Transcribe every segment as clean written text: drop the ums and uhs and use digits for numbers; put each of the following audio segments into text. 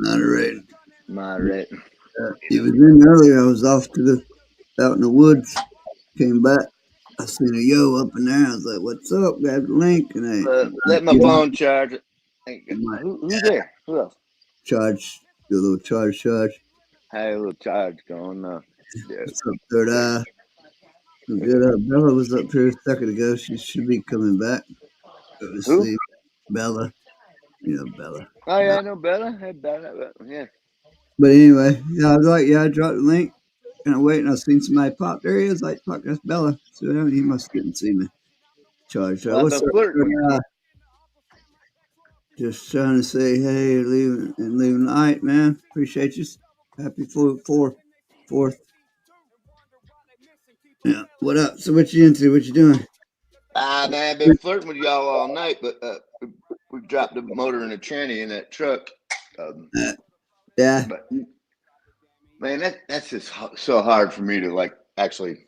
Moderating. Moderating. He was in earlier. I was off to the out in the woods. Came back. I seen a yo up in there. I was like, "What's up?" Grabbed the link and Let my phone charge. might Who's there? Who else? charge, do a little charge. Had a little charge going on. Yeah. What's up, Third Eye? Good. Bella was up here a second ago. She should be coming back. Go to Who? sleep. Bella. You know Bella. Oh yeah, I know Bella. Hey Bella. Yeah. But anyway, yeah, I was like, yeah, I dropped the link and I wait and I seen somebody pop. There he is. Like, fuck, that's Bella. So he must didn't see me. Charge. Well, I've What's been up? flirting with you. Just trying to say hey, leaving light, man. Appreciate you. Happy fourth. Yeah. What up? So what you into? What you doing? Man, I've been flirting with y'all all night, but we dropped the motor and the tranny in that truck. Yeah. But man, that's just so hard for me to like actually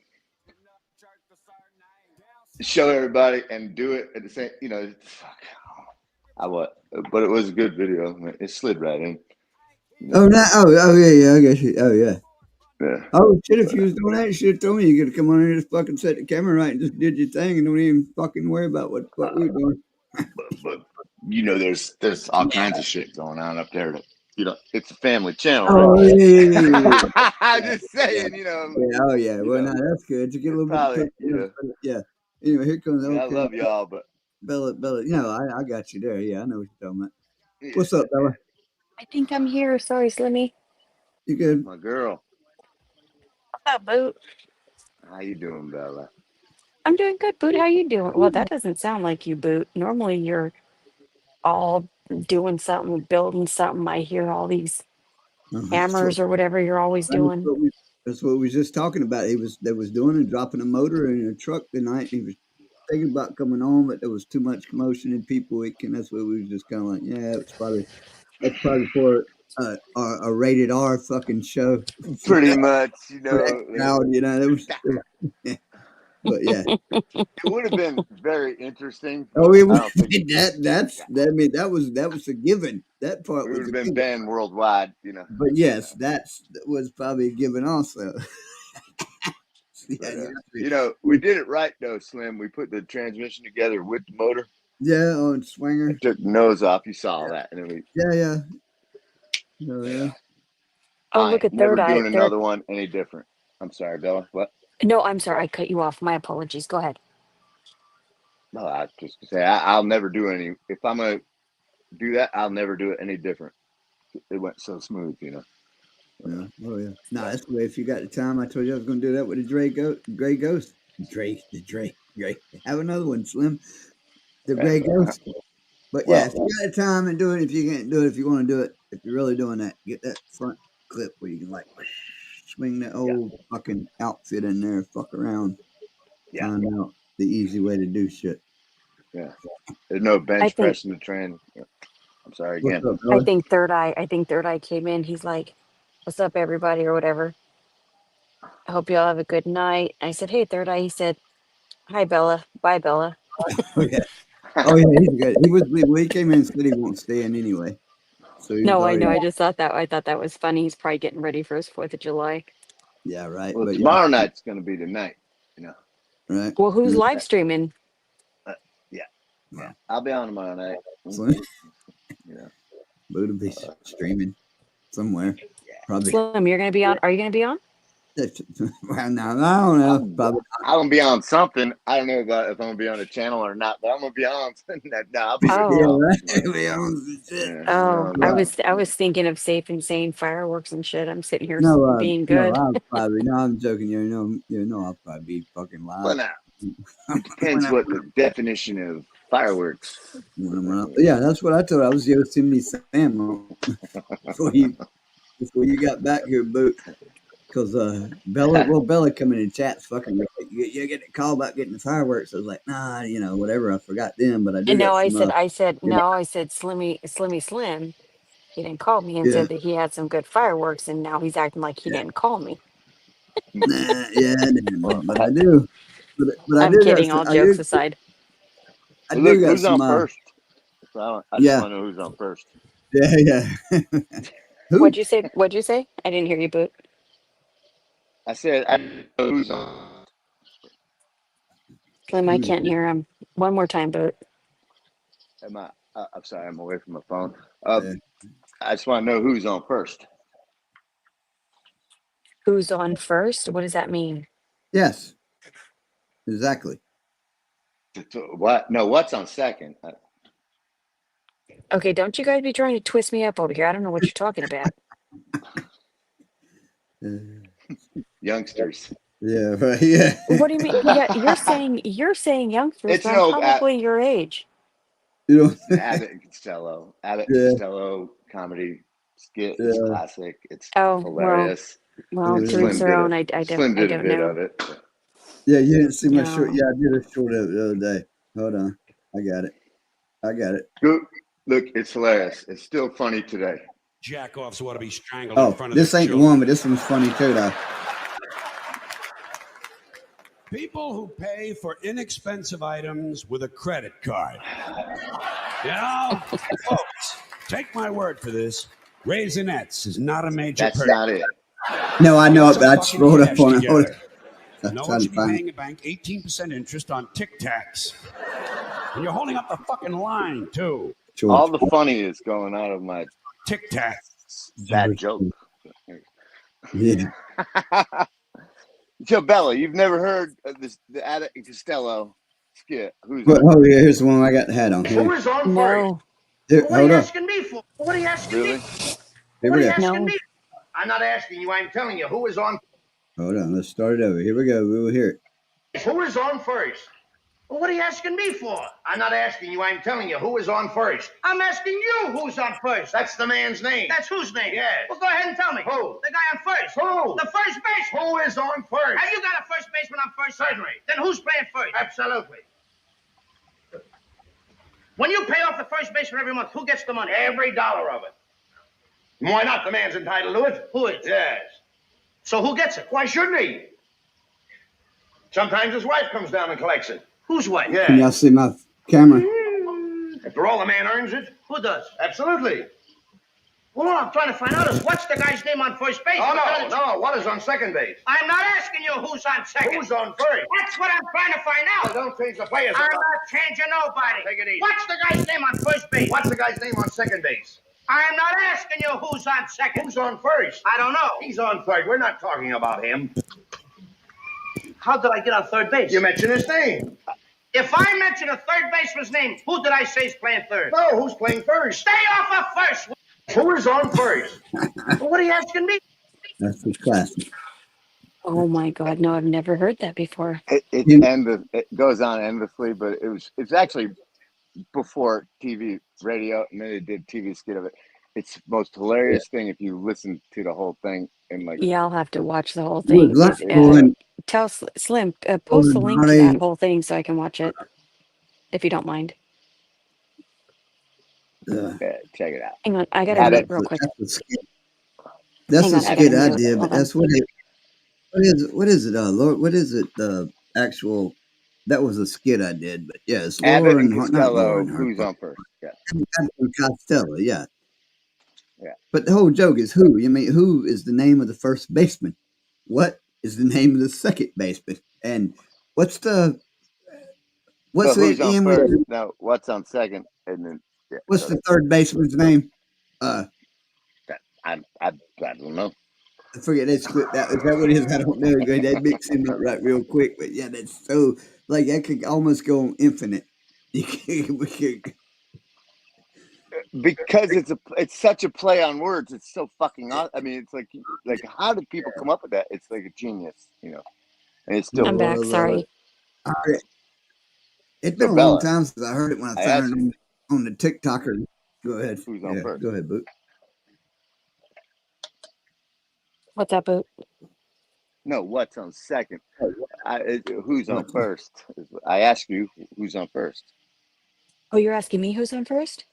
show everybody and do it at the same. You know, fuck. But it was a good video. It slid right in. Oh no! Oh yeah. I guess you. Oh yeah. Yeah. Oh shit! If you was doing that, you should have told me. You could have come on here and just fucking set the camera right and just did your thing and don't even fucking worry about what we were doing. But you know, there's all kinds of shit going on up there. That, you know, it's a family channel, Oh right? yeah. I'm just saying, you know. Yeah, oh yeah. Well, no, that's good. To get a little Probably, bit. you know. Yeah. Anyway, here comes I mean, I okay. love y'all, but Bella. You know, I got you there. Yeah, I know what you're talking about. yeah, What's up, Bella? I think I'm here. Sorry, Slimmy. You good? my girl. What's up, Boot? How you doing, Bella? I'm doing good, Boot. How you doing? Well, that doesn't sound like you, Boot. Normally you're all doing something, building something. I hear all these hammers or whatever you're always doing. That's what we was just talking about. They was doing and dropping a motor in a truck tonight. He was thinking about coming on, but there was too much commotion and people. That's what we was just kind of like, yeah, that's probably for a rated R fucking show. Pretty much, you For that know. crowd, you know. But yeah. It would have been very interesting. Oh, I don't think that was a given. That part we was would a have been given. banned worldwide, you know. But yes, that was probably a given also. But, you know, we did it right though, Slim. We put the transmission together with the motor. Yeah, on Swinger. I took the nose off. You saw that, and then Yeah. Oh yeah. Oh, look at never Third Eye. doing another one any different. I'm sorry, Bella. What? No, I'm sorry. I cut you off. My apologies. Go ahead. No, I just say I'll never do any. If I'm gonna do that, I'll never do it any different. It went so smooth, you know. Yeah. Oh yeah. No, that's the way. If you got the time, I told you I was going to do that with the Gray Ghost. Gray. Have another one, Slim. The Gray Ghost. But yeah, if you got the time and do it, if you can't do it, if you want to do it, if you're really doing that, get that front clip where you can like swing that old fucking outfit in there, fuck around, find out the easy way to do shit. Yeah. There's no bench pressing the train. I'm sorry again. What's up, I think Third Eye came in. He's like, "What's up, everybody?" or whatever. I hope you all have a good night. I said, "Hey, Third Eye." He said, "Hi, Bella. Bye, Bella." Oh yeah, he's good. He came in and said he won't stay in anyway. So no, I know. I just thought that was funny. He's probably getting ready for his 4th of July. Yeah, right. Well, but tomorrow night's going to be the night, you know. Right. Well, who's live streaming? Yeah. I'll be on tomorrow night. Yeah. Buddha be streaming somewhere. Probably. Slim, you're gonna be on. Are you gonna be on? Well, no, I don't know. Probably. I'm gonna be on something. I don't know about if I'm gonna be on a channel or not, but I'm gonna be on. No, I'll be. I was thinking of safe and sane fireworks and shit. I'm sitting here being No, good. I'm joking. You know, I'll probably be fucking live. Well, now, it depends what the definition of fireworks. Yeah, that's what I told. I was Yosemite Sam before you got back here, Boot. Because Bella coming in chats fucking. You get a call about getting the fireworks. I was like, nah, you know, whatever. I forgot them, but I do. No, I said Slimmy Slim. He didn't call me and said that he had some good fireworks, and now he's acting like he didn't call me. But I do. But I'm kidding. All jokes aside. Who's on first? I just want to know who's on first. Yeah. Who? What'd you say? What'd you say? I didn't hear you, Boot. I said, I don't know who's on. Slim, I can't hear him. One more time, Boot. I'm sorry, I'm away from my phone. Yeah. I just want to know who's on first. Who's on first? What does that mean? Yes. Exactly. What? No, what's on second? Okay, don't you guys be trying to twist me up over here. I don't know what you're talking about. Youngsters. Yeah. Right. Yeah. What do you mean? Yeah, you're saying youngsters, It's but an I'm old probably your age. You know. Abbott and Costello. Abbott and Yeah. Costello comedy skit. It's Yeah. classic. It's Oh, hilarious. well, And to each their own. I don't Slim did a bit know. of it. Yeah. You didn't see my short. No. Yeah, I did a short of it the other day. Hold on. I got it. Look, it's hilarious. It's still funny today. Jack-offs ought to be strangled in front of This their ain't the children. one, but this one's funny too, though. People who pay for inexpensive items with a credit card. You know, folks, take my word for this. Raisinets is not a major That's purchase. not it. No, I know it, Get but I some just fucking rolled up cash on it. together. I'm No trying one to should be find paying a bank 18% interest on Tic Tacs. And you're holding up the fucking line, too. it. All the funny is going out of my Tic Tac. bad joke. Yeah. So Bella, you've never heard of the Abbott and Costello skit? Who's But, on? yeah, here's the one I got the hat on. Who is on first? No. Here, What are hold you on. asking me for? What are you asking Really? me? Here What we are you go. asking No. me? I'm not asking you. I'm telling you. Who is on? Hold on. Let's start it over. Here we go. We will hear it. Who is on first? Well, what are you asking me for? I'm not asking you. I'm telling you. Who is on first? I'm asking you. Who's on first? That's the man's name. That's whose name? Yes. Well, go ahead and tell me. Who? The guy on first. Who? The first baseman. Who is on first? Have you got a first baseman on first? Certainly. Then who's playing first? Absolutely. When you pay off the first baseman every month, who gets the money? Every dollar of it. Why not? The man's entitled to it. Who is? Yes. So who gets it? Why shouldn't he? Sometimes his wife comes down and collects it. Whose wife? Can y'all Yes. see my camera? After all, the man earns it. Who does? Absolutely. Well, all I'm trying to find out is what's the guy's name on first base? Oh, no. What is on second base? I'm not asking you who's on second. Who's on first? That's what I'm trying to find out. Well, don't change the players. I'm not changing nobody. Take it easy. What's the guy's name on first base? What's the guy's name on second base? I'm not asking you who's on second. Who's on first? I don't know. He's on third. We're not talking about him. How did I get on third base? You mentioned his name. If I mention a third baseman's name, who did I say is playing third? No, who's playing first? Stay off of first. Who is on first? Well, what are you asking me? That's the classic. Oh my God. No, I've never heard that before. It goes on endlessly, but it's actually before TV, radio, and then they did TV skit of it. It's the most hilarious thing if you listen to the whole thing and like. Yeah, I'll have to watch the whole Was thing. that Is, pulling tell Slim, post the link to that whole thing so I can watch it, if you don't mind. Yeah, check it out. Hang on, I gotta Had mute it- real quick. That's Hang a on, I skit gotta mute. idea, Hold but on. that's what it. What is it? Lord, what is it? The actual. That was a skit I did, but yeah, it's Abbott Lauren and Hart, not Lauren Costello, Hart, who's but on first? Yeah. Abbott and Costello, yeah. Yeah. But the whole joke is who? You mean who is the name of the first baseman? What is the name of the second baseman? And what's But who's on end with? first? No, what's on second? And then What's the third baseman's name? I don't know. I forget that split that. Is that what it is? I don't know. That mix him up right real quick. But yeah, that's so like I could almost go on infinite. Because it's such a play on words. It's so fucking awesome. I mean, it's like how did people come up with that? It's like a genius, And it's still. I'm back. Sorry. It's been a long time since I heard it when I found it on the TikToker. Go ahead. Who's on first? Go ahead, Boot. What's up, Boot? No, what's on second? Who's on first? I ask you, who's on first? Oh, you're asking me who's on first?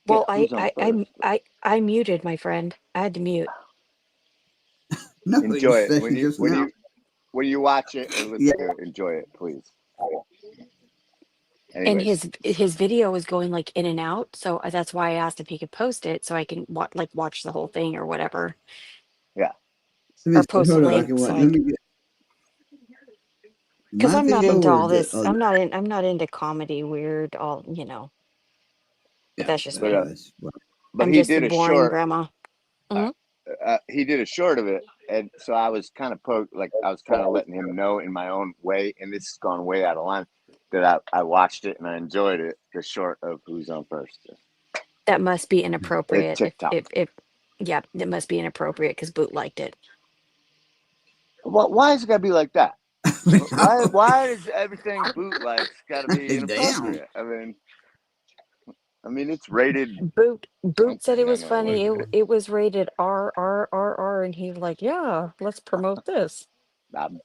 Well, I muted my friend. I had to mute. No, enjoy it when you watch it or listen to it. Enjoy it, please. And Anyways, his video was going like in and out, so that's why I asked if he could post it so I can watch the whole thing or whatever, yeah. Let me or see. post a Hold on. I link can so watch. I Let can. me get Because my I'm not video into or all the. this. Oh, I'm not into comedy, weird, all but yeah. that's just But me. Well, but I'm he just the did a boring short. grandma. Hmm. He did a short of it, and so I was kind of I was kind of letting him know in my own way, and this has gone way out of line, that I watched it and I enjoyed it. The short of Who's on First, That must be inappropriate. TikTok. If yeah, that must be inappropriate because Boot liked it. Well, why is it gotta be like that? Why does everything Boot likes gotta be damn. inappropriate? I mean, it's rated. Boot said Okay, it no, was no, funny. wait. It was rated R, and he was like, yeah, let's promote this. Um,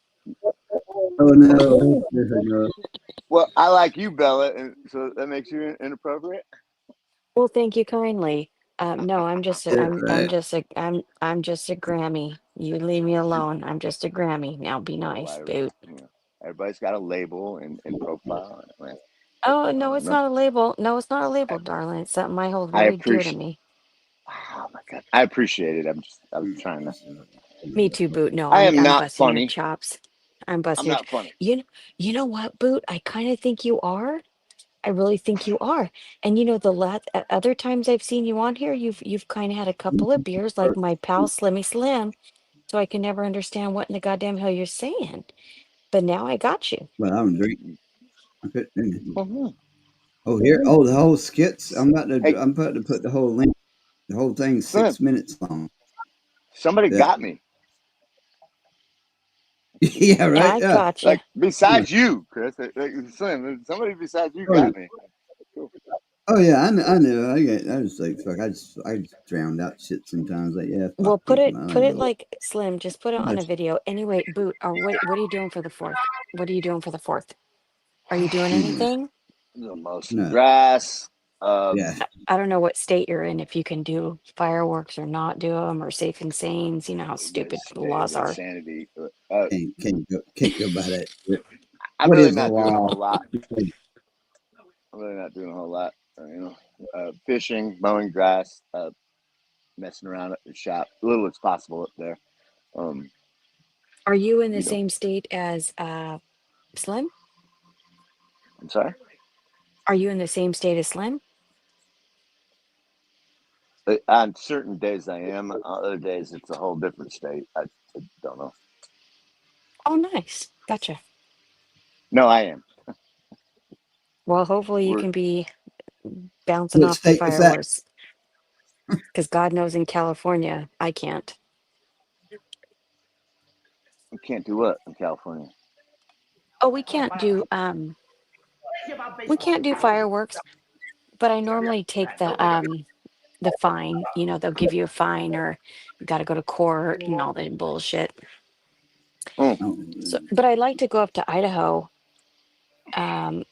Oh no. No. well, I like you, Bella, and so that makes you inappropriate. Well, thank you kindly. No, I'm just Yeah, right. I'm just a Grammy. You leave me alone. I'm just a Grammy. Now be nice, Why, Boot. everybody's got a label and profile. Man, Oh I no, don't it's know. not a label. No, it's not a I, label, darling. It's something I hold I very dear to appreciate. me. Oh my god, I appreciate it. I'm trying to. Me too, Boot. No, I am I'm not busting your funny. chops. I'm I'm busting your. not funny. You know what, Boot? I kind of think you are. I really think you are. And other times I've seen you on here, you've kind of had a couple of beers, like my pal Slimmy Slim. So I can never understand what in the goddamn hell you're saying. But now I got you. Well, I'm drinking. Mhm. Oh, here. Oh, the whole skits. I'm about Hey, to put the whole link. The whole thing's Slim, 6 minutes long. somebody Yeah. got me. Yeah. Right. I Yeah. got you. Like besides you, Chris. Like, Slim, somebody besides you Oh, yeah. got me. Cool. Oh yeah, I know. I was like, fuck. I just drowned out shit sometimes. Like, yeah, fuck Well, people. I put don't it know. like Slim. Just put it on a video. Anyway, Boot. What are you doing for the fourth? What are you doing for the fourth? Are you doing anything? Mostly No. grass. Yeah. I don't know what state you're in. If you can do fireworks or not do them, or safe and sanes. You know how stupid the laws With are. sanity. Can't go by that shit. I'm What really is the not doing a law? whole lot. I'm really not doing a whole lot. Fishing, mowing grass, messing around at the shop, little as possible up there. Are you in the You know, same state as Slim? I'm sorry. Are you in the same state as Slim? On certain days I am. On other days it's a whole different state. I don't know. Oh, nice. Gotcha. No, I am. Well, hopefully you We're can be bouncing What off the state was that? fireworks, because God knows in California, I can't. we can't do what in California. Oh, we can't do fireworks, but I normally take the fine. You know, they'll give you a fine, or you got to go to court and all that bullshit. Mm. Oh, So, but I'd like to go up to Idaho, um,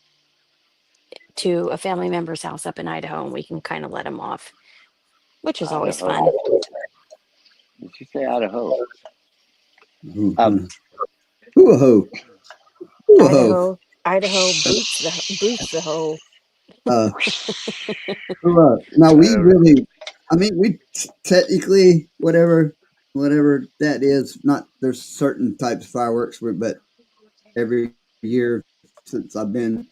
to a family member's house up in Idaho, and we can kind of let them off, which is always Idaho. fun. Did you say Idaho? mm-hmm. Hoo-a-ho. Hoo-a-ho. Idaho boots the hoe. Uh, now we really, I mean, we technically whatever that is. Not there's certain types of fireworks, but every year since I've been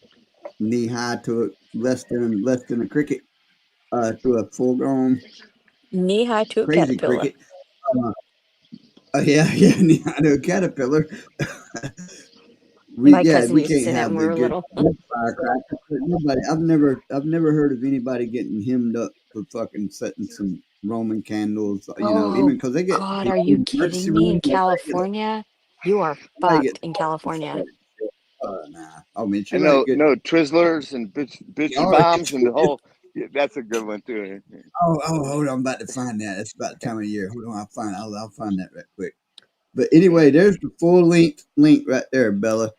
knee high to less than a cricket, to a full grown Knee high to a crazy caterpillar. cricket. Yeah, knee high to a caterpillar. My cousin We used to can't say that have when we the were little. good firecrackers. But nobody, I've never heard of anybody getting hemmed up for fucking setting some Roman candles. You know, even Oh because they get God, are you emergency kidding me? In rooms. California, you are They get fucked in California. nah. Oh, man, I you know, might get. no Twizzlers and bitchy Oh, bombs and the whole. Yeah, that's a good one too. hold on! I'm about to find that. It's about the time of year. Hold on, I'll find that right quick. But anyway, there's the full link right there, Bella.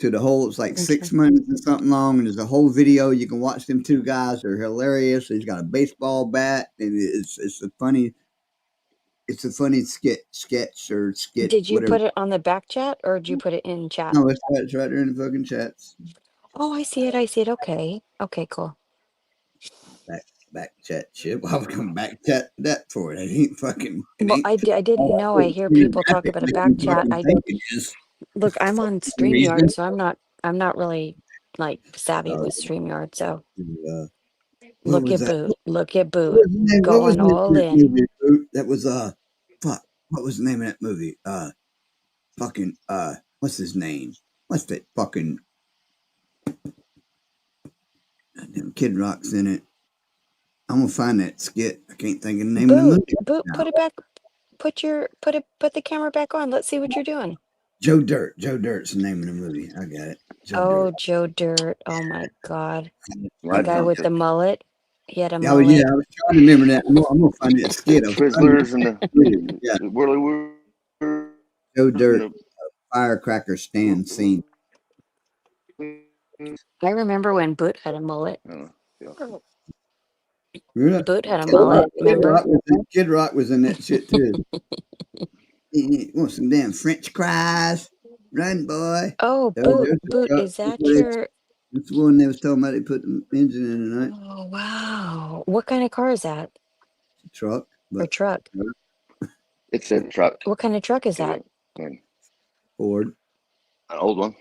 To the whole, it's like Okay. 6 minutes and something long, and there's a whole video. You can watch them two guys; they're hilarious. He's got a baseball bat, and it's a funny sketch or skit, Did you whatever. put it on the back chat or did you put it in chat? No, it's right there in the fucking chats. Oh, I see it. I see it. Okay. Okay, cool. Back chat shit. Well, I was coming back chat that for it. It ain't fucking. It Well, ain't. I didn't know. I hear people talk about a back chat. Look, I'm on StreamYard, so I'm not really like savvy with StreamYard. So What look was at that? Boot. Look at What Boot was the name? What was going the name of all that in. movie? Dude? That was fuck. What was the name of that movie? Fucking what's his name? What's that fucking damn Kid Rock's in it? I'm gonna find that skit. I can't think of the name of the movie Boot, now. put it back. Put the camera back on. Let's see what you're doing. Joe Dirt. Joe Dirt's the name of the movie. I got it. Oh, Joe Dirt. Oh my God. I The guy with the mullet. He had a Oh mullet. yeah, I was trying to remember that. I'm gonna find that skit. Twizzlers and Yeah. the Whirly Joe Dirt firecracker stand scene. I remember when Boot had a mullet. Yeah. Boot had a mullet. Remember? Kid Rock was in that shit too. He want some damn French fries? Run, boy. Oh, Boot, is that your? That's the one they was talking about. They put the engine in tonight. Oh wow! What kind of car is that? Truck. Or truck? It's a truck. What kind of truck is that? Ford. An old one.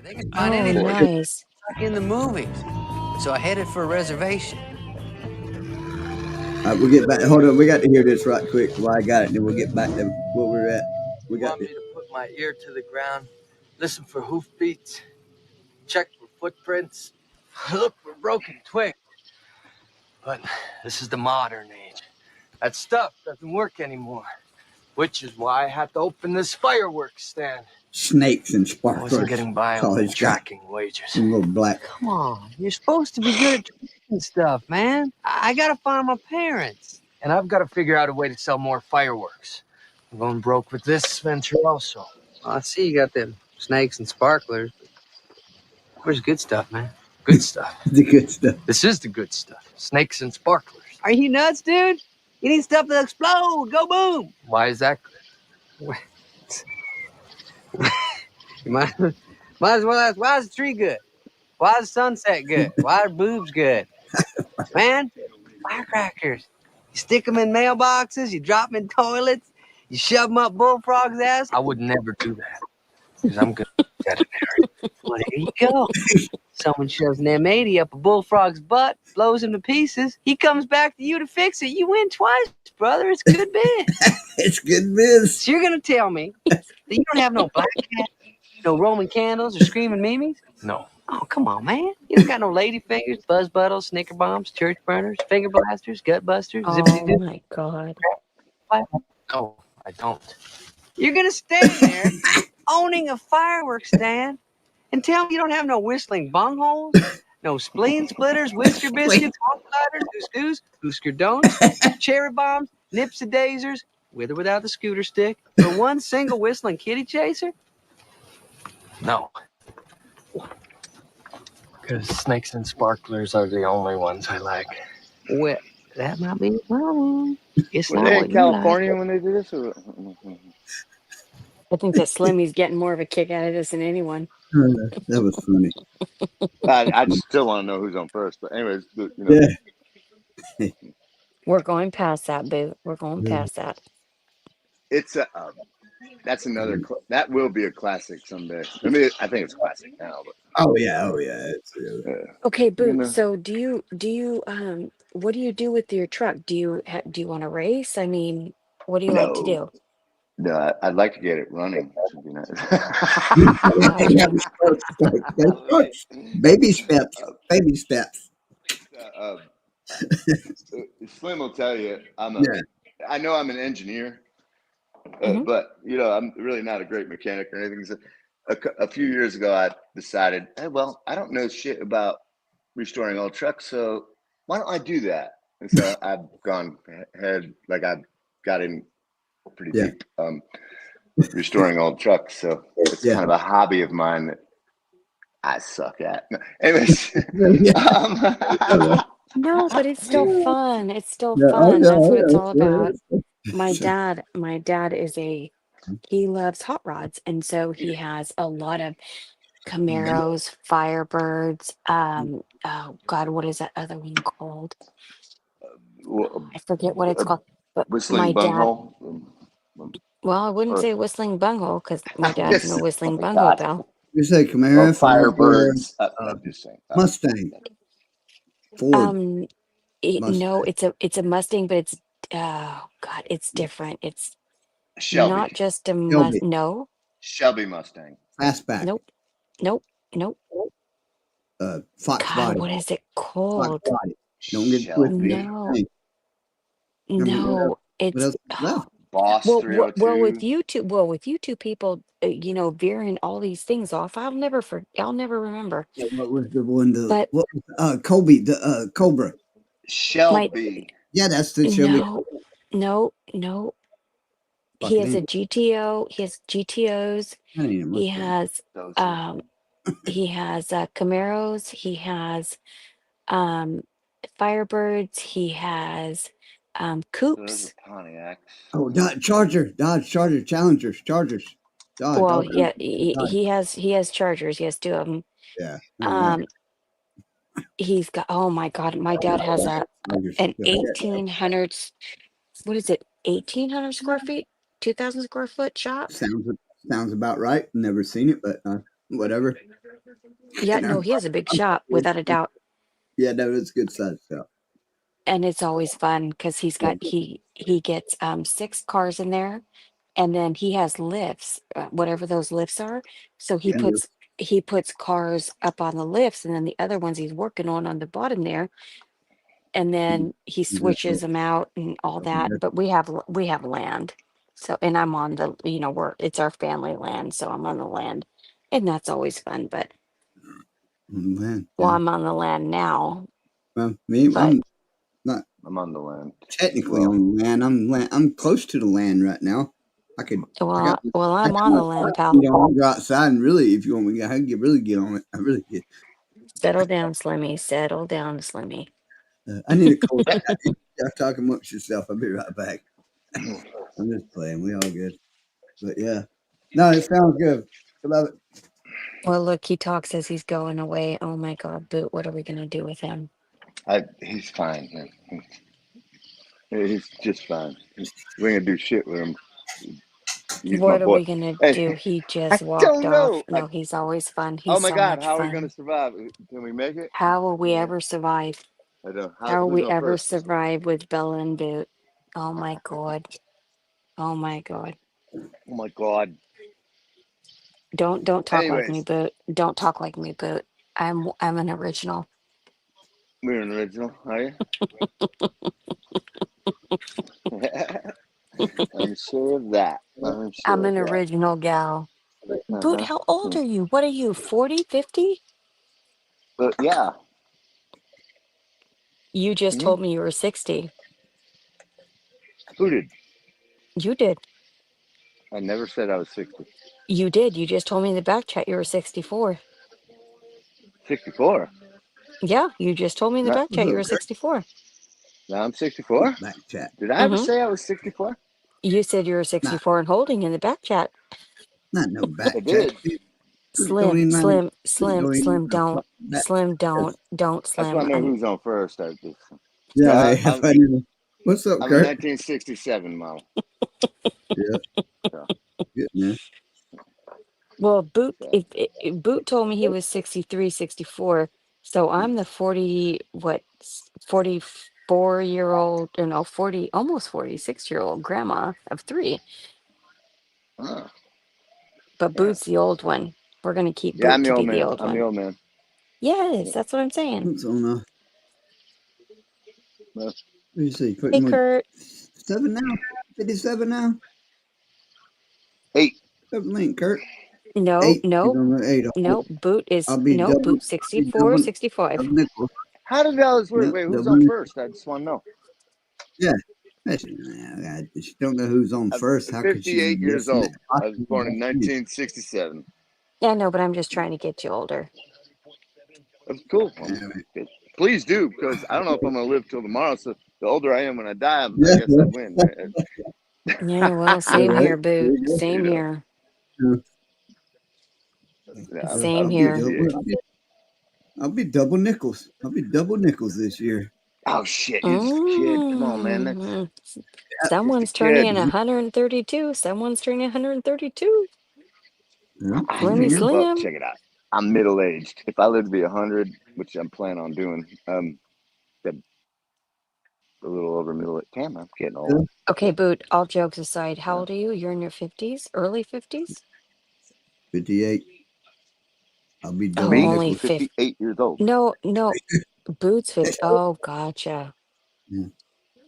They can find Oh, anything nice. in the movies. So I headed for a reservation. We'll get back. Hold on. We got to hear this right quick while I got it. Then we'll get back to where we're at. We got want me to put my ear to the ground, listen for hoofbeats, check for footprints, look for broken twigs. But this is the modern age. That stuff doesn't work anymore, which is why I had to open this fireworks stand. Snakes and I sparklers. wasn't getting by with tracking wages. Little black. Come on, you're supposed to be good at tracking stuff, man. I gotta find my parents. And I've got to figure out a way to sell more fireworks. I'm going broke with this venture also. Well, I see you got them snakes and sparklers. Where's good stuff, man? Good stuff. The good stuff. This is the good stuff. Snakes and sparklers. Are you nuts, dude? You need stuff to explode. Go boom. Why is that good? You might as well ask, why is the tree good? Why is the sunset good? Why are boobs good? Man, firecrackers. You stick them in mailboxes, you drop them in toilets, you shove them up bullfrog's ass. I would never do that because I'm good veterinary. Well, there you go. Someone shoves an M80 up a bullfrog's butt, blows him to pieces. He comes back to you to fix it. You win twice, brother. It's good biz. It's good biz. So you're going to tell me that you don't have no black cat, no Roman candles, or screaming Mimis? No. Oh, come on, man. You don't got no lady fingers, buzz buttles, snicker bombs, church burners, finger blasters, gut busters, Oh my God. No, I don't. You're going to stand there owning a fireworks stand and tell me you don't have no whistling bungholes, no spleen splitters, whisker biscuits, hot lighters, goose, Husker donuts, cherry bombs, nips and dazers, with or without the scooter stick, for one single whistling kitty chaser? No. Because snakes and sparklers are the only ones I like. Well, that might be wrong. It's Were not they what in you California like. when they did this? Or... I think that Slimmy's getting more of a kick out of this than anyone. That was funny. I still want to know who's on first. But anyways, you know. Yeah. We're going past that, Boo. We're going past that. It's a that's another that will be a classic someday. I mean, I think it's classic now, but Oh yeah. It's, Okay, Boo. You know. So do you what do you do with your truck? Do you want to race? I mean, what do you like to do? No, I'd like to get it running. Should be nice. Baby steps. Baby steps. Slim will tell you, Yeah. I know I'm an engineer, Mhm. but you know, I'm really not a great mechanic or anything. So a few years ago, I decided, hey, well, I don't know shit about restoring old trucks, so why don't I do that? And so I've gone ahead, like I've got in pretty Yeah. deep restoring old trucks. So it's Yeah. kind of a hobby of mine that I suck at. No, anyways, No, but it's still fun. It's still Yeah, oh, fun. yeah, That's oh, what it's yeah, all about. yeah. My dad is he loves hot rods, and so he has a lot of Camaros, Firebirds. Oh God, what is that other one called? I forget what it's called. But my Whistling dad. bunghole. Well, I wouldn't Or- say whistling bunghole because my dad's Yes. no Oh whistling my bunghole God. pal. You say Oh, Camaro, Firebirds. I'm just saying. Mustang, Ford, No, Mustang. it's a Mustang, but it's oh God, it's different. It's Shelby. not just a Shelby, no, Shelby Mustang. Fastback, nope, nope, nope. Fox God, Body, what is it Fox called? Body. Don't get twisted. Shelby. No, Hey, no, what it's else is left? Boss well, 302. with you two people, veering all these things off, I'll never remember. Yeah, what was the one? But What was Kobe? The Cobra. Shelby. Yeah, that's the Shelby. no. He has Fucking a GTO. He has GTOs. that ain't a He Mustang. has Those are- Camaros. He has Firebirds. He has Those Coupes. are Pontiacs. Oh, Dodge Charger, Challengers, Dodge. Well, Dodge. yeah, Dodge. he has Chargers. He has two of them. Yeah. He's got. Oh my God, my dad has an 1800. What is it? 1800 square feet, 2000 square foot shop. Sounds about right. Never seen it, but whatever. Yeah, no, he has a big shop without a doubt. Yeah, no, it's good size stuff. And it's always fun because he gets 6 cars in there, and then he has lifts, whatever those lifts are. So he puts cars up on the lifts, and then the other ones he's working on the bottom there, and then he switches them out and all that. But we have land, so and I'm on the it's our family land, so I'm on the land, and that's always fun. But Man, well, I'm on the land now. Well, me, but I'm on the land. Technically on the land. I'm close to the land right now. I could. Well, I'm on the land, pal. I'll go outside and really, if you want me, I can really get on it. I really get. Settle down, Slimmy. Settle down, Slimmy. I need a cold. Y'all talk amongst yourself. I'll be right back. I'm just playing. We all good. But yeah, no, it sounds good. I love it. Well, look, he talks as he's going away. Oh my God, Boot, what are we gonna do with him? He's fine. Man. He's just fine. We ain't gonna do shit with him. What are we gonna do? He just walked off. No, he's always fun. He's oh my so God, much how fun. are we gonna survive? Can we make it? How will we ever survive? I don't. How will we ever survive with Bella and Boot? Oh my God. Oh my God. Oh my God. Don't talk like me, Boot. Don't talk like me, Boot. I'm an original. We're an original, are you? I'm sure of that. I'm an original gal. Boot, how old are you? What are you, 40, 50? Yeah. You just told me you were 60. Who did? You did. I never said I was 60. You did. You just told me in the back chat you were 64. 64? Yeah, you just told me in the back chat you were 64. Now I'm 64? Back chat. Did I ever say I was 64? You said you were 64 and holding in the back chat. Not no back I did. chat. Slim, don't. Slim, I just Slim. want to know who's on first. Yeah, what's up, I'm Kurt? a 1967 model. Yeah. Good, man. Well, Boot, if Boot told me he was 63, 64, so I'm the 44-year-old, 40, almost 46-year-old grandma of 3. Huh. But Boot's the old one. We're gonna keep Boot I'm to the be old the man. old I'm one. the old man. Yes, that's what I'm saying. What's on what do you see? Hey, Kurt. 7 now? 57 now? 8. Link, Kurt. No, 8. no, 8. no. Boot is Boot 64, 65. How did all this work? Wait, who's on first? I just want to know. Yeah. She don't know who's on first. I'm How could she 58 years old. I I was born in 1967. Yeah, no, but I'm just trying to get you older. That's cool. Please do, because I don't know if I'm going to live till tomorrow. So the older I am when I die, I guess I win. Yeah, well, same here, Boot. Same here. Same here. I'll be double nickels. I'll be double nickels this year. Oh shit! You're just a kid. Come on, man. That's Someone's turning 132. Someone's turning 132. Slimmy Well, Slim. check it out. I'm middle aged. If I live to be 100, which I'm planning on doing, a little over middle. Damn, I'm getting old. Okay, Boot, all jokes aside, how old are you? You're in your 50s? Early 50s? 58. I'll be Oh, double only nickels. 58 years old. No, Boot's 50. Oh, gotcha. Yeah.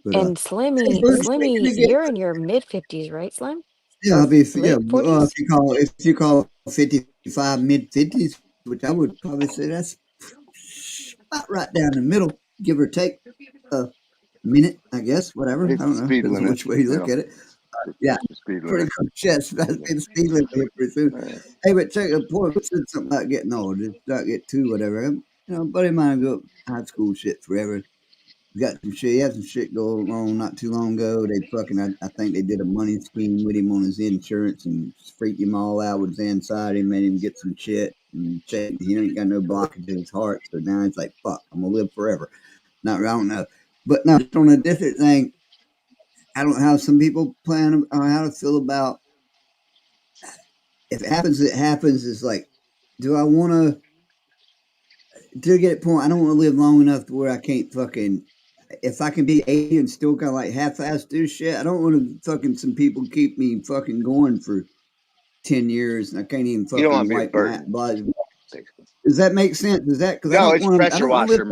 But, And Slimmy, you're in your mid 50s, right, Slim? yeah, I'll be late 40s? if you call 55 mid 50s, which I would probably say that's about right down the middle, give or take a minute, I guess, whatever. It's I don't know. speed Depends on limit, which way you look at it. Yeah, speed pretty limit. good. Yes, that's been speed limit here pretty soon. Right. Hey, but check the point. Said something about getting old. Just not get too whatever. You know, a buddy of mine grew up high school shit forever. Got some shit. He had some shit going on not too long ago. They fucking, I think they did a money scheme with him on his insurance and freaked him all out with his anxiety, made him get some shit and check. He ain't got no blockage in his heart, so now he's like, "Fuck, I'm gonna live forever." Not, I don't know, but no, on a different thing. I don't know how some people plan on how to feel about. If it happens, it happens. It's like, do I want to get a point? I don't want to live long enough to where I can't fucking. If I can be 80 and still kind of like half-ass do shit, I don't want to fucking some people keep me fucking going for 10 years and I can't even fucking wipe my blood. Does that make sense? Does that? No, it's pressure washer,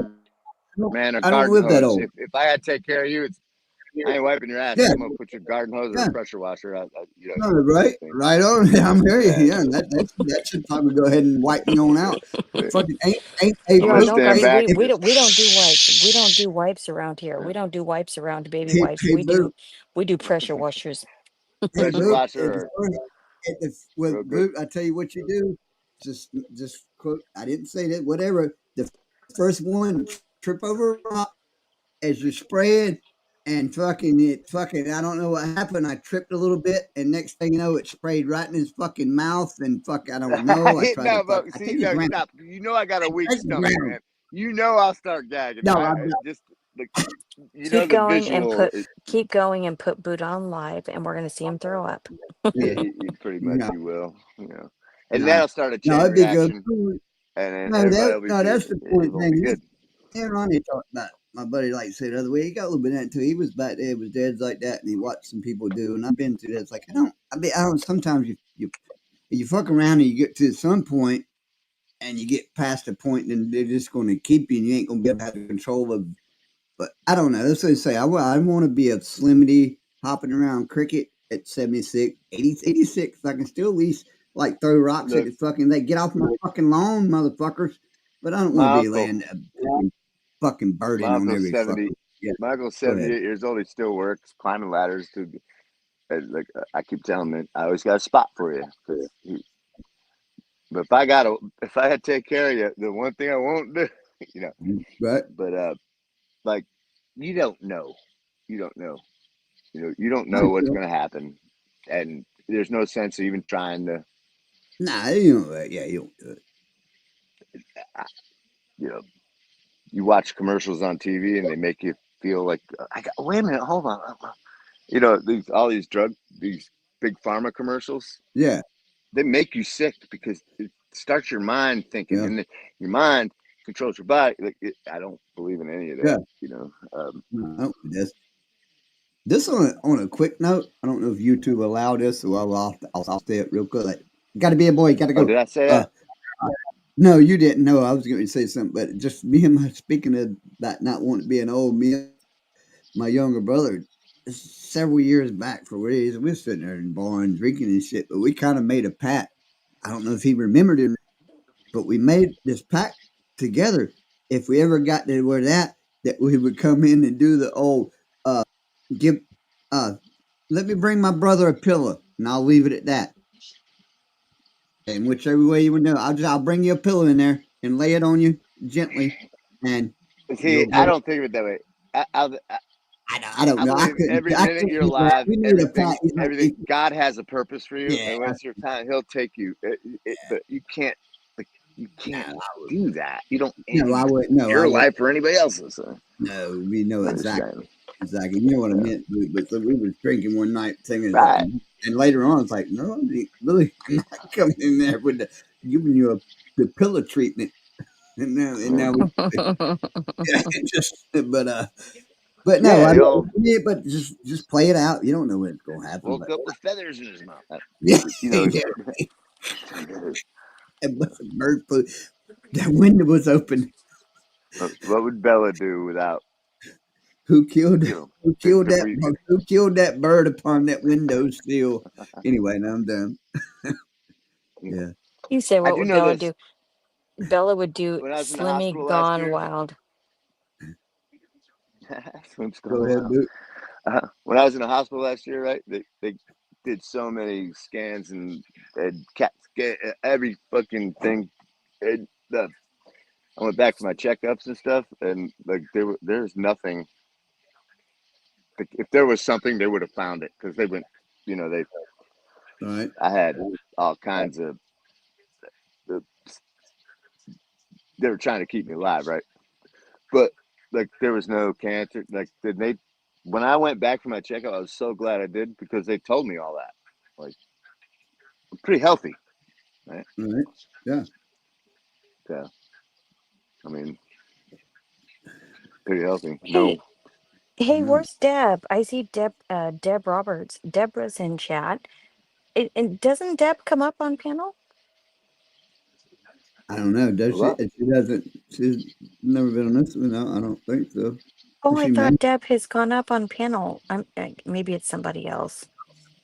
man. I don't live that old. If I had to take care of you, I ain't wiping your ass. Yeah. I'm gonna put your garden hose or a pressure washer out. Right on. I'm hearing you. Yeah, that should probably go ahead and wipe me on out. Fucking ain't we don't do wipes. We don't do wipes around here. We don't do wipes around baby wipes. We do pressure washers. Pressure washer. With Boot, I tell you what you do. Just quote. I didn't say that. Whatever. The first one, trip over a rock as you're spraying. And fucking, I don't know what happened. I tripped a little bit, and next thing you know, it sprayed right in his fucking mouth. And I don't know. I tried to you know, I got a weak stomach, man. You know, I'll start gagging. No, keep going and put Boot on live, and we're gonna see him throw up. Yeah, pretty much you will. You know, and that'll start a chain reaction. And then that's the point. Thing. Yeah, Ronnie talked about. My buddy like said the other way, he got a little bit into it. He was back there with dads like that, and he watched some people do. And I've been through that. It's like I don't. Sometimes you fuck around and you get to some point, and you get past a point, and they're just going to keep you, and you ain't going to be able to have control of. But I don't know. That's what I say. I want to be a slimity hopping around cricket at 76, 86. I can still at least like throw rocks at the fucking. They get off my fucking lawn, motherfuckers. But I don't want to be laying. Fucking burden on every 70. Michael's 78 years old. He still works, climbing ladders. I keep telling him, I always got a spot for you. But if I had to take care of you, the one thing I won't do, you know. Right. But like, you don't know. You don't know. You don't know what's going to happen, and there's no sense of even trying to. Nah, you know, yeah, you don't do it. You know. You watch commercials on TV and they make you feel like wait a minute, hold on. You know, all these big pharma commercials. Yeah. They make you sick because it starts your mind thinking, and your mind controls your body. I don't believe in any of that. Yeah. You know. This on a quick note. I don't know if YouTube allow this, so I'll say it real quick. Like, got to be a boy. Got to go. Did I say that? No, you didn't. No, I was going to say something, but just me and speaking of that not wanting to be an old me, my younger brother, several years back for reasons, we were sitting there in the bar and drinking and shit, but we kind of made a pact. I don't know if he remembered it, but we made this pact together. If we ever got to where that we would come in and do the old, let me bring my brother a pillow, and I'll leave it at that. And whichever way you would do, I'll bring you a pillow in there and lay it on you gently. And see, I don't think of it that way. I don't know. I believe couldn't. every I minute couldn't you're do that. alive, We need a everything, pilot. God has a purpose for you, Yeah. and when it's your time, He'll take you. But you can't, like, you can't do that. You don't No, I end wouldn't. No, I your wouldn't. life or anybody else's. So No, we know I'm just exactly. saying. Exactly. You know what I meant. But so we was drinking one night, singing, Right. and later on, it's like, no, Billy, I'm not coming in there with giving you the pillow treatment. And now we just, but no, Yeah, I the old mean, but just play it out. You don't know what's gonna happen. woke But up with feathers in his mouth. yeah, You know, yeah. And with the bird food, the window was open. what would Bella do without, Who killed? you know, Who killed the that? breathing? Who killed that bird upon that window sill? Anyway, now I'm done. Yeah. You said I what do would know Bella this. do? Bella would do When I was in the Slimmy hospital last Gone year, Wild. Slim's Go gone ahead, wild. Boot. When I was in the hospital last year, right? They did so many scans and CAT scan, every fucking thing. And I went back for my checkups and stuff, and like there's nothing. Like, if there was something, they would have found it because they went. You know, All right. I had all kinds of. They were trying to keep me alive, right? But like there was no cancer. Like they, when I went back for my checkup, I was so glad I did because they told me all that. Like I'm pretty healthy, right? All right. Yeah. So I mean, pretty healthy. No, Hey, Yeah. where's Deb? I see Deb Roberts. Deborah's in chat. And doesn't Deb come up on panel? I don't know. Does she? well, She doesn't. She's never been on this one. No, I don't think so. Oh, Is I she mad? thought Deb has gone up on panel. Maybe it's somebody else.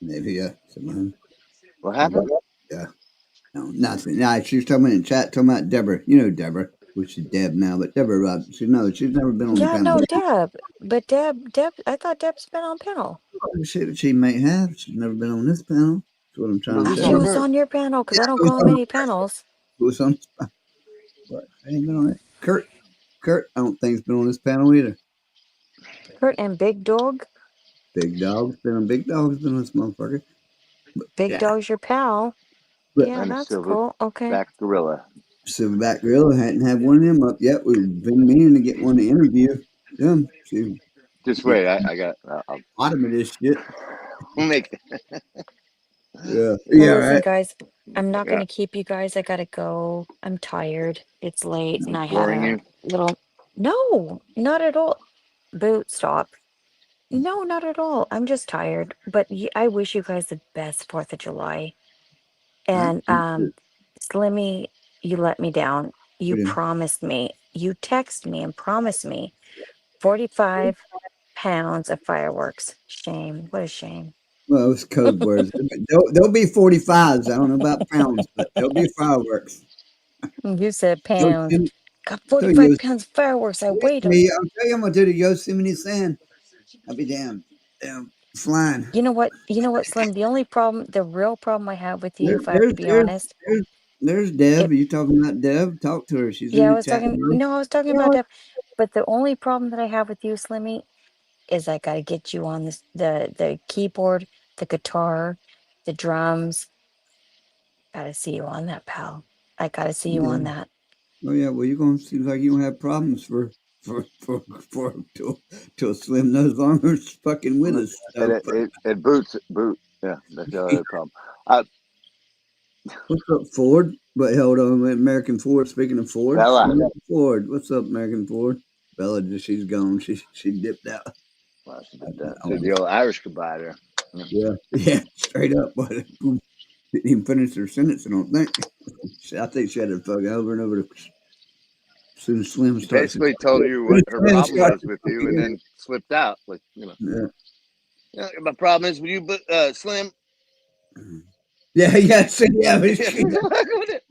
Maybe. Yeah. Someone. what happened? Yeah. No, nothing. Nah, she was talking in chat, talking about Deborah. You know Deborah, which is Deb now, but Deborah, she's never been on the Yeah, panel. no, Deb. But Deb, I thought Deb's been on panel. She may have. She's never been on this panel. That's what I'm trying to Who's say. She on was her? on your panel because Yeah, I don't who's go on on? many panels. Who's on? What? I ain't been on it. Kurt, I don't think's been on this panel either. Kurt and Big Dog. Big Dog's been on this motherfucker. But, Big yeah, Dog's your pal. but Yeah, And a that's cool. Okay. silverback gorilla. Silverback Gorilla hadn't had one of them up yet. We've been meaning to get one to interview them. See, Just get wait, I got. I'll bottom of this shit. make. Yeah, Well, yeah, listen, right. guys, I'm not going Yeah, to keep you guys. I got to go. I'm tired. It's late and I had boring a you. little. No, not at all. Boot, stop. No, not at all. I'm just tired. But I wish you guys the best 4th of July. Right. And Slimmy, you let me down. You promised me. You text me and promised me 45 pounds of fireworks. Shame. What a shame. Well, it's code words. There'll be 45s. I don't know about pounds, but there'll be fireworks. You said Yo, pounds. Got I'll tell 45 pounds of fireworks. I weighed them. I'll tell you, I'm gonna do the Yosemite Sam. I'll be damn flying. You know what? You know what, Slim? The real problem I have with you, There, if I have to be honest, there's Deb. it, Are you talking about Deb? Talk to her. She's in yeah, I the was chat talking, room. no, I was talking about that. But the only problem that I have with you, Slimmy, is I got to get you on the keyboard, the guitar, the drums. Got to see you on that, pal. I got to see you on that. Oh yeah. Well, you're gonna seem like you don't have problems till Slim no longer's fucking with us. So. And it boots. Yeah, that's the other problem. What's up, Ford? But hold on, American Ford. Speaking of Ford, Bella. American Ford. What's up, American Ford? Bella, she's gone. She dipped out. Well, she did that. Did the old Irish goodbye there. Yeah, straight up. But didn't even finish her sentence. I don't think. I think she had to fuck over and over. As soon as Slim She starts, basically told you what her problem was with you, and then slipped out. Like yeah, my problem is with you, but Slim. Yeah.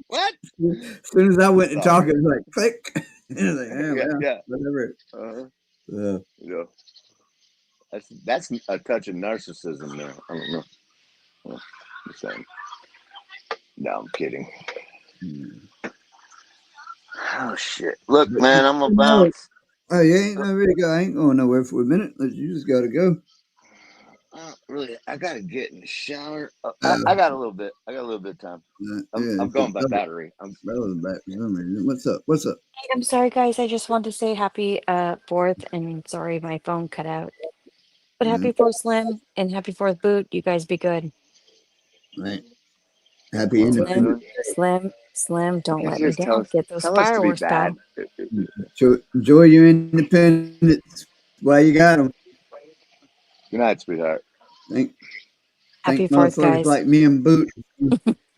What? As soon as I went to talk, it was like click. And I was like, yeah, whatever. You know, that's a touch of narcissism there. I don't know. Just saying. No, I'm kidding. Oh shit! Look, man, I'm gonna bounce. Oh, you ain't no ready to go. I ain't going nowhere for a minute. You just got to go. Really, I gotta get in the shower. Uh, I got a little bit. I got a little bit of time. I'm going by battery. What's up? What's up? Hey, I'm sorry, guys. I just wanted to say happy 4th, and sorry my phone cut out. But happy 4th, Slim, and happy 4th, Boot. You guys be good. Right. Happy What am I Slim, doing? Slim, don't You let me just tell down. us Get those to be fireworks, bad. pal. Enjoy your independence while you got them. Good night, sweetheart. Think Happy 4th, motherfuckers guys. like me and Boot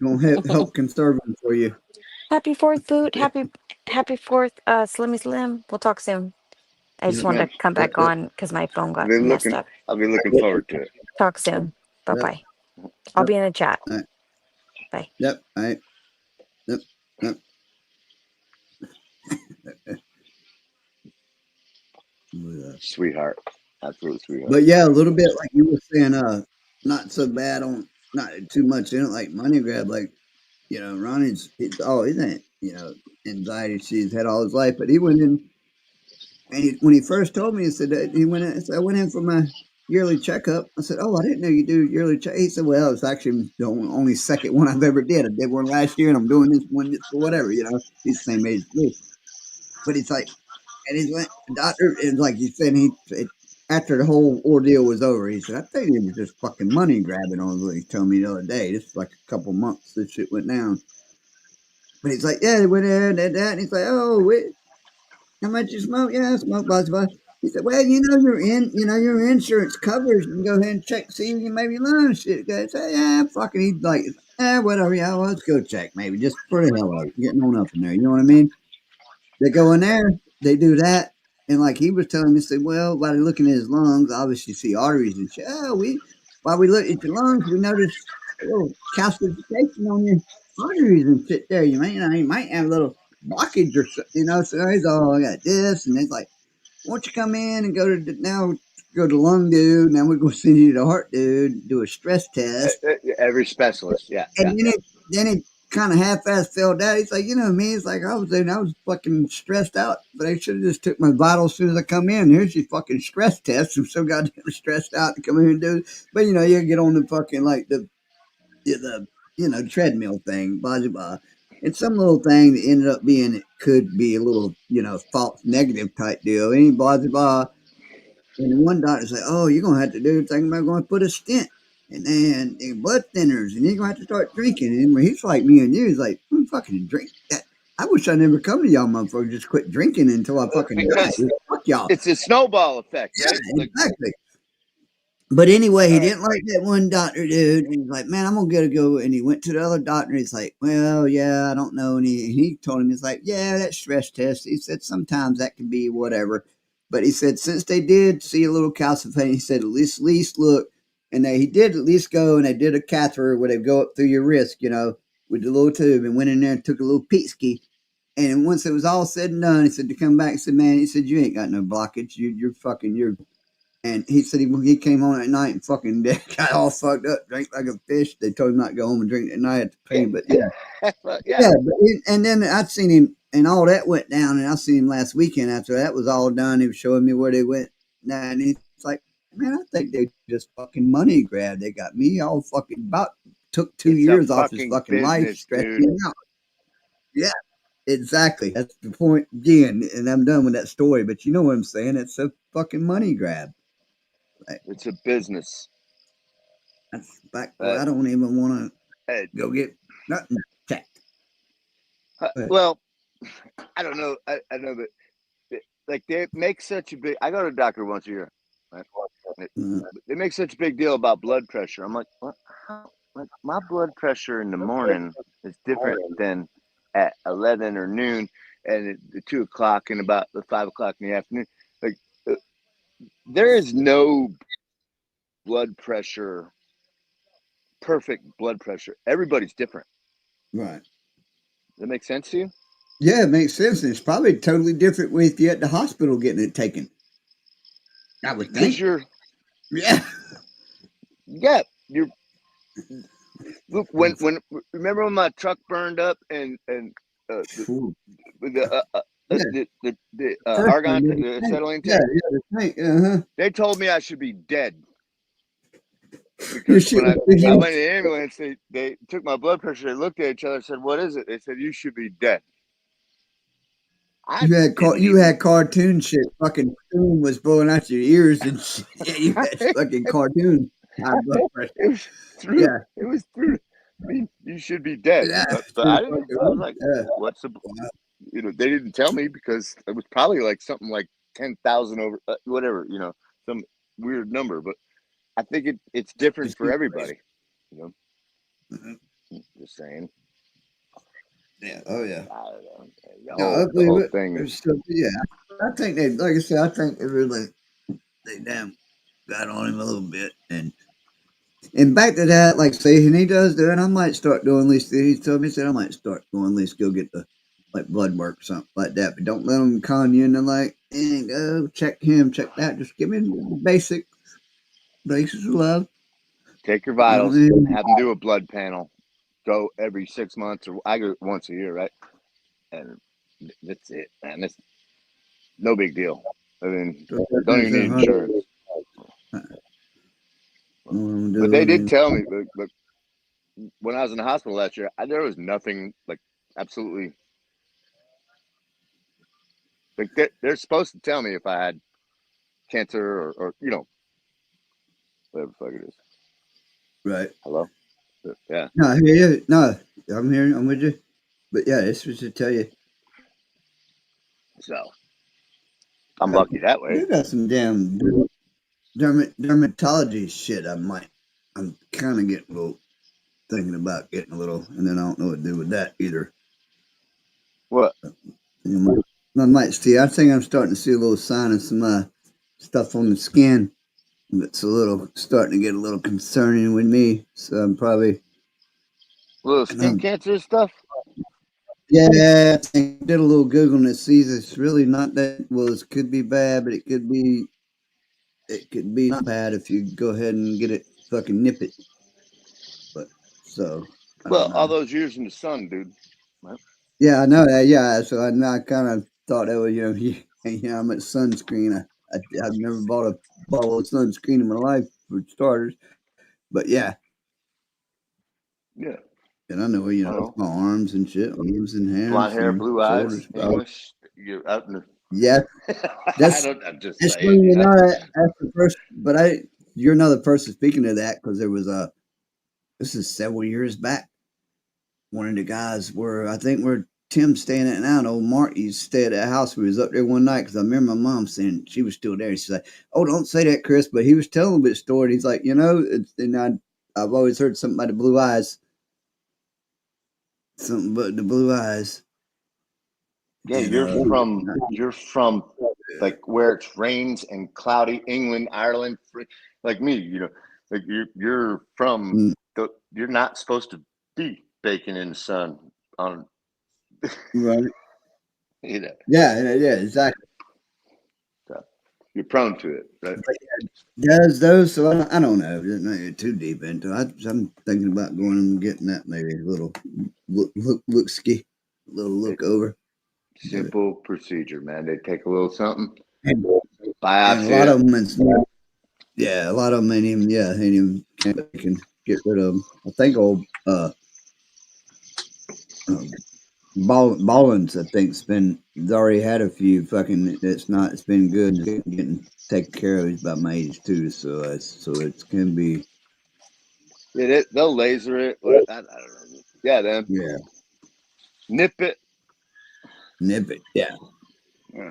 gonna help conserve them for you. Happy 4th, Boot. Happy 4th, Slimmy Slim. We'll talk soon. I just Yep, wanted Man, to come yep, back yep, on because my phone I'll got be messed looking. up. I'll be looking yep, forward to it. Talk soon. Bye yep, bye. I'll yep. be in the chat. All right. Bye. Yep. All right. Yep. Yep. Sweetheart, absolute sweetheart. But yeah, a little bit like you were saying, not so bad on not too much in it, like money grab, like Ronnie's always ain't, anxiety she's had all his life, but he went in and when he first told me, he said that he went in, I went in for my yearly checkup. I said, "Oh, I didn't know you do yearly check." He said, "Well, it's actually the only second one I've ever did. I did one last year, and I'm doing this one just for whatever, He's the same age as me, but he's like, and he went, the doctor, and like you said, after the whole ordeal was over, he said, "I think it was just fucking money grabbing on what he told me the other day. This is like a couple months this shit went down." But he's like, "Yeah, they went in and that," and he's like, "Oh, wait, how much you smoke?" "Yeah, I smoke, blah, blah." He said, "Well, your insurance covers. You can go ahead and check, see if you maybe learn shit." The guy said, "Yeah, fucking," he's like, whatever, yeah, well, let's go check, maybe, just for the hell of it, getting on up in there, you know what I mean? They go in there, they do that, and like he was telling me, said, "Well, while they're looking at his lungs, obviously see arteries and shit. While we look at your lungs, we notice a little calcification on your arteries and shit there. You might have a little blockage or something. So he's all, I got this, and it's like, why don't you come in and go to lung dude. Now we're going to send you to heart dude, do a stress test." Every specialist, yeah. And then it kind of half-ass fell down. He's like, me. It's like I was there and I was fucking stressed out, but I should have just took my vitals as soon as I come in. Here's your fucking stress test. I'm so goddamn stressed out to come in and do it. But you get on the fucking like the treadmill thing, blah blah blah. And some little thing that ended up being it could be a little false negative type deal. Any blah blah blah. And one doctor said, "Oh, you're gonna have to do thinking about going to put a stent and blood thinners, and you're gonna have to start drinking." And when he's like me and you, he's like, "I'm fucking drink that." I wish I never come to y'all motherfuckers. Just quit drinking until I fucking die. Because Fuck y'all. it's a snowball effect, Yeah, right? exactly. But anyway, he didn't like that one doctor, dude. And he's like, "Man, I'm gonna go." And he went to the other doctor. And he's like, "Well, yeah, I don't know." And he told him, he's like, "Yeah, that stress test." He said, "Sometimes that can be whatever." But he said, since they did see a little calcification, he said, at least look. And he did at least go and they did a catheter where they go up through your wrist, with the little tube, and went in there and took a little peek. And once it was all said and done, he said to come back. He said, "Man," he said, "you ain't got no blockage. You're." And he said he came home at night and fucking got all fucked up, drank like a fish. They told him not to go home and drink at night at the pain. But yeah. Yeah. And then I'd seen him, and all that went down, and I seen him last weekend after that was all done. He was showing me where they went. And he's like, "Man, I think they just fucking money grabbed. They got me all fucking took 2 It's years off his fucking business, life, stressed dude. me out." Yeah, exactly. That's the point again. And I'm done with that story, but you know what I'm saying? It's a fucking money grab. It's a business. That's back where I don't even want Hey, to go get nothing checked. well, I don't know. I know that like they make such a big. I go to the doctor once a year. Right? They make such a big deal about blood pressure. I'm like, what? Like my blood pressure in the morning is different than at 11 or noon, and at 2 o'clock and about the 5 o'clock in the afternoon. Like there is no blood pressure, perfect blood pressure. Everybody's different. Right. Does that make sense to you? Yeah, it makes sense. It's probably totally different if you're at the hospital getting it taken. I would think. Because you're look when remember when my truck burned up and the the First argon, one, the acetylene yeah, tank. the tank. They told me I should be dead Your because shit when was too I huge. went in the ambulance, they took my blood pressure. They looked at each other and said, "What is it?" They said, "You should be dead." I You had didn't you even. had cartoon shit. Fucking steam was blowing out your ears and shit. You had fucking cartoon high blood pressure. It was through. Yeah, It was through. I mean, you should be dead. yeah. But I didn't. I was like, Yeah. "What's the?" They didn't tell me because it was probably like something like 10,000 over whatever. Some weird number. But I think it's different for everybody. Just saying. Yeah. Oh yeah. The whole thing is. Still, yeah. I think they, like I said, I think they damn got on him a little bit, and back to that, like say, and he does do it. I might start doing at least. He told me, he said I might start going at least go get the like blood work or something like that. But don't let him con you and like, go check him, check that. Just give me the basis of love. Take your vitals. Have them do a blood panel. Go every 6 months, or I go once a year, right? And that's it, man. That's no big deal. I mean, don't even need insurance. But they did tell me, look, when I was in the hospital last year, there was nothing like absolutely. Like they're supposed to tell me if I had cancer or whatever the fuck it is. Right. Hello? Yeah. No, I hear you. No, I'm here. I'm with you. But yeah, this was to tell you. So I'm lucky that way. You got some damn dermatology shit. I'm kind of getting a little thinking about getting a little, and then I don't know what to do with that either. What? I might see. I think I'm starting to see a little sign of some stuff on the skin. It's starting to get a little concerning with me. So I'm probably little skin cancer stuff. Yeah, I think I did a little Google and it sees it's really not that. Well, it could be bad, but it could be not bad if you go ahead and get it, fucking nip it. But so. Well, all those years in the sun, dude. Right? Yeah, I know that. Yeah, so I kind of thought that was I'm at sunscreen. I've never bought a bottle of sunscreen in my life for starters, but yeah. Yeah. And I know my arms and shit, arms and hands, blonde hair, blue eyes, English. You're out in the yeah. I'm just saying. That's the first. But you're another person speaking to that because there was this is several years back. One of the guys where Tim's staying at now, and old Marty stayed at a house. We was up there one night because I remember my mom saying she was still there. She's like, "Oh, don't say that, Chris." But he was telling a bit of story. He's like, and I've always heard something about the blue eyes. Something but the blue eyes. Yeah, you're from like where it rains and cloudy, England, Ireland, like me. Like you're from you're not supposed to be baking in the sun on. Right. Yeah, exactly. So you're prone to it, right? Does those? So I don't know. Not get too deep into it. I'm thinking about going and getting that maybe a little look over. Simple procedure, man. They take a little something, biopsy. A lot of them, a lot of them ain't even can get rid of them. I think old Ballins, I think, he's already had a few fucking. It's been good getting taken care of. He's about my age too, so it can be. Yeah, they'll laser it. I don't know. Yeah, then. Yeah. Nip it. Yeah.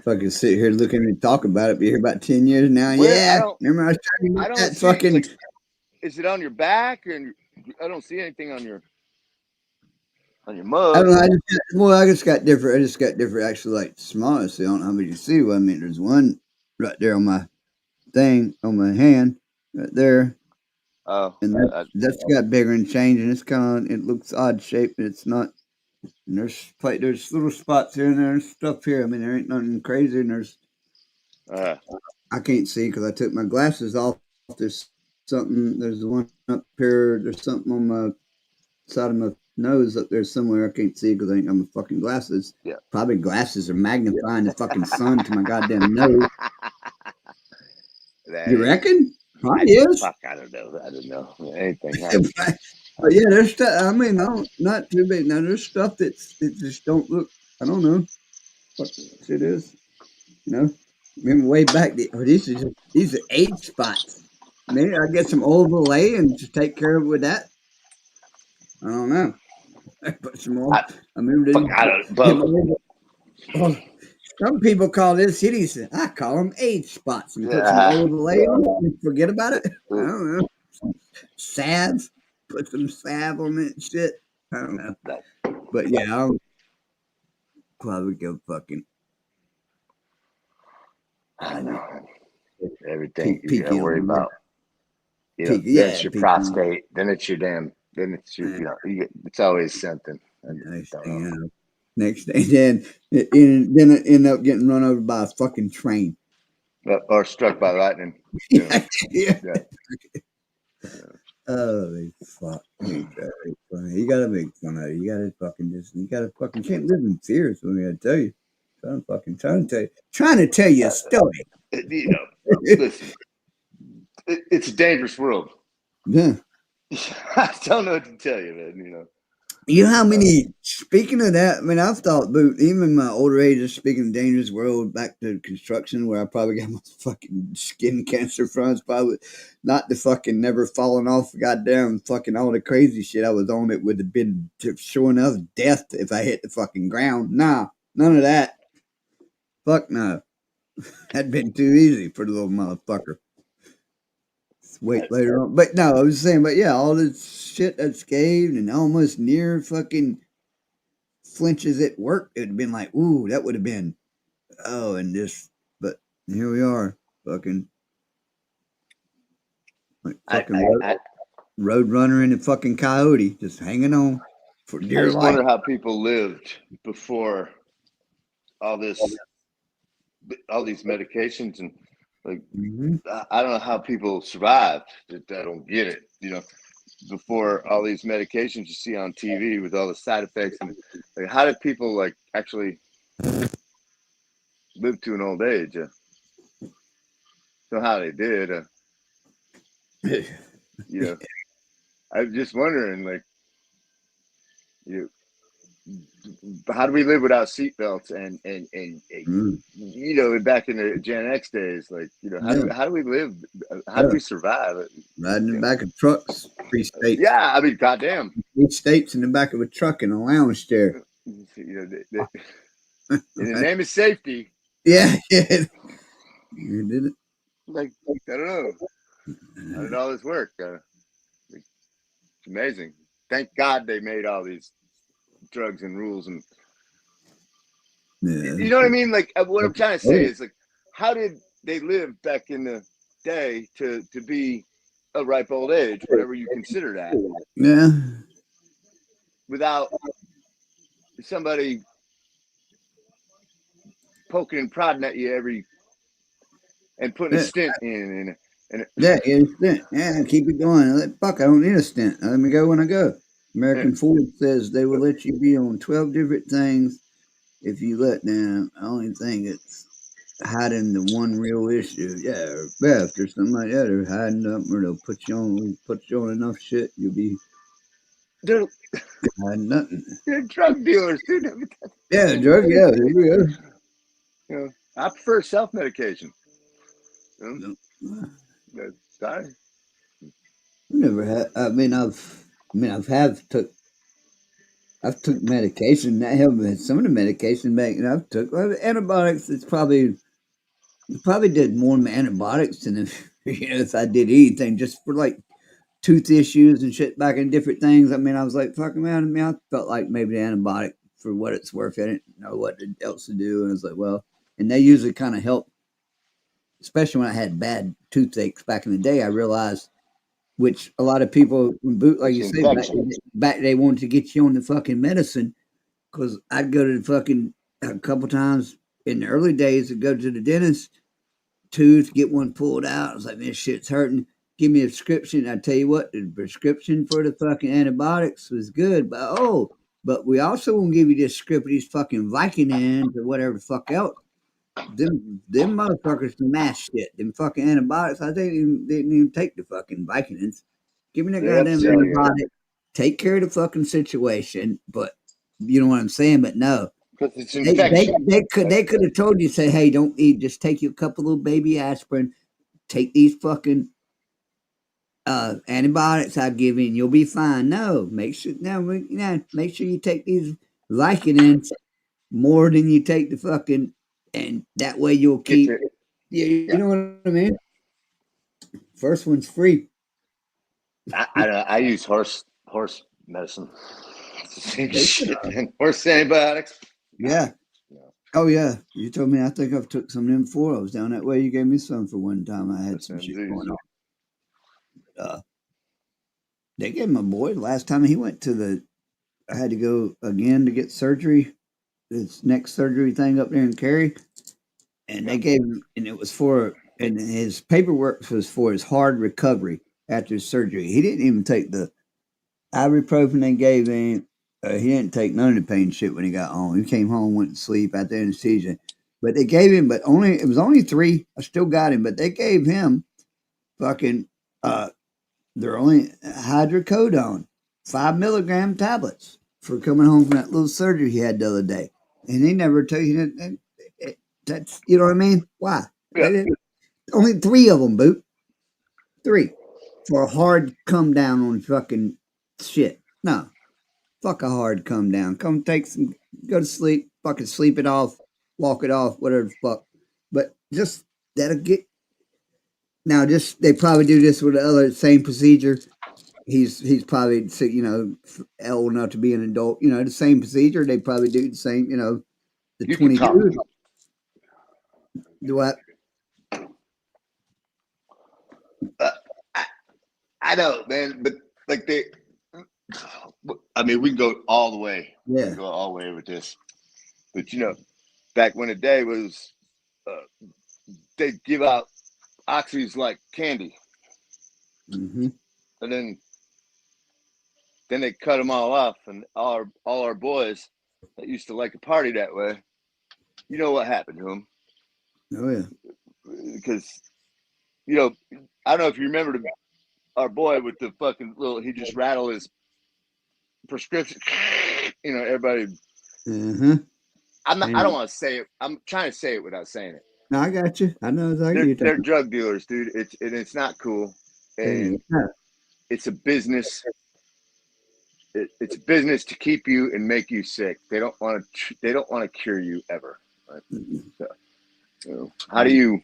Fucking sit here looking and talk about it. Be here about 10 years now. Remember I was trying to get that fucking. Like, is it on your back? And I don't see anything on your mug. I don't know. I just got different. Actually, like smaller. So I don't know how many you see. Well, I mean, there's one right there on my thing on my hand, right there. Oh, and that's got bigger and changing. It's it looks odd shaped. It's not. And there's little spots here and there's stuff here. I mean, there ain't nothing crazy. And there's. I can't see because I took my glasses off. There's something. There's one up here. There's something on my side of my nose up there somewhere. I can't see because I ain't got my fucking glasses. Yeah. Probably glasses are magnifying the fucking sun to my goddamn nose. You reckon? Probably is. Fuck, I don't know. Anything happens. But yeah, there's stuff. I mean, not too big. Now there's stuff that just don't look. I don't know what shit is. You know, remember way back. These are age spots. Maybe I get some overlay and just take care of it with that. I don't know. I put some more. I don't. Some people call this cities. I call them age spots and put some overlay on it and forget about it. I don't know. Salve. Put some salve on it and shit. I don't know. But yeah, I'll probably go fucking. I know. Everything you gotta worry about. You know, then it's your prostate. Then it's your damn. Then it's your. You know, it's always something. Next thing, then I end up getting run over by a fucking train. Or struck by lightning. Yeah. Oh, fuck. You gotta make fun of it. You gotta fucking can't live in fear, is what I gotta tell you. Trying to tell you a story. You know, listen, it's a dangerous world. Yeah. I don't know what to tell you, man, you know. You know how many, speaking of that, I mean, I've thought, even in my older age, of speaking of dangerous world, back to construction, where I probably got my fucking skin cancer from, it's probably not the fucking never falling off, goddamn fucking all the crazy shit I was on. It would have been sure enough death if I hit the fucking ground. Nah, none of that. Fuck no. That'd been too easy for the little motherfucker. Wait later on. But no, I was saying, but yeah, all this shit that's scaved and almost near fucking flinches at work, it would have been like, ooh, that would have been, and this, but here we are, fucking, like fucking road runner and a fucking coyote just hanging on for dear life. I just wonder how people lived before all these medications and like, I don't know how people survived. I don't get it. You know, before all these medications you see on TV with all the side effects, and like, how did people like actually live to an old age? So how they did. You know, I'm just wondering, like, how do we live without seatbelts and you know, back in the Gen X days, like, you know, how do we live? How do we survive? Riding in the back of trucks, 3 states. Yeah, I mean, goddamn. 3 states in the back of a truck in a lounge chair. You know, in the name of safety. Yeah, you did it. Like, I don't know. How did all this work? It's amazing. Thank God they made all these drugs and rules, and you know what I mean? Like, what I'm trying to say is, like, how did they live back in the day to be a ripe old age, whatever you consider that? Yeah. Without somebody poking and prodding at you and putting a stint in. Yeah, keep it going. Fuck, I don't need a stint. Let me go when I go. American Ford says they will let you be on 12 different things if you let them. The only thing that's hiding the one real issue, or theft or something like that, or hiding up, or they'll put you on enough shit, you'll be hiding nothing. They're drug dealers, dude. Yeah, drug. Yeah, there you go. You know, I prefer self-medication. Sorry. Never had. I've took medication. That helped. Some of the medication back, I've took antibiotics. It probably did more antibiotics than if I did anything just for like tooth issues and shit back in different things. I mean, I was like, fucking man. I felt like maybe the antibiotic, for what it's worth, I didn't know what else to do, and I was like, well, and they usually kind of help, especially when I had bad toothaches back in the day. I realized. Which a lot of people, like you say, back they wanted to get you on the fucking medicine, because I'd go to the fucking a couple times in the early days to go to the dentist, tooth, get one pulled out. I was like, man, shit's hurting. give me a prescription. I tell you what, the prescription for the fucking antibiotics was good, but we also won't give you this script of these fucking Vicodins or whatever the fuck else. Them motherfuckers can mash shit. Them fucking antibiotics, I didn't even take the fucking Vicodins. Give me that goddamn antibiotic. Take care of the fucking situation, but you know what I'm saying? But no. Because it's infection. They could have told you, say, hey, don't eat, just take you a couple little baby aspirin, take these fucking antibiotics I give you, and you'll be fine. No, make sure you take these Vicodins more than you take the fucking, and that way you'll keep. You know what I mean? First one's free. I use horse medicine. Horse antibiotics. Yeah. Oh yeah. You told me. I think I've took some of them before. I was down that way. You gave me some for one time. I had some shit going on. They gave my boy last time he went to I had to go again to get surgery. This next surgery thing up there in Cary, and they gave him, and it was and his paperwork was for his hard recovery after his surgery. He didn't even take the ibuprofen they gave him. He didn't take none of the pain shit when he got home. He came home, went to sleep after anesthesia. But they gave him, it was only 3. I still got him, but they gave him fucking they're only hydrocodone, 5 milligram tablets for coming home from that little surgery he had the other day. And he never told you that's, you know what I mean? Why? Yeah. Only 3 of them, boot. 3 for a hard come down on fucking shit. No. Fuck a hard come down. Come take some, go to sleep, fucking sleep it off, walk it off, whatever the fuck. But just, that'll get, now just, they probably do this with the other, same procedure. He's probably, you know, old enough to be an adult, you know, the same procedure. They probably do the same, you know, the 22. Do what? I know, man, but like we can go all the way. Yeah. We can go all the way with this. But, you know, back when the day was, they'd give out oxys like candy. Mm-hmm. And then they cut them all off, and all our boys that used to like to party that way, you know what happened to them? Oh, yeah. Because, you know, I don't know if you remember our boy with the fucking he just rattled his prescription. You know, everybody. Mm-hmm. I don't want to say it. I'm trying to say it without saying it. No, I got you. I know exactly. They're drug dealers, dude. It's not cool. And it's a business. It's a business to keep you and make you sick. They don't want to cure you ever. Right? So, how do you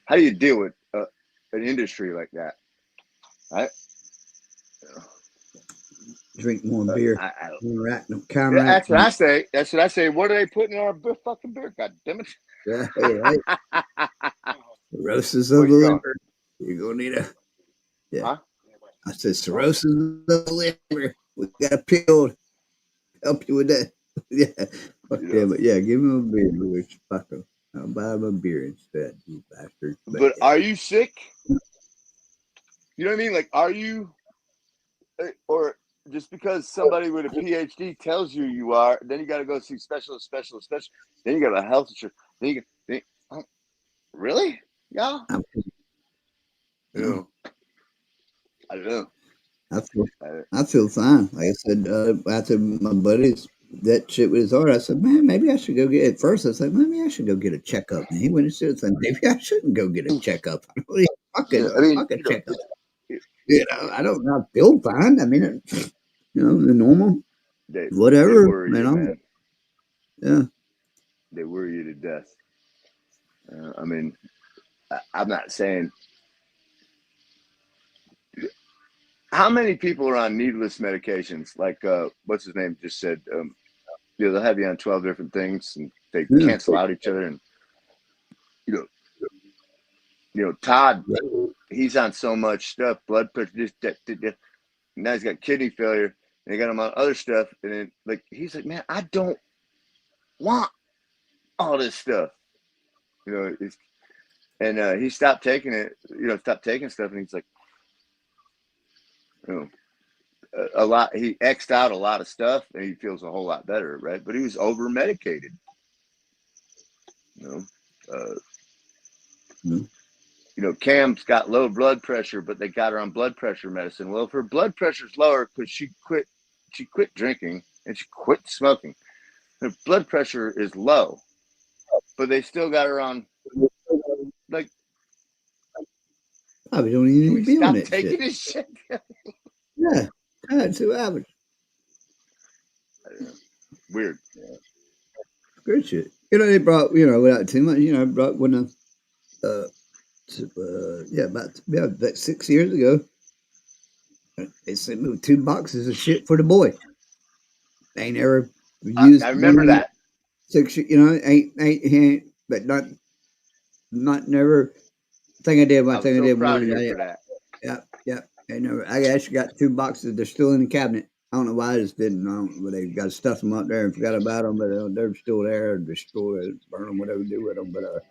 deal with an industry like that? Right? Drink more beer. That's what I say. That's what I say. What are they putting in our fucking beer? God damn it! Yeah, right. Cirrhosis of the liver. You're gonna need a. Yeah. Huh? I said cirrhosis of the liver. We got a pill to help you with that. Yeah. Fuck yeah, but yeah, give him a beer, Louis. Fuck him. I'll buy him a beer instead, you bastard. But are you sick? You know what I mean? Like, are you, or just because somebody with a PhD tells you are, then you got to go see specialist. Then you got a health insurance. Really? Yeah. No. I don't know. I feel fine. Like I said, after my buddies that shit with his heart, I said, man, maybe I should go get. At first, I was like, maybe I should go get a checkup. And he went and said, maybe I shouldn't go get a checkup. Fucking checkup. You know, I feel fine. I mean, you know, the normal, whatever. Man. Yeah. They worry you to death. I mean, I'm not saying. How many people are on needless medications? Like, what's his name just said, they'll have you on 12 different things and they cancel out each other. And, you know, Todd, he's on so much stuff, blood pressure, now he's got kidney failure and they got him on other stuff. And then, like, he's like, man, I don't want all this stuff. You know, And he stopped taking it, stopped taking stuff. And he's like, a lot. He X'd out a lot of stuff, and he feels a whole lot better, right? But he was over medicated. Cam's got low blood pressure, but they got her on blood pressure medicine. Well, if her blood pressure's lower because she quit drinking and she quit smoking, her blood pressure is low, but they still got her on. Like, probably don't even need to be on that taking shit. This shit. Yeah, that's what happens. Weird. Good shit. They brought, without too much, brought one of, about 6 years ago. They sent me 2 boxes of shit for the boy. They ain't ever used. I remember that. 6, ain't, but not never. Thing I did, I'm so proud of you for that. Yeah. I actually got 2 boxes. They're still in the cabinet. I don't know why I just didn't. I don't know, but they got to stuff them up there and forgot about them. But they're still there. Destroy it, burn them, whatever do with them. But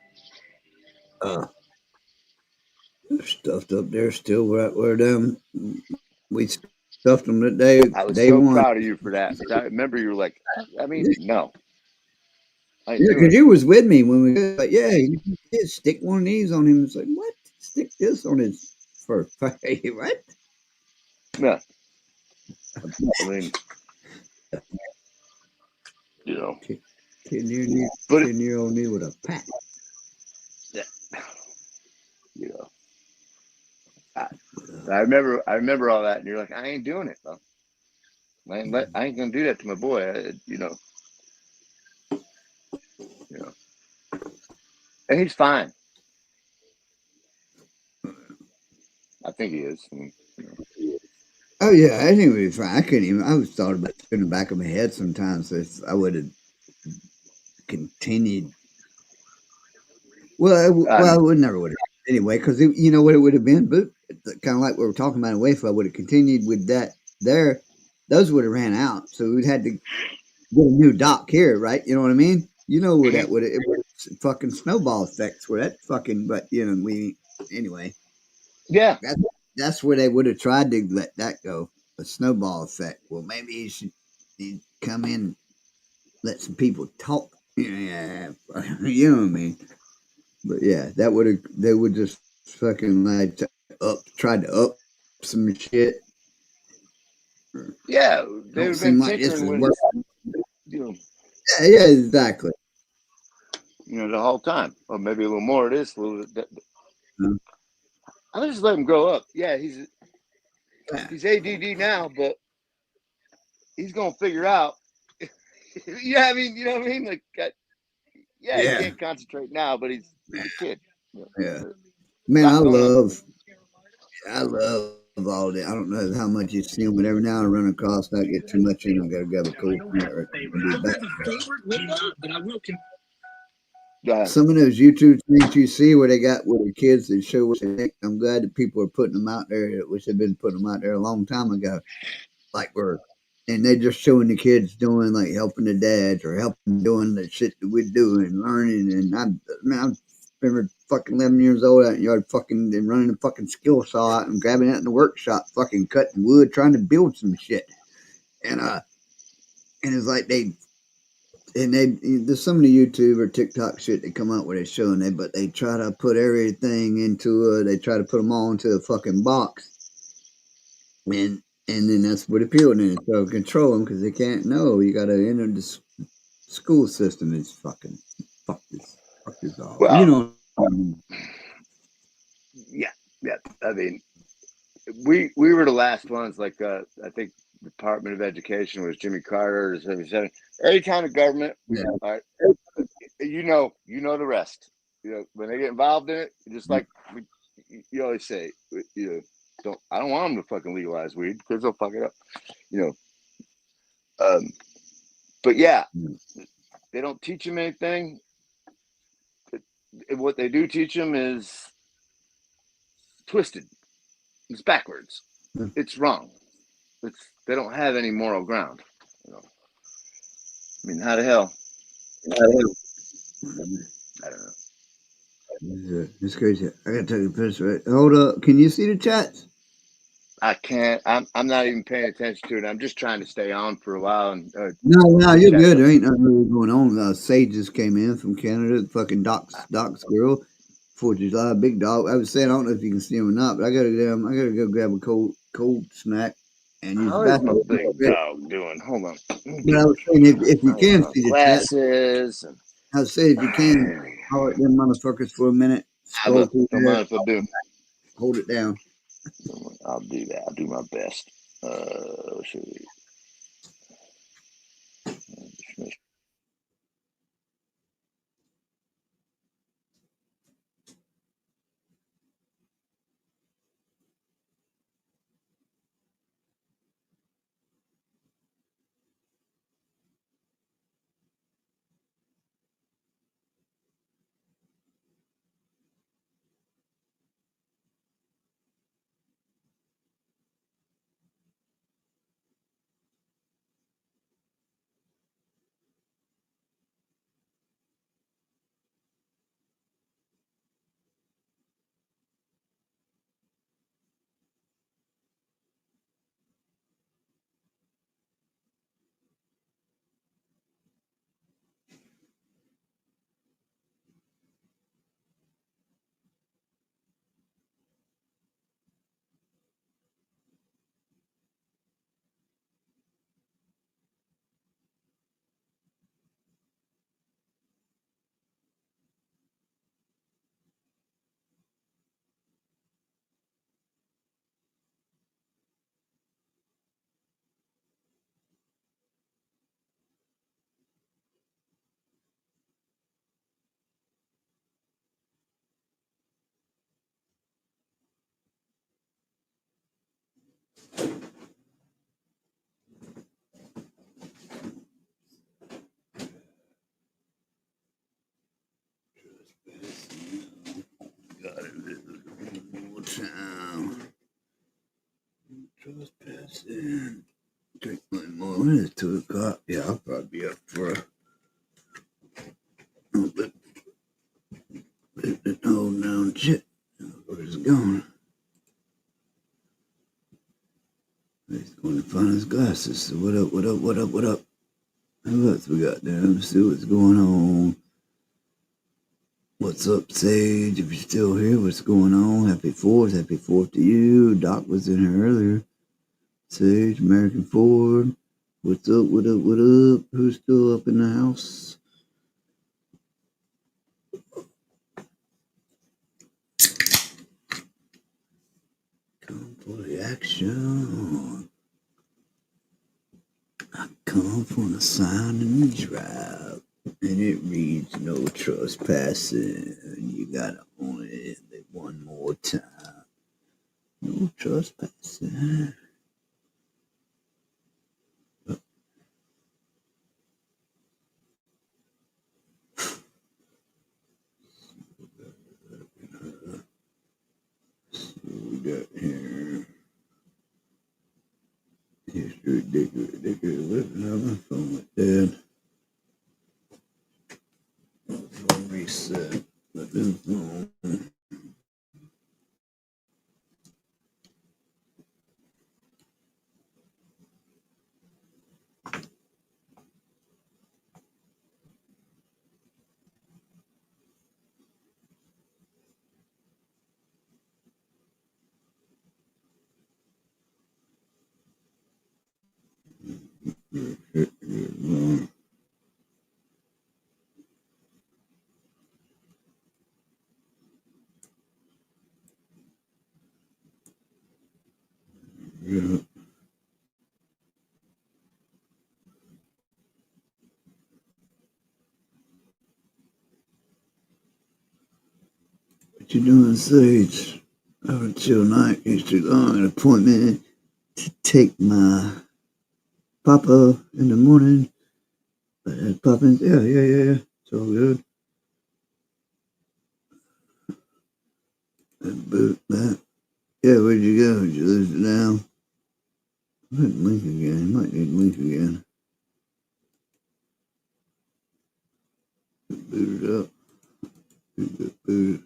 they're stuffed up there still. Where them we stuffed them that day. I was day so one. proud of you for that. I remember you were like, no. Yeah, because you was with me when we got, like, you stick one of these on him. It's like, what? Stick this on his fur. What? Yeah. I mean, 10-year-old knee with a pack. I remember all that, and you're like, I ain't doing it, bro. I ain't gonna do that to my boy. And he's fine. I think he is. Oh yeah, I think we'd be fine. I couldn't even. I was thought about it in the back of my head sometimes if I would have continued. Well, I would never would have anyway, because you know what it would have been, but kind of like we were talking about away. If I would have continued with that there, those would have ran out. So we'd had to get a new dock here, right? You know what I mean? You know where that would have fucking snowball effects where that fucking. But we anyway. Yeah. That's where they would have tried to let that go. A snowball effect. Well, maybe he'd come in, let some people talk. Yeah, you know what I mean. But yeah, they would just fucking tried to up some shit. Yeah, they would have been tinkering with Yeah, exactly. The whole time, or maybe a little more. It is a little bit. I just let him grow up. Yeah, he's ADD now, but he's gonna figure out. Yeah, I mean, you know what I mean? Like, he can't concentrate now, but he's a kid. Yeah, man, I love all that. I don't know how much you see them, but every now I run across, I get too much in. I gotta grab a cool. Some of those YouTube things you see where they got with the kids that show what they think. I'm glad that people are putting them out there. Which they've been putting them out there a long time ago. And they're just showing the kids doing, like, helping the dads or helping doing the shit that we're doing, learning. And I remember fucking 11 years old out in the yard fucking and running a fucking skill saw out and grabbing it in the workshop, fucking cutting wood, trying to build some shit. And it's like there's some of the YouTube or TikTok shit they come out where they're showing it, but they try to put everything into they try to put them all into a fucking box. And then that's what appeal then. So control them because they can't know. You got to enter the school system. It's fucking fuck this all. Well, Yeah. I mean, we were the last ones. Like I think Department of Education was Jimmy Carter or 77. Every kind of government, you know the rest. When they get involved in it, just like you always say, I don't want them to fucking legalize weed because they'll fuck it up. But yeah, they don't teach them anything. What they do teach them is twisted. It's backwards. It's wrong. They don't have any moral ground. I mean, how the hell? I don't know. It's crazy. I gotta take a piss, right? Hold up. Can you see the chats? I can't. I'm not even paying attention to it. I'm just trying to stay on for a while and No, you're check good. them. There ain't nothing really going on. Sage just came in from Canada. Fucking Doc's girl. 4th of July, big dog. I was saying, I don't know if you can see him or not, but I gotta go grab a cold snack and use the How is my bathroom. big dog doing? Hold on. But I was saying, if you can see the chat, Glasses. And, I was saying, if you can, there we go. holler at them motherfuckers for a minute, I scroll will. through Don't there, mind if I do. hold it down. I'll do that. I'll do my best. Should we? Got it one more time. Trespassing. Drink my more. When is 2 o'clock? Yeah, I'll probably be up for a little bit. Hold down shit. Where's it going? He's going to find his glasses. So what up? Who else we got there? Let's see what's going on. What's up, Sage? If you're still here, what's going on? Happy 4th to you. Doc was in here earlier. Sage, American Ford. What's up? Who's still up in the house? Come for the action. I come from the sign in the drive, and it reads no trespassing. You gotta own it one more time. No trespassing. What we got here? History, Dickory, living on my phone with Dad. Phone reset. Let them phone. Yeah. What you doing, Sage? I have a chill night. It's too long. An appointment to take my papa in the morning. Poppins, yeah. It's all good. Boot that. Yeah, where'd you go? Did you lose it down? I might link again. Might need link again. Boot it up. Boot it.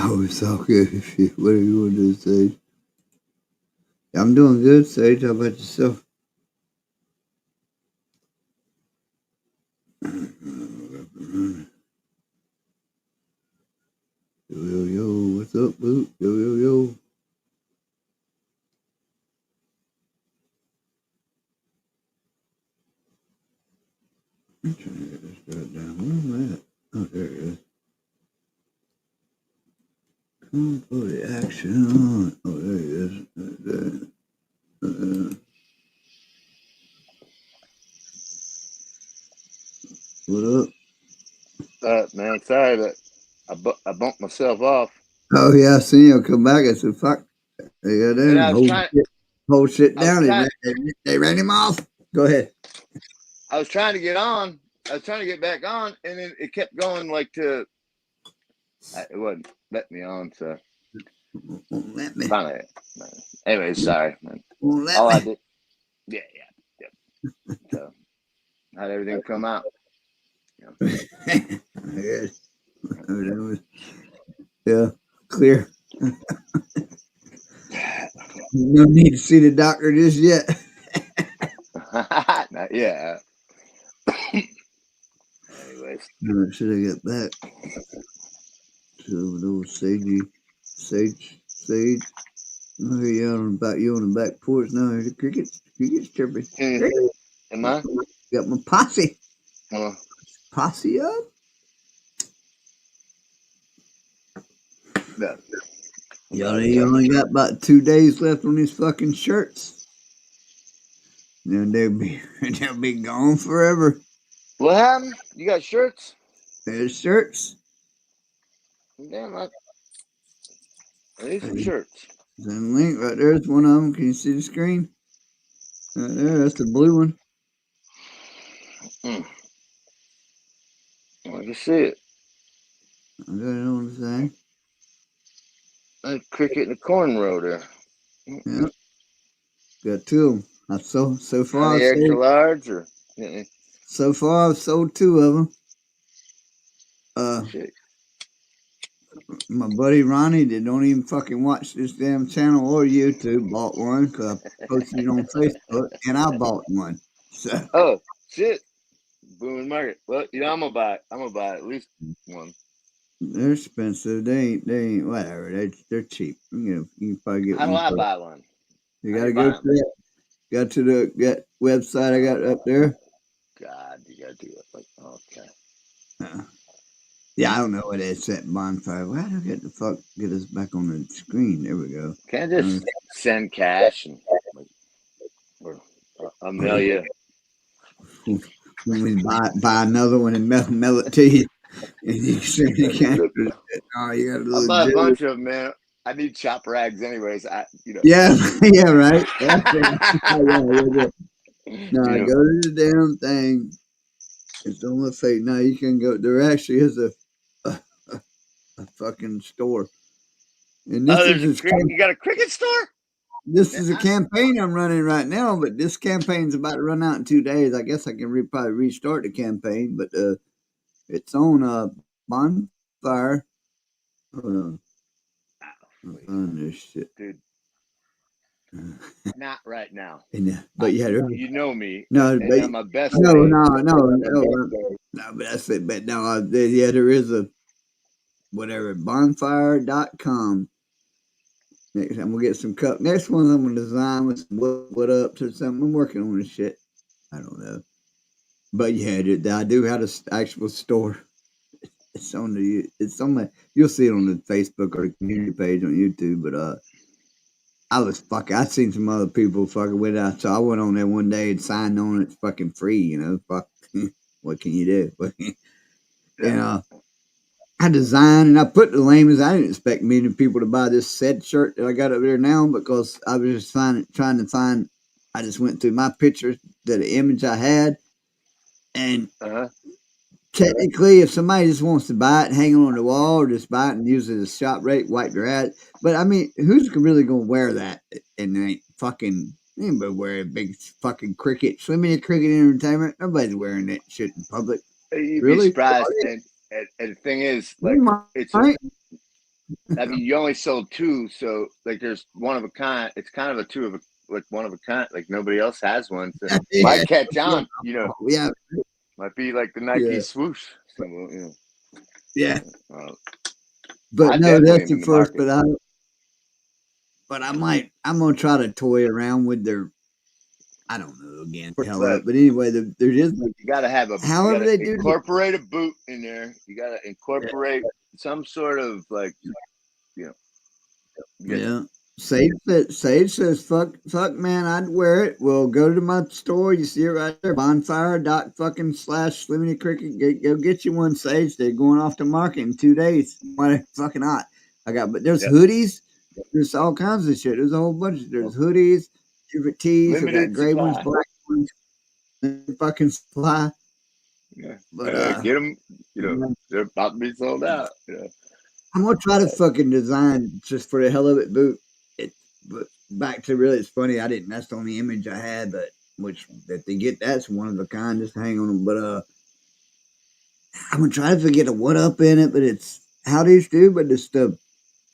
Oh, it's all good. What do you want to do, Sage? I'm doing good, Sage. How about yourself? Yo, what's up, Boot? Yo. I'm trying to get this goddamn. Where am I at? Oh, there it is. Come for the action. Oh, there he is. What up? Man, sorry that I bumped myself off. Oh, yeah, I seen you come back. I said, fuck. They got And I in. was trying. Hold shit I was down. trying. They ran him off. Go ahead. I was trying to get on. I was trying to get back on, and it kept going like to. It wouldn't let me on, so. Won't let me. Finally. Anyways, sorry, man. Won't let All me. I did. Yeah. So, how'd everything come out? Good. Yeah, clear. No need to see the doctor just yet. Not yet. Anyways. Should I get back to those Sage? Oh, you on the back porch now. The crickets chirping. Am I? Got my posse. Well, Posse up. no. You only got about 2 days left on these fucking shirts. Then they'll be gone forever. What happened? You got shirts? There's shirts. Damn, I need some shirts. There's a link right there's one of them. Can you see the screen? Right there, that's the blue one. I can see it. I got it on the thing. A cricket and a cornrow there. Yeah. Got 2 of them. So far, Any extra large or? So far, I've sold 2 of them. Shit. My buddy Ronnie that don't even fucking watch this damn channel or YouTube bought one because I posted it on Facebook and I bought one. So. Oh shit! Booming market. Well, I'm gonna buy it. I'm gonna buy at least one. They're expensive. They ain't whatever. They're cheap. You can probably get How one. do I buy one? You gotta go to that. Got to that website I got up there. God, you gotta do it. Like, okay. Yeah, I don't know what it's at Bonfire. Why do I get us back on the screen? There we go. Can't I just send cash and or I'll mail you? When we buy another one and mail it to you, and you send the cash. Oh, you got a little. I'll buy a bunch of them, man. I need shop rags, anyways. Yeah, yeah, right. No, go to the damn thing. It's on the fake. Now you can go. There actually is a fucking store. And this you got a cricket store? This is a campaign I'm running right now, but this campaign's about to run out in 2 days. I guess I can probably restart the campaign, but it's on Bonfire. Hold on. I'll find this shit. Dude. Not right now. But yeah, you know me. No, but I'm my best. No, but that's it. But no, yeah, there is a whatever bonfire.com. Next time we'll get some cup. Next one I'm gonna design with some what ups or something. I'm working on this shit. I don't know, but yeah, I do have an actual store. It's on my. You'll see it on the Facebook or the community page on YouTube. But I seen some other people fucking went out. So I went on there one day and signed on. It's fucking free, you know. Fuck, what can you do? And I designed and I put the lamest. I didn't expect many people to buy this said shirt that I got up there now because I was just trying to find. I just went through my pictures, the image I had, and technically, if somebody just wants to buy it, hang it on the wall, or just buy it and use it as shop rate, wipe their ass. But I mean, who's really gonna wear that? And they ain't fucking anybody wear a big fucking cricket, swimming cricket entertainment. Nobody's wearing that shit in public. You'd really? Be surprised. And the thing is, like, I mean, you only sold 2, so like there's one of a kind. It's kind of a 2 of a like one of a kind. Like nobody else has one. So might catch on. Yeah. Might be like the Nike swoosh symbol. Yeah. Uh, But I no, definitely that's am in the the first. market. But I'm gonna try to toy around with their. I don't know again, hell But up. But anyway, there is. you gotta have you However gotta they do. incorporate a boot in there. You gotta incorporate some sort of like, Yeah. Sage says, fuck, man, I'd wear it. Well, go to my store. You see it right there. Bonfire./Slimmy Cricket. Go get you one, Sage. They're going off the market in 2 days. Why they're fucking hot. But there's hoodies. There's all kinds of shit. There's a whole bunch. There's hoodies, different tees. I got gray ones, black ones. Fucking supply. Yeah. But get them. They're about to be sold out. I'm gonna try to fucking design just for the hell of it boot. But back to really, it's funny. That's the only image I had, but that they get that's one of a kind. Just hang on them. But I'm gonna try to forget a what up in it. But it's how these do. But it's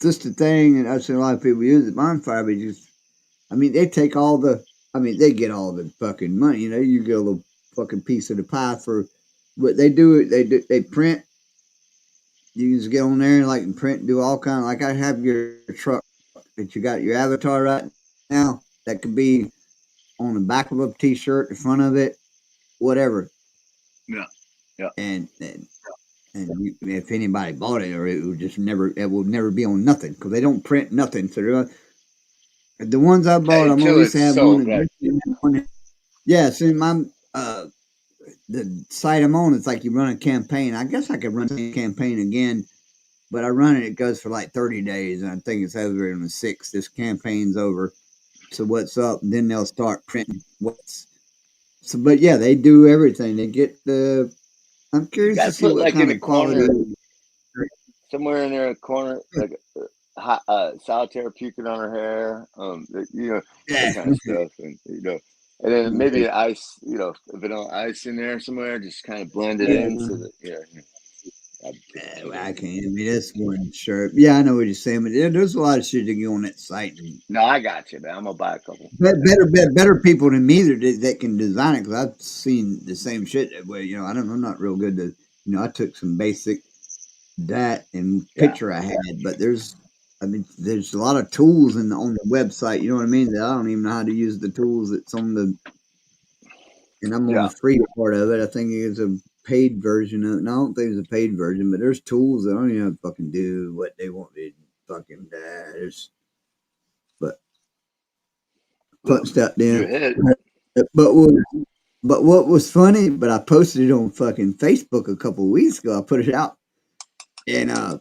just the thing, and I've seen a lot of people use the bonfire. But they take all the. They get all the fucking money. You get a little fucking piece of the pie for what they do. They print. You can just get on there and print, do all kind of like I have your truck that you got your avatar right now. That could be on the back of a t-shirt, the front of it, whatever. Yeah. And if anybody bought it, or it will never be on nothing because they don't print nothing. So the ones I bought, I'm always have one. Yeah, see, the site I'm on, it's like you run a campaign. I guess I could run the campaign again, but I run it. It goes for like 30 days, and I think it's over on the 6th. This campaign's over. So what's up? And then they'll start printing what's. So, but yeah, they do everything. They get the. I'm curious to see what kind of quality. Somewhere in there, a corner, like solitaire puking on her hair. That kind of stuff, and and then maybe ice, vanilla ice in there somewhere, just kind of blend it in so that, I can't. That's one shirt. Yeah, I know what you're saying, but there's a lot of shit to go on that site. No, I got you, man. I'm gonna buy a couple. Better people than me that can design it, because I've seen the same shit. Where I'm not real good to. I took some basic and picture I had, but there's a lot of tools on the website. You know what I mean? That I don't even know how to use the tools that's on the. And I'm on the free part of it. I think it's a paid version of it. No, I don't think it's a paid version, but there's tools that I don't even know how to fucking do what they want me to fucking do. But punched out there. But what was funny, but I posted it on fucking Facebook a couple of weeks ago. I put it out, and I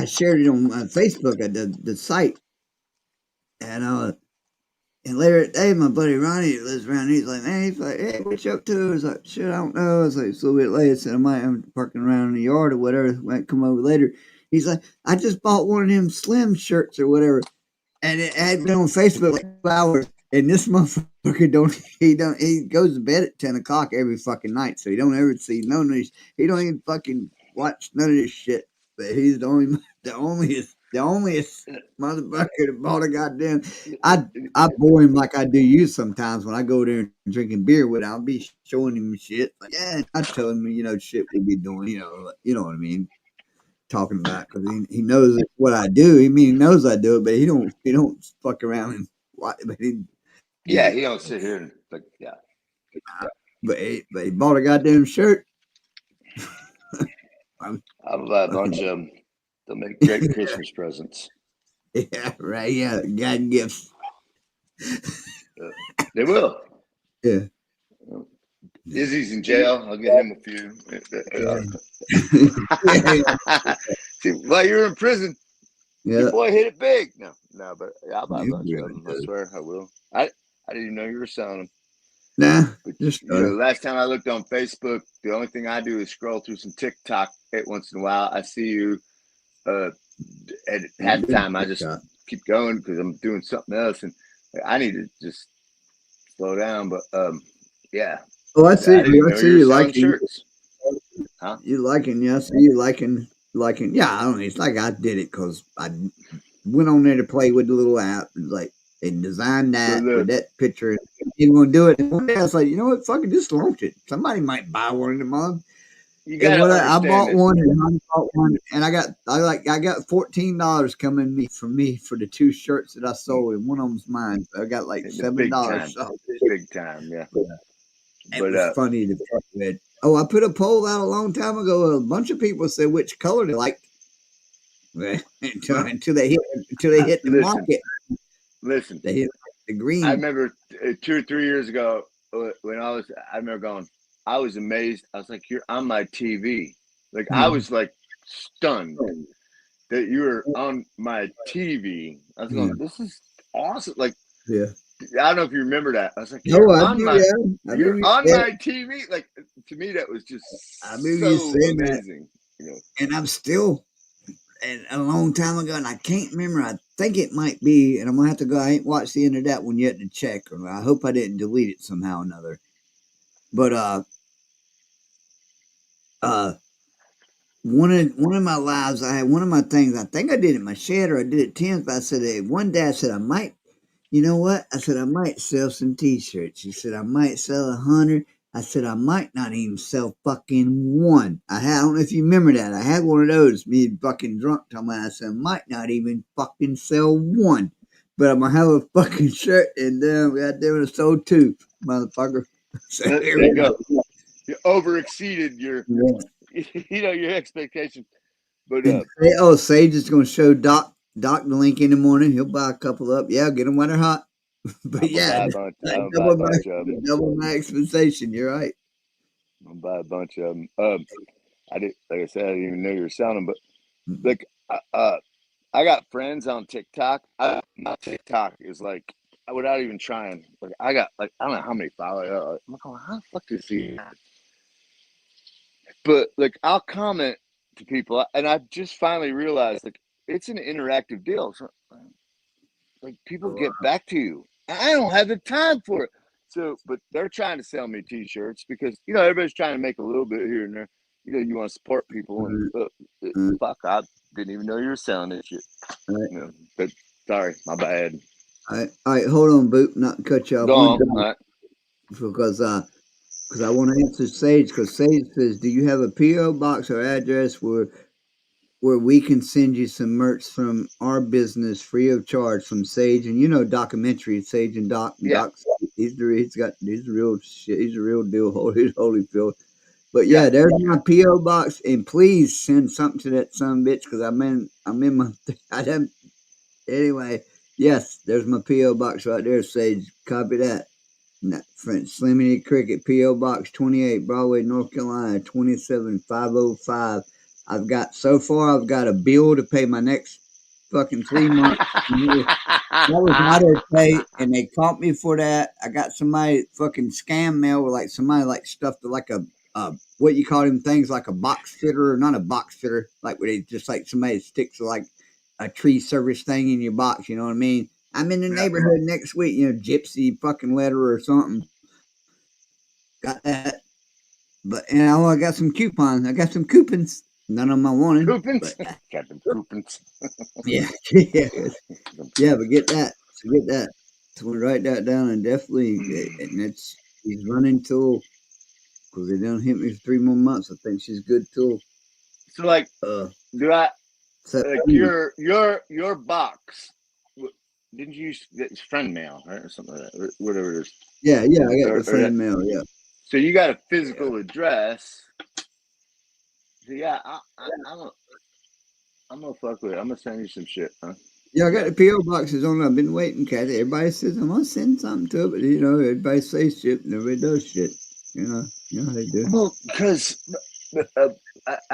shared it on my Facebook at the site, and later that day, my buddy Ronnie lives around here. He's like, hey, what you up to? I was like, shit, I don't know. I was like, it's a little bit late. I said, I might am parking around in the yard or whatever. Might come over later. He's like, I just bought one of them Slim shirts or whatever. And it had been on Facebook like 2 hours. And this motherfucker he goes to bed at 10 o'clock every fucking night. So he don't ever see none of this. He don't even fucking watch none of this shit. But he's the onlyest motherfucker that bought a goddamn. I bore him like I do you sometimes when I go there and drinking beer with him. I'll be showing him shit. Like, I tell him, shit we be doing, you know what I mean? Talking about, because he knows what I do. He knows I do it, but he don't fuck around and watch. But he don't sit here and But he bought a goddamn shirt. I'll buy a bunch of them. They'll make great Christmas presents. Yeah, right. Yeah, God gifts. They will. Yeah. Izzy's in jail. I'll get him a few. See, while you're in prison, your boy hit it big. No, but I'll buy a bunch of them. I swear I will. I didn't even know you were selling them. Nah, but, last time I looked on Facebook, the only thing I do is scroll through some TikTok once in a while. I see you at half the time. I just keep going because I'm doing something else, and I need to just slow down. But yeah. Oh, I see. I see you liking shirts. Huh? You liking? Yeah, I see you liking like, I don't know. It's like I did it because I went on there to play with the little app and designed that with that picture. And didn't want to do it. And one day I was like, you know what? Fucking just launch it. Somebody might buy one in the month. You got I bought one, and I bought one, and I got $14 coming from me for the 2 shirts that I sold, and one of them's mine. So I got like $7. Big time, yeah. It was funny to fuck with. Oh, I put a poll out a long time ago. A bunch of people said which color they liked until they hit the market. Listen, they hit the green. I remember 2 or 3 years ago when I remember going. I was amazed. I was like, "You're on my TV." Like I was like stunned that you were on my TV. I was going, "This is awesome!" Like, I don't know if you remember that. I was like, "You're on my TV." Like to me, that was just so amazing. You know? And I'm still, and a long time ago, and I can't remember. I think it might be, and I'm gonna have to go. I ain't watched the end of that one yet to check. Or I hope I didn't delete it somehow or another. But one of my lives, I had one of my things. I think I did it in my shed or I did it Tim's. But I said one day I said I might. You know what? I said I might sell some T-shirts. He said I might sell 100. I said I might not even sell fucking one. I don't know if you remember that. I had one of those. Me fucking drunk talking about. I said I might not even fucking sell one, but I'm gonna have a fucking shirt, and then goddamn it, sold 2, motherfucker. So there you go. You overexceeded your, your expectation. But Sage is going to show Doc the link in the morning. He'll buy a couple up. Yeah, get them when they're hot. But double my expectation. You're right. I'll buy a bunch of them. Like I said, I didn't even know you were selling them. But like, I got friends on TikTok. My TikTok is like, without even trying, like I got like I don't know how many followers. I'm like, how the fuck does he have? But like I'll comment to people, and I've just finally realized like it's an interactive deal. So, like people get back to you. I don't have the time for it. So, but they're trying to sell me T-shirts because everybody's trying to make a little bit here and there. You want to support people, and fuck, I didn't even know you were selling this shit. But sorry, my bad. All right, hold on, Boot. Not to cut you off. Go on. Because I want to answer Sage. Because Sage says, "Do you have a PO box or address where we can send you some merch from our business free of charge from Sage?" And documentary Sage and Doc. Yeah. Doc, he's the real shit. He's the real deal. Holyfield. But yeah, there's my PO box, and please send something to that son bitch because I'm in my. Anyway. Yes, there's my P.O. box right there, Sage. Copy that. French Slimmy Cricket, P.O. Box 28, Broadway, North Carolina, 27505. I've got a bill to pay my next fucking 3 months. That was my to pay, and they caught me for that. I got somebody fucking scam mail with like somebody like stuffed like a what you call them things like a box fitter, not a box fitter, like where they just like somebody sticks like a tree service thing in your box, you know what I mean? I'm in the neighborhood next week, gypsy fucking letter or something. Got that. But I got some coupons. I got some coupons. None of them I wanted. Coupons? Got them coupons. Yeah. But get that. So we'll write that down and definitely, and he's running till, because they don't hit me for 3 more months. I think she's good till. So like, do I? Like your box, didn't you use it's friend mail, right, or something like that, whatever it is? Yeah, I got the friend mail. Yeah. So you got a physical address. So yeah, I'm gonna fuck with it. I'm gonna send you some shit, huh? Yeah, I got the PO boxes on. I've been waiting, Kathy. Everybody says I'm gonna send something to it, but everybody says shit and everybody does shit. You know how they do. Well, because I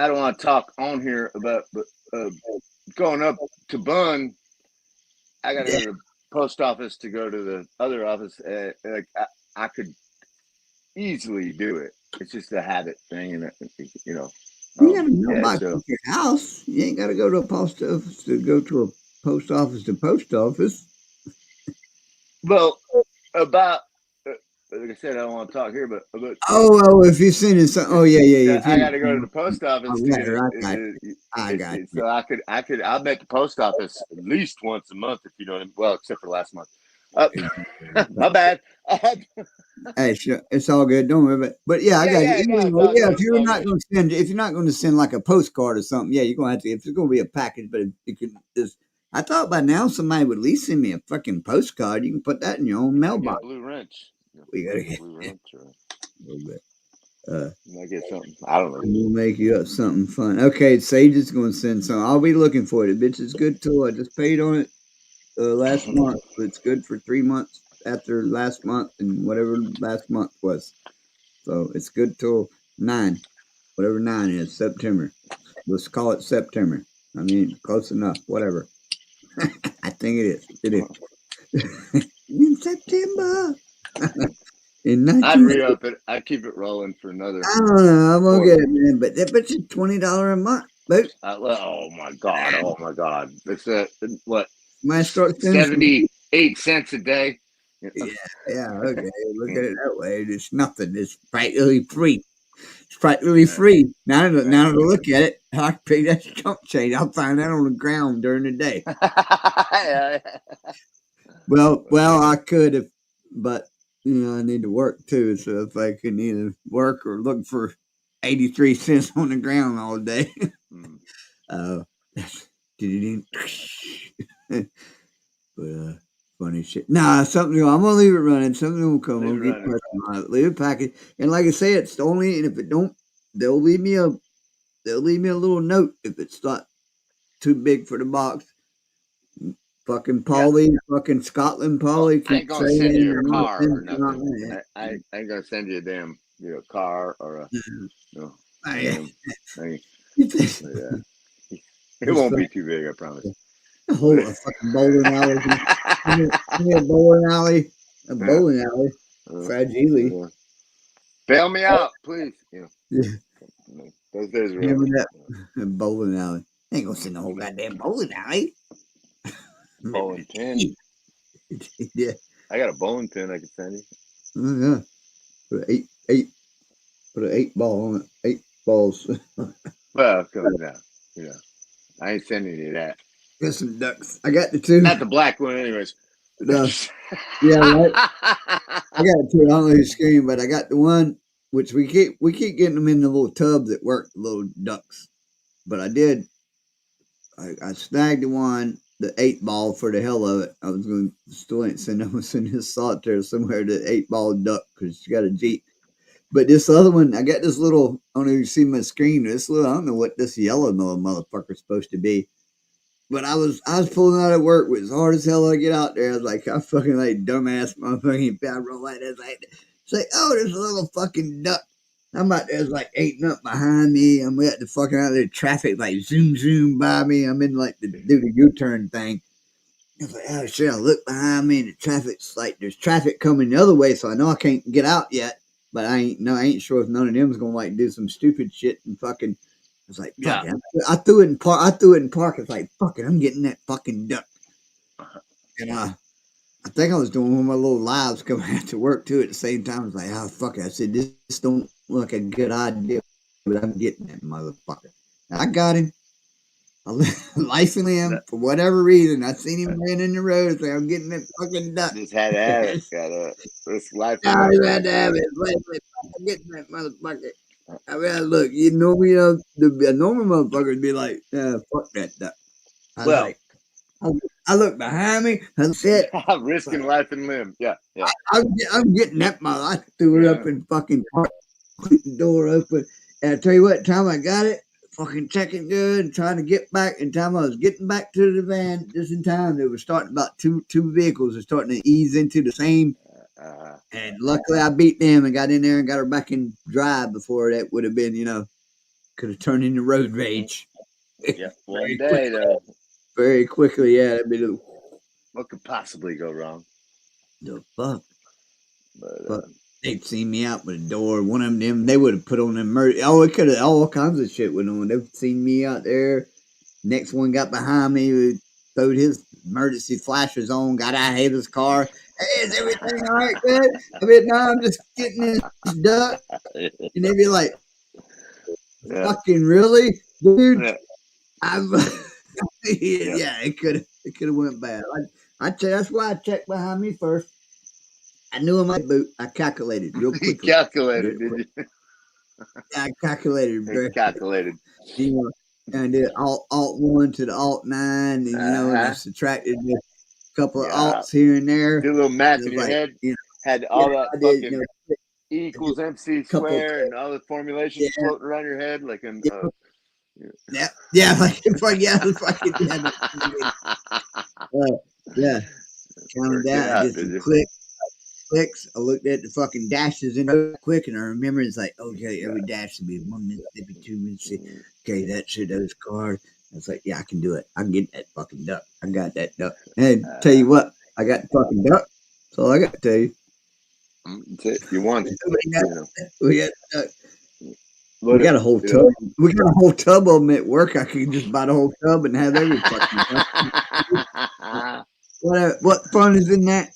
don't want to talk on here about, but going up to Bunn, I got to go to the post office to go to the other office. Like I could easily do it. It's just a habit thing, and You got to know about your house. You ain't got to go to a post office to go to a post office to post office. Well, about like I said, I don't want to talk here, but if you're sending something, yeah. I got to go to the post office to get it. I got you. So I'll bet the post office at least once a month, if you know what I mean. Well, except for last month. My bad. Hey, sure, it's all good. Don't worry about it. But yeah, I got you. No, if you're not going to send like a postcard or something, yeah, you're going to have to. If it's going to be a package, but if you can just, I thought by now somebody would at least send me a fucking postcard. You can put that in your own mailbox. Blue Wrench. We gotta get Blue Wrench or a little bit. I get something. I don't know. We'll make you up something fun. Okay, Sage is going to send some. I'll be looking for it. The bitch is good tool. I just paid on it last month. But it's good for 3 months after last month and whatever last month was. So it's good till 9, whatever 9 is, September. Let's call it September. I mean, close enough. Whatever. I think it is. It is. In September. I'd re-up it. I'd keep it rolling for another. I don't know. I'm gonna get it, man. But that bitch is $20 a month. But oh my god! It's what? Might start 78 cents a day. Yeah. Okay, look at it that way. It's nothing. It's practically free. It's practically free. Now to look at it, I pay that chump change. I'll find that on the ground during the day. Well, I could have, but I need to work too. So if I can either work or look for 83 cents on the ground all day. But funny shit. Nah, something. I'm gonna leave it running. Something will come. Leave it package. And like I say, it's only. And if it don't, they'll leave me a little note if it's not too big for the box. Fucking Polly, fucking Scotland Polly. I ain't gonna send you a car or nothing. I ain't gonna send you a damn car or a. It won't be too big, I promise. A fucking bowling alley. A bowling alley. A bowling alley. Fragile. Bail me out, please. Those days are over. A bowling alley. I ain't gonna send the whole goddamn bowling alley. Bowling pin. Yeah. I got a bowling pin I can send you. Oh yeah. Put an 8 ball on it. 8 balls. Well, come on now. I ain't sending you that. Got some ducks. I got the 2. Not the black one, anyways. No. Yeah, right. I got the 2. I don't know who's screaming, but I got the one which we keep getting them in the little tubs that work, the little ducks. But I snagged the one, the 8 ball for the hell of it. I was going to still ain't send them. Send his solitaire somewhere, the 8 ball duck, because she got a Jeep. But this other one, I got this little, I don't know if you see my screen, I don't know what this yellow motherfucker's supposed to be. But I was pulling out of work, it was hard as hell to get out there. I was like, I fucking like dumbass motherfucking bad roll like this. It's like, oh, there's a little fucking duck. I'm out there, like eating up behind me. I'm at the fucking out there, traffic like zoom by me. I'm in like do the U-turn thing. I was like, oh shit, I look behind me and the traffic's like, there's traffic coming the other way, so I know I can't get out yet. But I ain't sure if none of them's gonna like do some stupid shit and fucking. I was like, fuck it. I threw it in park. It's like, fuck it, I'm getting that fucking duck. And I think I was doing one of my little lives coming after work too at the same time. I was like, oh fuck it. I said, this don't look like a good idea, but I'm getting that motherfucker. And I got him. I licensed him for whatever reason. I seen him ran in the road. It's like, I'm getting that fucking duck. Just had to have it. This life. I had to have it. I'm getting that motherfucker. I mean, look, a normal motherfucker would be like, fuck that duck. I look behind me. I said, I'm risking life and limb. Yeah. I'm getting that mother. I threw it up in fucking park, put the door open. And I tell you what, time I got it, fucking checking good and trying to get back. In time I was getting back to the van, just in time, they were starting about two vehicles are starting to ease into the same. And luckily I beat them and got in there and got her back in drive before that would have been, could have turned into road rage. Yeah, one day though. Very quickly, yeah. That'd be what could possibly go wrong? The fuck. But they'd seen me out with a door. One of them, they would have put on them it could have all kinds of shit went on. They've seen me out there. Next one got behind me, throwed his emergency flashers on, got out of his car, Hey, is everything all right, good? I mean, no, I'm just getting this duck. And they'd be like, fucking really, dude? Yeah. I'm yeah, it could have went bad. I tell you, that's why I checked behind me first. I knew I might boot. I calculated real You quickly. calculated, did you? I calculated very Calculated. you know, and I did alt 1 to the alt 9, and and I subtracted a couple of alts here and there. Did a little math It in was your head. you know, Had all that I did, fucking E equals MC couple squared and all the formulations floating around your head like in. Yeah, like it's fucking yeah. Counted that. I did some clicks. I looked at the fucking dashes in there quick, and I remember it's like, okay, every dash should be 1 Mississippi, 2 Mississippi. Okay, that's it. Those cards. I was like, yeah, I can do it. I can get that fucking duck. I got that duck. And tell you what, I got the fucking duck. That's all I got to tell you. You won. We got duck. We got a whole tub. We got a whole tub of them at work. I can just buy the whole tub and have every fucking duck. What fun is in that?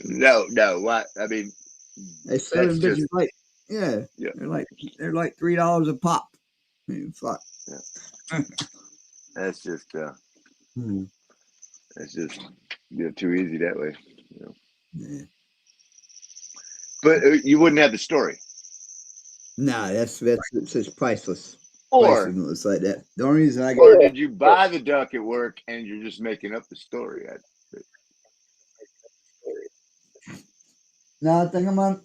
No. What I mean, they sell them bitches like they're like $3 a pop. I mean, fuck. Yeah. That's just too easy that way. Yeah. But you wouldn't have the story. No, that's it's just priceless. Or priceless like that. The only reason I got. Or did you buy the duck at work and you're just making up the story? No, I think I'm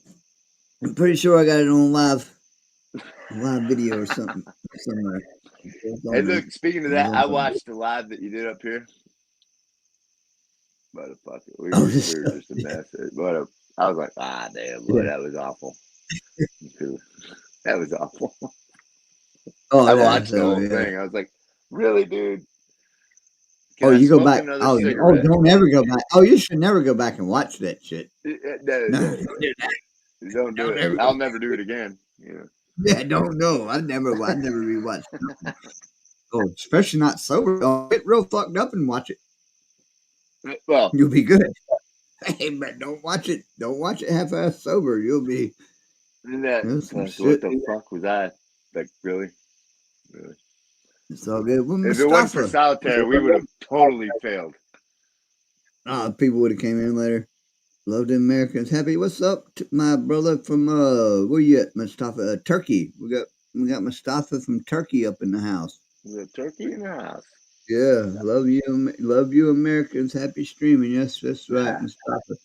pretty sure I got it on live video or something somewhere. Hey, look, speaking of that, I watched the live that you did up here. Motherfucker, we were just a mess. I was like, damn, boy, that was awful. That was awful. Oh, I watched the whole thing. I was like, really, dude? You go back. Don't ever go back. Oh, you should never go back and watch that shit. No. Don't do it. I'll never do it again. Yeah, don't know. I never rewatched. Oh, especially not sober. Get real fucked up and watch it. Well, you'll be good. Hey, but don't watch it. Don't watch it half-ass sober. You'll be. What the fuck was I? Like, really? It's all good. If it wasn't for solitaire, we would have totally failed. People would have came in later. Love the Americans. Happy. What's up, my brother from where you at, Mustafa? Turkey. We got Mustafa from Turkey up in the house. We got Turkey in the house. Yeah, love you, Americans. Happy streaming. Yes, that's right, Mustafa.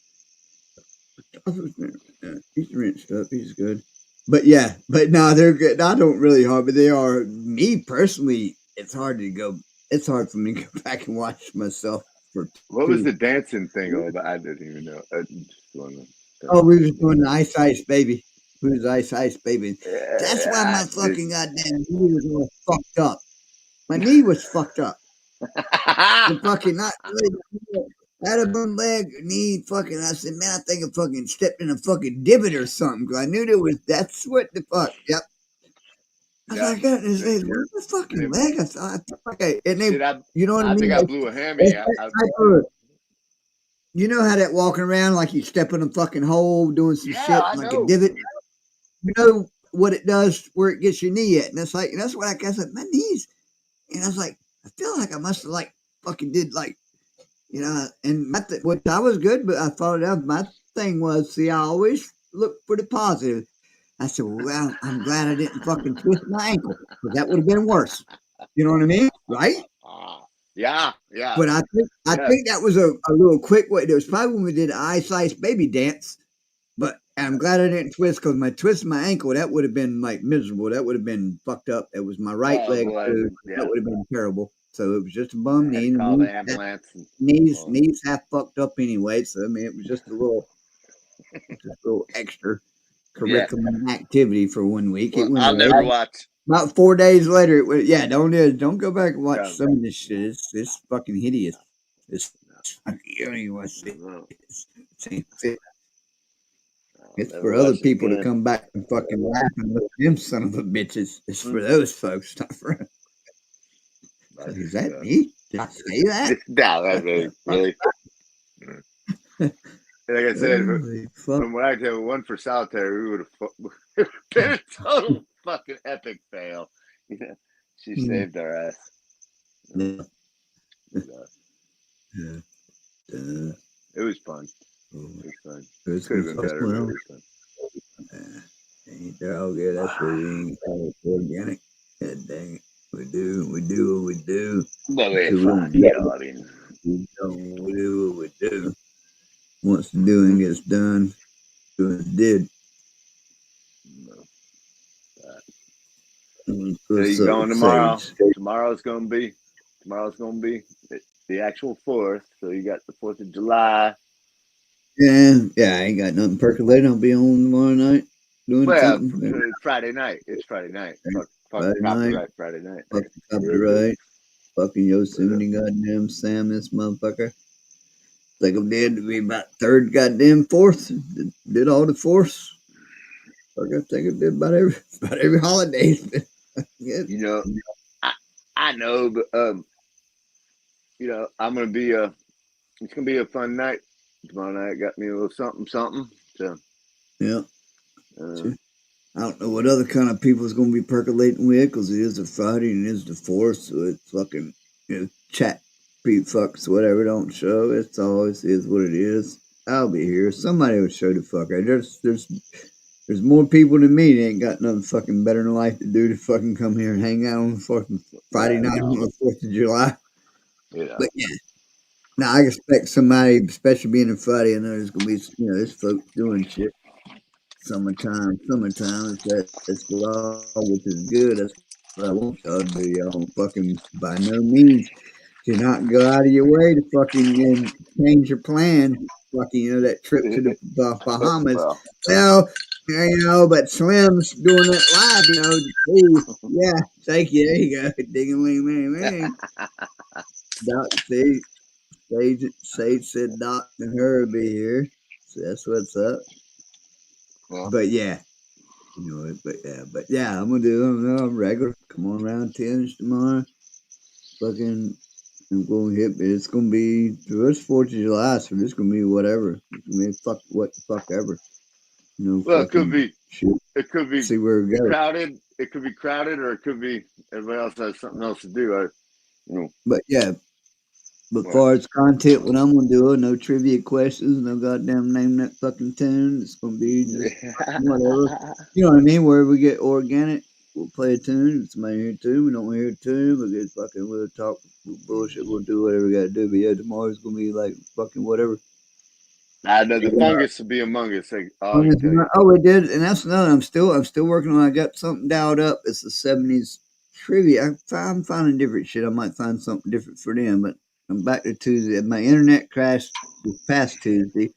He's rinsed up. He's good. But no, they're good. I don't really hard, but they are. Me personally, it's hard for me to go back and watch myself. What was the dancing thing all about? I didn't even know. We was doing the Ice Baby. We was Ice Baby. That's why my fucking goddamn knee was all fucked up. My knee was fucked up. The fucking out of my leg, knee, fucking. I said, man, I think I fucking stepped in a fucking divot or something. Cause I knew that's what the fuck. Yep. I was like, where's the fucking leg? I thought, you know what I mean? I think I blew a hammy. You know how that walking around like you step in a fucking hole, doing some shit like a divot. You know what it does where it gets your knee at, and it's like that's what I guess like my knees. And I was like, I feel like I must have like fucking did like. And what I was good, but I thought my thing was, see, I always look for the positive. I said, well, I'm glad I didn't fucking twist my ankle, because that would have been worse. You know what I mean? Right? Yeah. But I think that was a little quick way. It was probably when we did the Ice Baby dance, but I'm glad I didn't twist, because my twist my ankle, that would have been like miserable. That would have been fucked up. It was my right leg. That would have been terrible. So it was just a bum knee. Call the ambulance. Knees half fucked up anyway. So I mean, it was just a little extra curriculum activity for 1 week. Well, I'll never watch. About 4 days later, it went. Yeah, don't go back and watch some of this shit. It's fucking hideous. It's for other people to come back and fucking laugh and look at them son of a bitches. It's for those folks, not for us. Is that me? Did I say that? No, that really. like I said, Holy fuck. when I had one for solitaire, we would have been a total fucking epic fail. Yeah, she saved our ass. Yeah. Yeah. Yeah. It was fun. Oh, It was fun. it's Could have been better, but it well. was fun. They're all good. That's what we ain't organic. God dang it. We do what we do. But we're So fine. You know, I mean, we do what we do. Once the doing gets done, doing did. So you going tomorrow? Tomorrow's gonna be the actual 4th. So you got the 4th of July. Yeah, I ain't got nothing percolating. I'll be on tomorrow night doing something. It's Friday night. It's Friday night. Fuck Friday copyright night. Friday night. Fuck copyright. Fucking Yosemite goddamn Sam, this motherfucker. Think I'm dead to be about 3rd goddamn 4th. Did all the 4ths. I think I did about every holiday. You know, I know, but you know, I'm gonna be it's gonna be a fun night tomorrow night. Got me a little something. So yeah. I don't know what other kind of people is gonna be percolating with, because it is a Friday and it is the 4th, so it's fucking, you know, chat fucks whatever don't show. It's always is what it is. I'll be here. Somebody will show the fuck. There's more people than me that ain't got nothing fucking better in life to do to fucking come here and hang out on the Friday night on the 4th of July. Yeah. But yeah. Now I expect somebody, especially being a Friday, I know there's gonna be, you know, there's folks doing shit. Summertime, that's law, which is good. That's what I want y'all to do. Y'all fucking by no means do not go out of your way to fucking change your plan. Fucking, you know, that trip to the Bahamas. Well, you know, but Slim's doing it live, you know. Please, yeah, thank you. There you go. Ding-a-ling-ling-ling. Doc, Sage said Doc and her will be here. So that's what's up. Well, but yeah. You know it, but yeah, I'm gonna do I'm regular. Come on around 10 tomorrow. Fucking, I'm gonna hit. It's gonna be it's 4th of July, so it's gonna be whatever. It's gonna be what the fuck ever. You know, well, it could be. Shit. It could be. See where it goes. Crowded. It could be crowded, or it could be everybody else has something else to do. You know. But yeah. But far as content, what I'm gonna do, no trivia questions, no goddamn name that fucking tune. It's gonna be just whatever. You know what I mean? Where we get organic, we'll play a tune. If somebody hear a tune, we don't hear a tune, but get fucking, we'll talk bullshit. We'll do whatever we gotta do. But yeah, tomorrow's gonna be like fucking whatever. I know the fungus will be among us. Like, we did, and that's another. I'm still working on. I got something dialed up. It's the '70s trivia. I'm finding different shit. I might find something different for them, but. I'm back to Tuesday. My internet crashed this past Tuesday.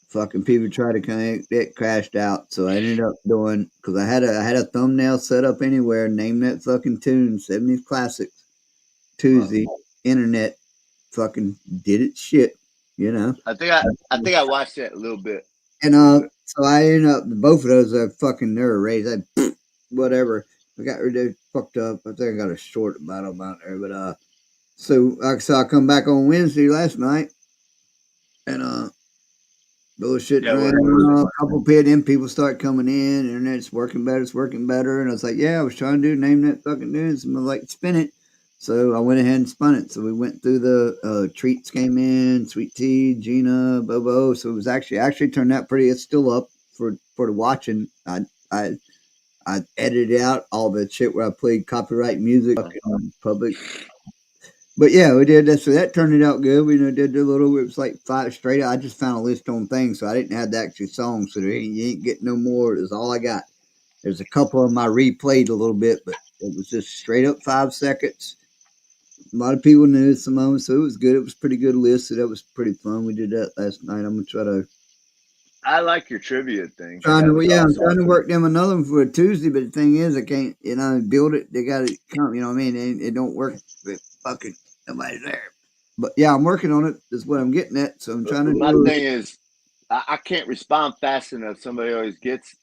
Fucking people tried to connect. It crashed out. So I ended up doing, because I had a thumbnail set up anywhere. Name that fucking tune. 70s classics. Tuesday. Internet fucking did its shit. You know. I think I watched that a little bit. And so I ended up, both of those are fucking nerve raised. Whatever. I got fucked up. I think I got a short battle about there, but So I come back on Wednesday last night, and bullshit. A couple of them people start coming in. Internet's working better. And I was like, yeah, I was trying to name that fucking news. And I was like, spin it. So I went ahead and spun it. So we went through the treats came in, Sweet Tea, Gina, Bobo. So it was actually turned out pretty. It's still up for the watching. I edited out all the shit where I played copyright music on public. But yeah, we did that. So that turned it out good. We did the little. It was like 5 straight. I just found a list on things, so I didn't have the actual song. So you ain't getting no more. That's all I got. There's a couple of them I replayed a little bit, but it was just straight up 5 seconds. A lot of people knew some of them, so it was good. It was a pretty good list. So that was pretty fun. We did that last night. I'm gonna try to. I like your trivia thing. I'm trying to work them another one for a Tuesday, but the thing is, I can't. Build it. They got to come. You know what I mean? It don't work. Fucking. Nobody's there. But yeah, I'm working on it. That's what I'm getting at. So I'm trying to do. My thing is, I can't respond fast enough. Somebody always gets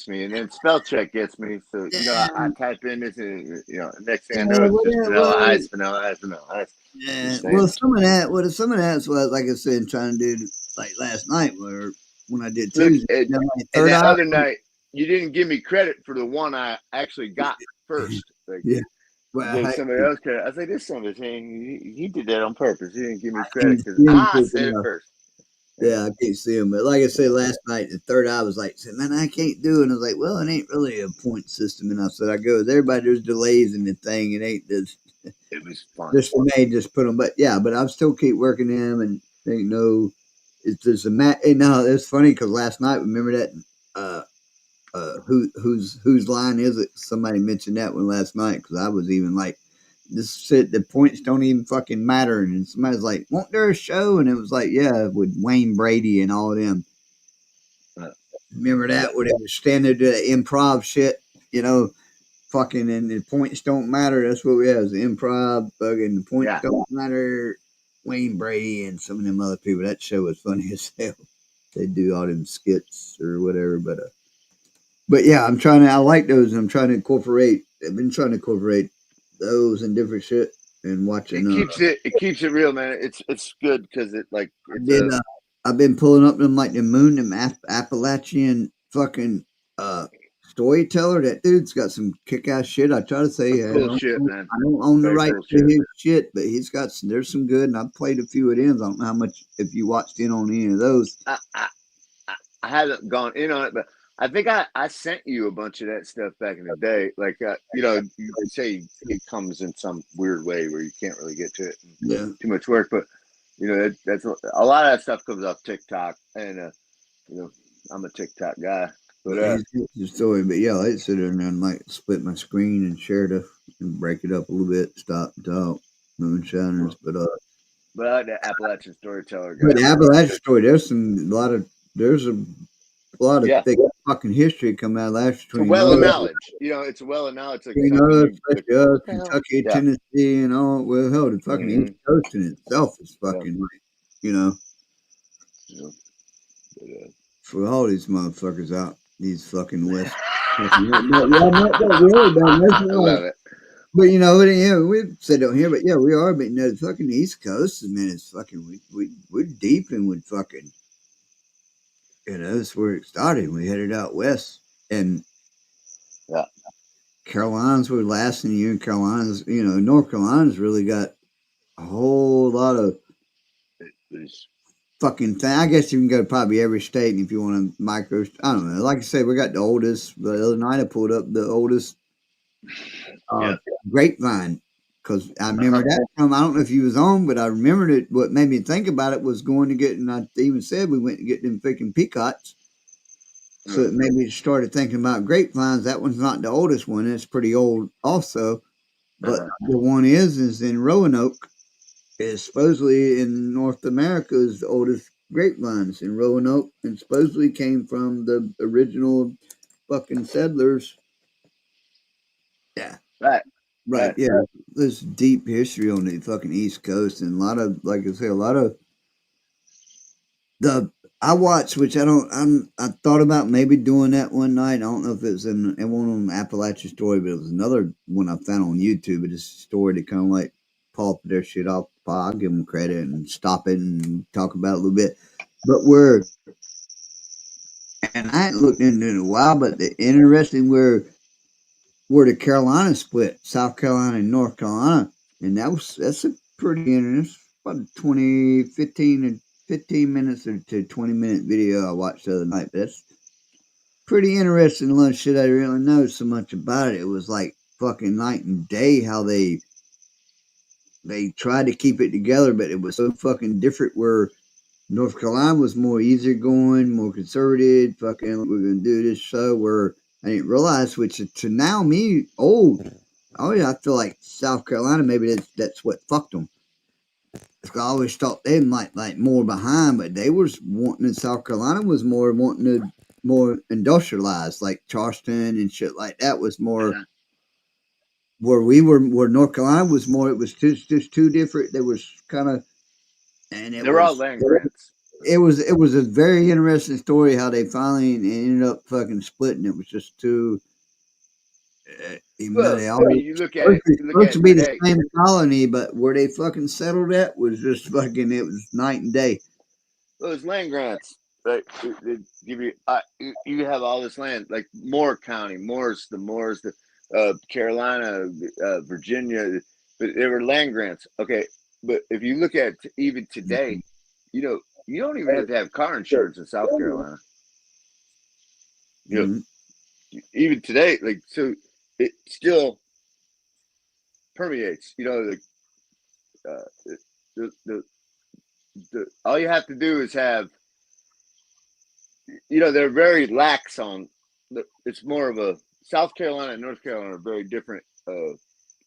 me, and then spell check gets me. So I type in this, and next thing I know, it's just vanilla ice. Yeah. Well, some of that's what, like I said, trying to do like last night when I did Look, Tuesday. and that other night, you didn't give me credit for the one I actually got first. Like, Yeah. You Well, gave somebody else credit. I was like, this son of a thing, he did that on purpose. He didn't give me credit because I said it first. Yeah, I can't see him. But like I said last night, the third eye was like, man, I can't do it. And I was like, well, it ain't really a point system. And I said, I go, everybody, there's delays in the thing. It ain't this. It was fun. Just for me, just put them. But yeah, but I still keep working them and ain't no. It's just a mat. No, it's funny because last night, remember that whose line is it? Somebody mentioned that one last night because I was even like, this shit, the points don't even fucking matter. And somebody's like, won't there a show? And it was like, yeah, with Wayne Brady and all of them. Remember that where they were standing to the improv shit, fucking, and the points don't matter. That's what we have, the improv, fucking, the points don't matter. Wayne Brady and some of them other people. That show was funny as hell. They do all them skits or whatever, but yeah, I like those. And I'm trying to incorporate. I've been trying to incorporate those and different shit and watching. It keeps it real, man. It's good because I've been pulling up them like the moon, them Appalachian fucking storyteller. That dude's got some kick ass shit. I try to say, cool shit, man. I don't own the right to his shit, but there's some good, and I've played a few of them. I don't know how much if you watched in on any of those. I haven't gone in on it, but I think I sent you a bunch of that stuff back in the day. Like, you say it comes in some weird way where you can't really get to it. Yeah. Too much work, but that's a lot of that stuff comes off TikTok, and I'm a TikTok guy. But the story, but yeah, I sit there and then like split my screen and share it and break it up a little bit, stop and talk, moonshiners. But I like the Appalachian storyteller guy. But the Appalachian story, there's a lot of thick fucking history coming out of last year. It's a well of knowledge. It's a well of knowledge. Like Kentucky, Tennessee, and all. Well, hell, the fucking East Coast in itself is fucking, for all these motherfuckers out, these fucking West. I love it. But we've said don't hear, but yeah, we are. But the fucking East Coast, man, it's fucking. We're deep in with fucking. That's where it started. We headed out west, and Carolinas were last in the year. Carolinas, North Carolina's really got a whole lot of fucking thing. I guess you can go to probably every state, and if you want to micro, I don't know. Like I said, we got the oldest. The other night I pulled up the oldest grapevine. Because I remember that time, I don't know if you was on, but I remembered it. What made me think about it was going to get, and I even said we went to get them freaking peacocks. So it made me started thinking about grapevines. That one's not the oldest one. It's pretty old also. But the one is in Roanoke. Is supposedly in North America is the oldest grapevines in Roanoke, and supposedly came from the original fucking settlers. Yeah. Right, yeah. There's deep history on the fucking East Coast, and a lot of, like I say, a lot of I watched, which I thought about maybe doing that one night. I don't know if it was in one of them Appalachian story, but it was another one I found on YouTube. It's a story that kind of like pulp their shit off. I'll give them credit and stop it and talk about it a little bit. But and I hadn't looked into it in a while, but the interesting where the Carolinas split, South Carolina and North Carolina, and that's a pretty interesting, about 15 minutes to 20-minute video I watched the other night. But that's pretty interesting. A lot of shit I didn't really know so much about it. It was like fucking night and day how they tried to keep it together, but it was so fucking different. Where North Carolina was more easygoing, more conservative. Fucking, we're gonna do this show where. I didn't realize, which to now me old. Oh yeah, I feel like South Carolina. Maybe that's what fucked them. I always thought they might like more behind, but they was wanting. South Carolina was more wanting to more industrialized, like Charleston and shit like that was more. Where North Carolina was more. It was just too different. There was kind of, and they were all land grants. It was a very interesting story how they finally ended up fucking splitting. It was just too. Even though they always you look at it, supposed to be the same colony, but where they fucking settled at was just fucking. It was night and day. those land grants, right? They give you, you have all this land, like Moore County, Moore's the Carolina, Virginia, but they were land grants. Okay, but if you look at even today, you know, you don't even have to have car insurance in South Carolina. You know, even today, like, so it still permeates. You know, the all you have to do is have, you know, they're very lax on. It's more of a South Carolina and North Carolina are very different.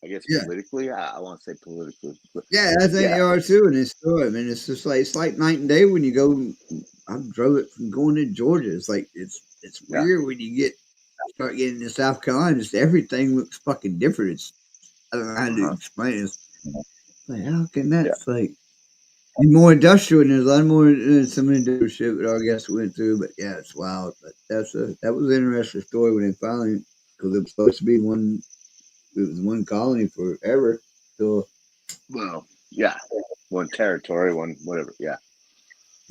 I guess politically, I want to say politically. But Yeah, I think they are too. And it's still, I mean, it's just like, it's like night and day when you go. I drove it from going to Georgia. It's like, it's weird when you start getting to South Carolina. Just everything looks fucking different. It's, I don't know how to explain it. It's like, how can that? It's like, and more industrial, and there's a lot more some industrial shit that our guests went through. But yeah, it's wild. But that was an interesting story when they finally, because it was supposed to be one. It was one colony forever. So, well, yeah, one territory, one whatever. Yeah,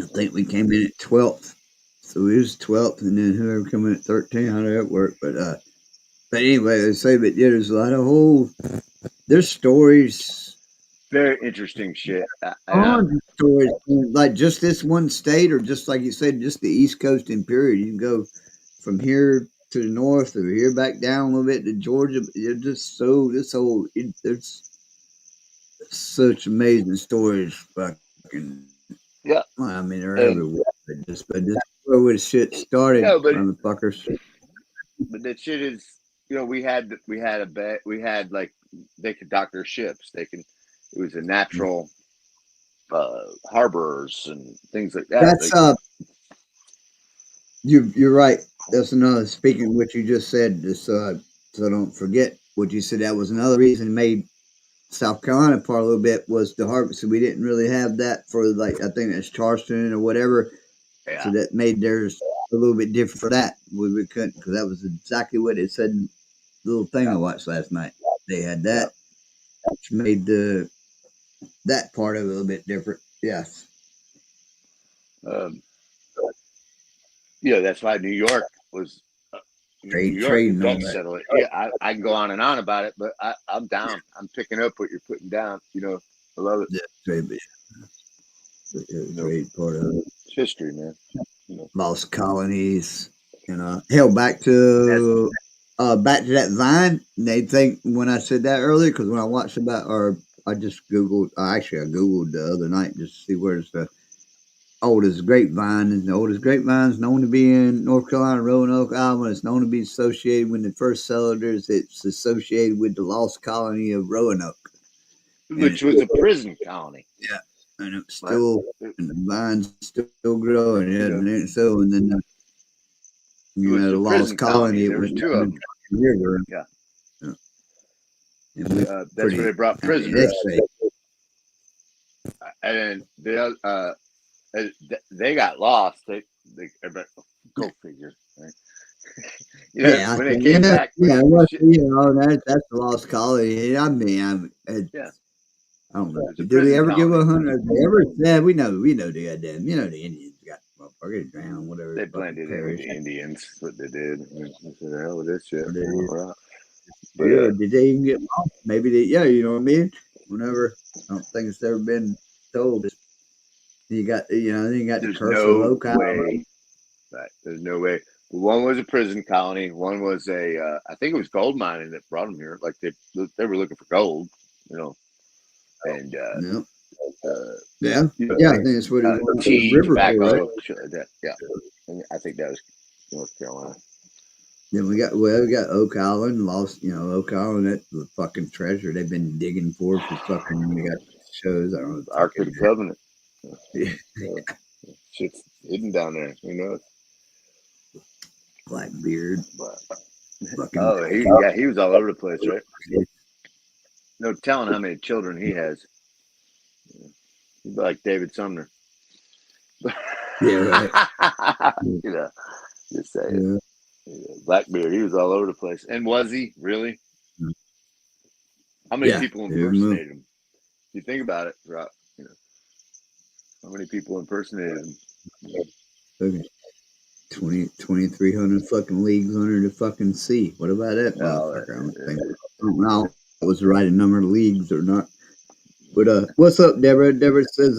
I think we came in at 12th. So we was 12th, and then whoever come in at 13, how did that work? But anyway, I say, but yeah, there's a lot of there's stories. Very interesting shit. Stories, like just this one state, or just like you said, just the East Coast in period. You can go from here to the north, or here back down a little bit to Georgia. You're just so there's such amazing stories. Fucking yeah. Well, I mean, they're everywhere. But this where the shit started, motherfuckers. But that shit is, you know, we had like, they could dock their ships. It was a natural harbors and things like that. That's you're right. That's another, speaking of what you just said, just so I don't forget what you said. That was another reason made South Carolina part a little bit was the harbor. So we didn't really have that for, like, I think that's Charleston or whatever. Yeah. So that made theirs a little bit different for that. We couldn't, because that was exactly what it said in the little thing I watched last night. They had that, which made that part of it a little bit different. Yes. Yeah, that's why New York was trade. Settle it. Yeah, I can go on and on about it, but I'm down. I'm picking up what you're putting down. You know, I love it. Yeah, trade part of it. It's history, man. You know. Lost colonies, you know. Hell, back to that Vine. They think when I said that earlier, because when I watched about, or I just Googled. Actually, I Googled the other night just to see where's the oldest grapevine. And the oldest grapevine is known to be in North Carolina, Roanoke Island. It's known to be associated with the first settlers. It's associated with the lost colony of Roanoke, which was a prison colony. Yeah. And it's still, and the vine's still growing. Yeah, and so, and then the lost colony. There was two of them. River. Yeah. That's where they brought prisoners. And then they got lost. They go figure. Right? When they came back. Yeah, that's the lost colony. I mean, I don't know. Did they ever give 100? They ever said we know the goddamn, the Indians got motherfuckers drowned, whatever. They blended in with the Indians. What they did. I said, the hell with this shit. But did they even get lost? Maybe they. Yeah, you know what I mean. Whenever, I don't think it's ever been told. You got the curse of Oak Island. Right. There's no way. One was a prison colony. One was I think it was gold mining that brought them here. Like they were looking for gold, and I think that's what it was. Tobacco, right? Yeah, and I think that was North Carolina. Then we got Oak Island, lost. Oak Island, that's the fucking treasure they've been digging for fucking. We got shows. I don't know. Ark of the Covenant. Yeah. Shit's hidden down there. Who knows? Blackbeard. He was all over the place, right? No telling how many children he has. He's like David Sumner. Yeah, right. Just saying. Yeah. Blackbeard, he was all over the place. And was he really? How many people impersonated him? If you think about it, Rob, how many people impersonated him? Fucking 2,300 fucking leagues under the fucking sea. What about that motherfucker? I don't know if it was the right number of leagues or not. But what's up, Deborah? Deborah says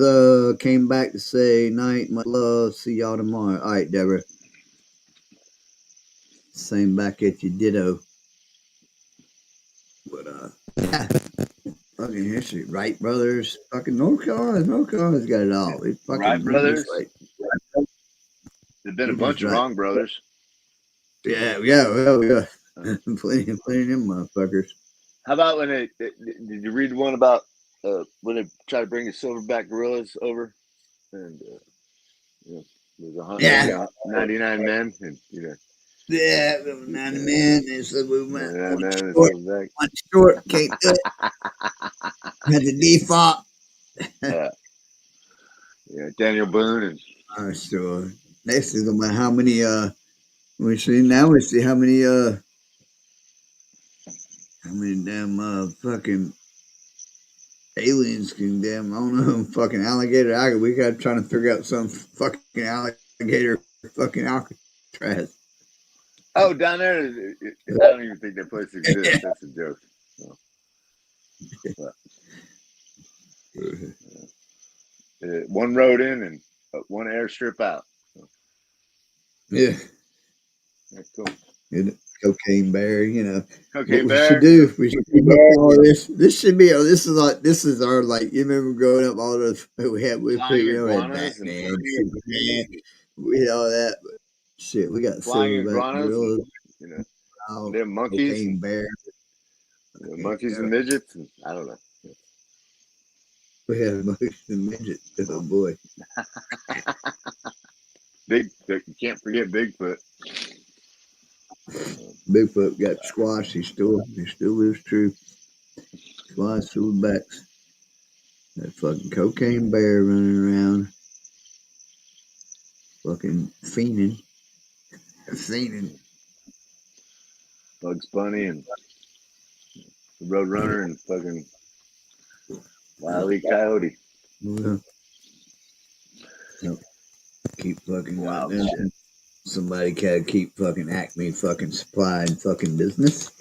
came back to say night, much love, see y'all tomorrow. All right, Deborah. Same back at you, ditto. But yeah. Fucking history. Wright brothers, fucking North Carolina's got it all. They fucking Wright brothers. Right. There've been a bunch of wrong brothers. Yeah. plenty of them motherfuckers. How about when did you read one about when they tried to bring the silverback gorillas over, and there's 99 men, and Yeah, there was 90 men. They said we went one short, can't do it. Had the default. Daniel Boone and sure. Next is about how many we see how many damn fucking aliens can damn I don't know fucking alligator. We got trying to figure out some fucking alligator fucking Alcatraz. Oh, down there, I don't even think that place exists. That's a joke. One road in and one airstrip out. Yeah. That's cool. Cocaine Bear, Cocaine Bear. We should do all this. This should be. This is our like. You remember growing up, all those we had Batman, we had all that. But shit, we got silverback gorillas. They're monkeys, Cocaine Bear, monkeys and midgets. And, I don't know. We had monkeys and midgets. Oh boy. You can't forget Bigfoot. Bigfoot got squashed. He still lives true. Squashed silverbacks. That fucking Cocaine Bear running around, fucking fiending. Bugs Bunny and the Roadrunner and fucking Wile E. Coyote. Keep fucking wild shit. Somebody can keep fucking Acme fucking supply and fucking business.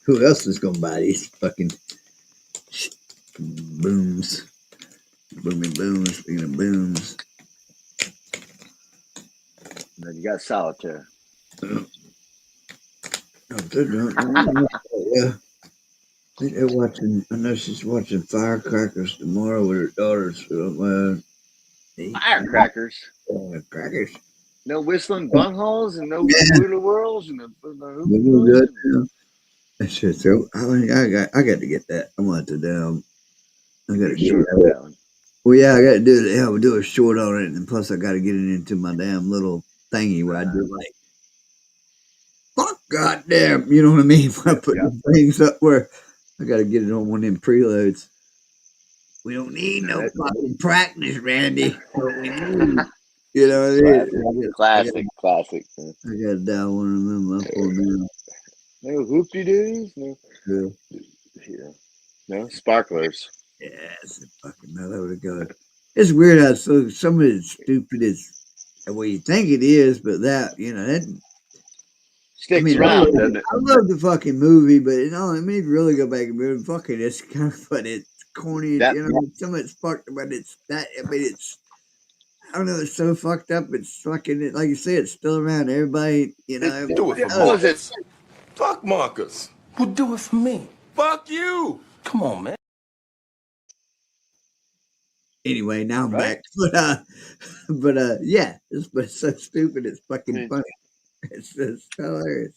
Who else is gonna buy these fucking booms? Booming booms, speaking of booms. And then you got Solitaire. Yeah. I think they're watching. I know she's watching Firecrackers tomorrow with her daughters. Firecrackers. Crackers. No whistling bunholes and no Wheeler Whirls and good. That shit. So I got to get that. I want to down. I got to get that one. Well, yeah, I got to do it. Yeah, we'll do a short on it, and plus I got to get it into my damn little thingy where I do like, fuck, goddamn, you know what I mean? If I put the things up where I got to get it on one of them preloads. We don't need no fucking practice, Randy. You know what I mean? Classic. I got to dial one of them up on them. No hoopty-doos? No sparklers. Yes, fucking hell of God. It's weird how some of it's stupid is the way you think it is, but that, that sticks around, doesn't it? I love the fucking movie, but if you really go back and move, fucking it's kind of fun. It's corny, some of it's fucked, but it's I don't know, it's so fucked up. It's fucking, like you say, it's still around. Everybody, do it for Marcus. Fuck Marcus. Well, do it for me. Fuck you. Come on, man. Anyway, now I'm back. But yeah, it's so stupid. It's fucking funny. It's hilarious.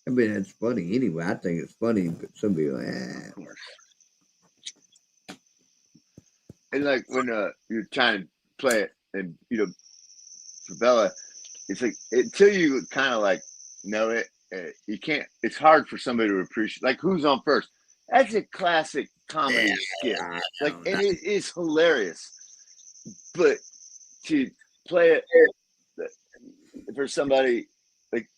I mean, it's funny anyway. I think it's funny, but some people, And like when you're trying to play it, and for Bella, it's like until you kind of like know it, you can't. It's hard for somebody to appreciate. Like Who's on First? That's a classic comedy skit. Like, and it is hilarious. But to play it for somebody like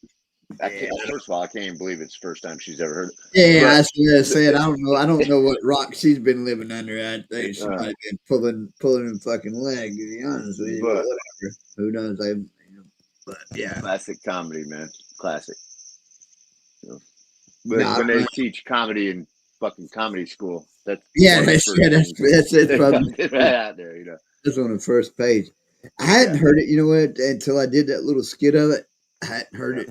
First of all, I can't even believe it's the first time she's ever heard it. Yeah, I was gonna say it. I don't know what rock she's been living under. I think she might have been pulling her fucking leg, to be honest with you. But whatever. Who knows? But yeah. Classic comedy, man. Classic. When they teach comedy in fucking comedy school, that's it's probably right out there, you know. It's on the first page. I hadn't heard it, you know what, until I did that little skit of it. I hadn't heard it.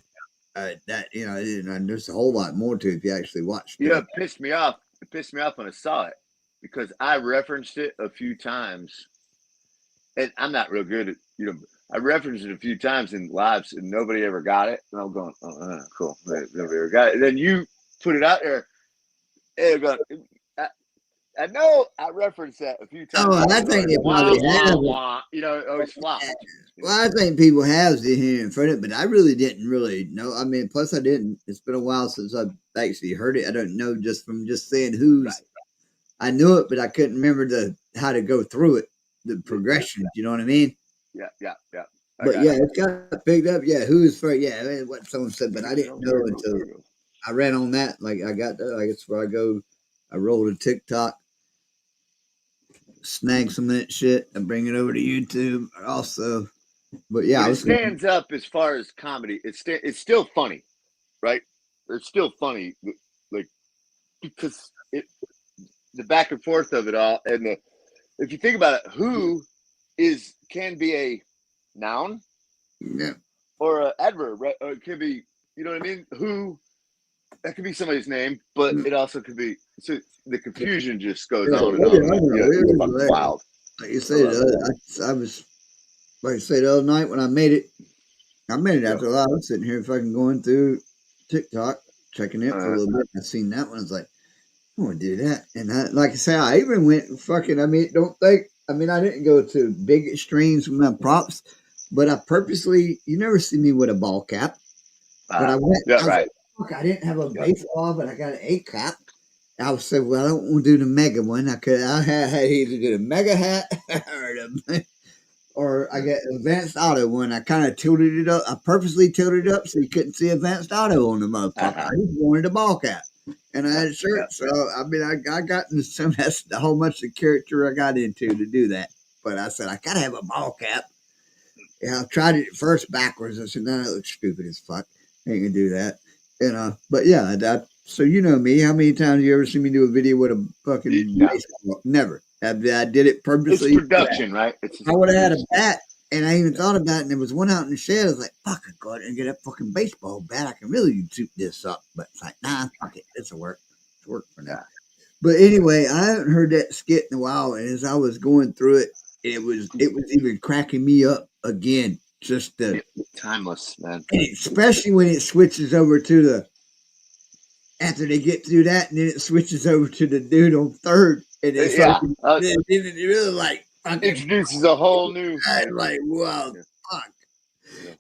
That you know, there's a whole lot more to it if you actually watched it. Yeah, it pissed me off. It pissed me off when I saw it because I referenced it a few times, and I'm not real good at I referenced it a few times in lives, and nobody ever got it. And I'm going, cool, nobody ever got it. And then you put it out there, and going, I know I referenced that a few times. Oh, I think it probably has. It always flops. Well, I think people have seen here in front of it, but I really didn't know. I mean, plus I didn't. It's been a while since I've actually heard it. I don't know just from saying who's. Right. I knew it, but I couldn't remember how to go through it, the progression. You know what I mean? Yeah. But yeah, it's got picked up. Yeah, who's for? Yeah, what someone said, but I didn't know until I ran on that. Like I got there. I guess where I go, I roll a TikTok. Snag some of that shit and bring it over to YouTube also. But yeah, it stands up as far as comedy. It's still funny, right? It's still funny, like because the back and forth of it all, and if you think about it, who can be a noun, or an adverb, right? Or it could be, you know what I mean? Who that could be somebody's name, but it also could be. So the confusion just goes on and on. It's fucking wild. Like you said, I was like I said the other night when I made it after a while. I was sitting here fucking going through TikTok, checking it for a little bit. I seen that one. I was like, I want to do that. And like I say, I even went fucking. I didn't go to big extremes with my props, but I purposely. You never see me with a ball cap, but I went. Yeah, right. Like, I didn't have a baseball, but I got an 8 cap. I said, well, I don't want to do the mega one. I had either do the mega hat or I got advanced auto one. I kind of tilted it up. I purposely tilted it up so you couldn't see advanced auto on the motherfucker. I just wanted a ball cap. And I had a shirt. So, I mean, I got into that's the whole much the character I got into to do that. But I said, I got to have a ball cap. Yeah, I tried it at first backwards. I said, no, that looks stupid as fuck. I ain't going to do that. But yeah, so you know me. How many times you ever see me do a video with a fucking baseball? Never. I did it purposely. It's production, right? I would have had a bat, and I even thought about it, and there was one out in the shed. I was like, fuck, I go out and get that fucking baseball bat. I can really shoot this up. But it's like, nah, fuck it. It's work. It's work for now. But anyway, I haven't heard that skit in a while, and as I was going through it, it was even cracking me up again. Just timeless, man. Especially when it switches over to after they get through that, and then it switches over to the dude on third, and it's it really like introduces a whole new. Like wow, fuck.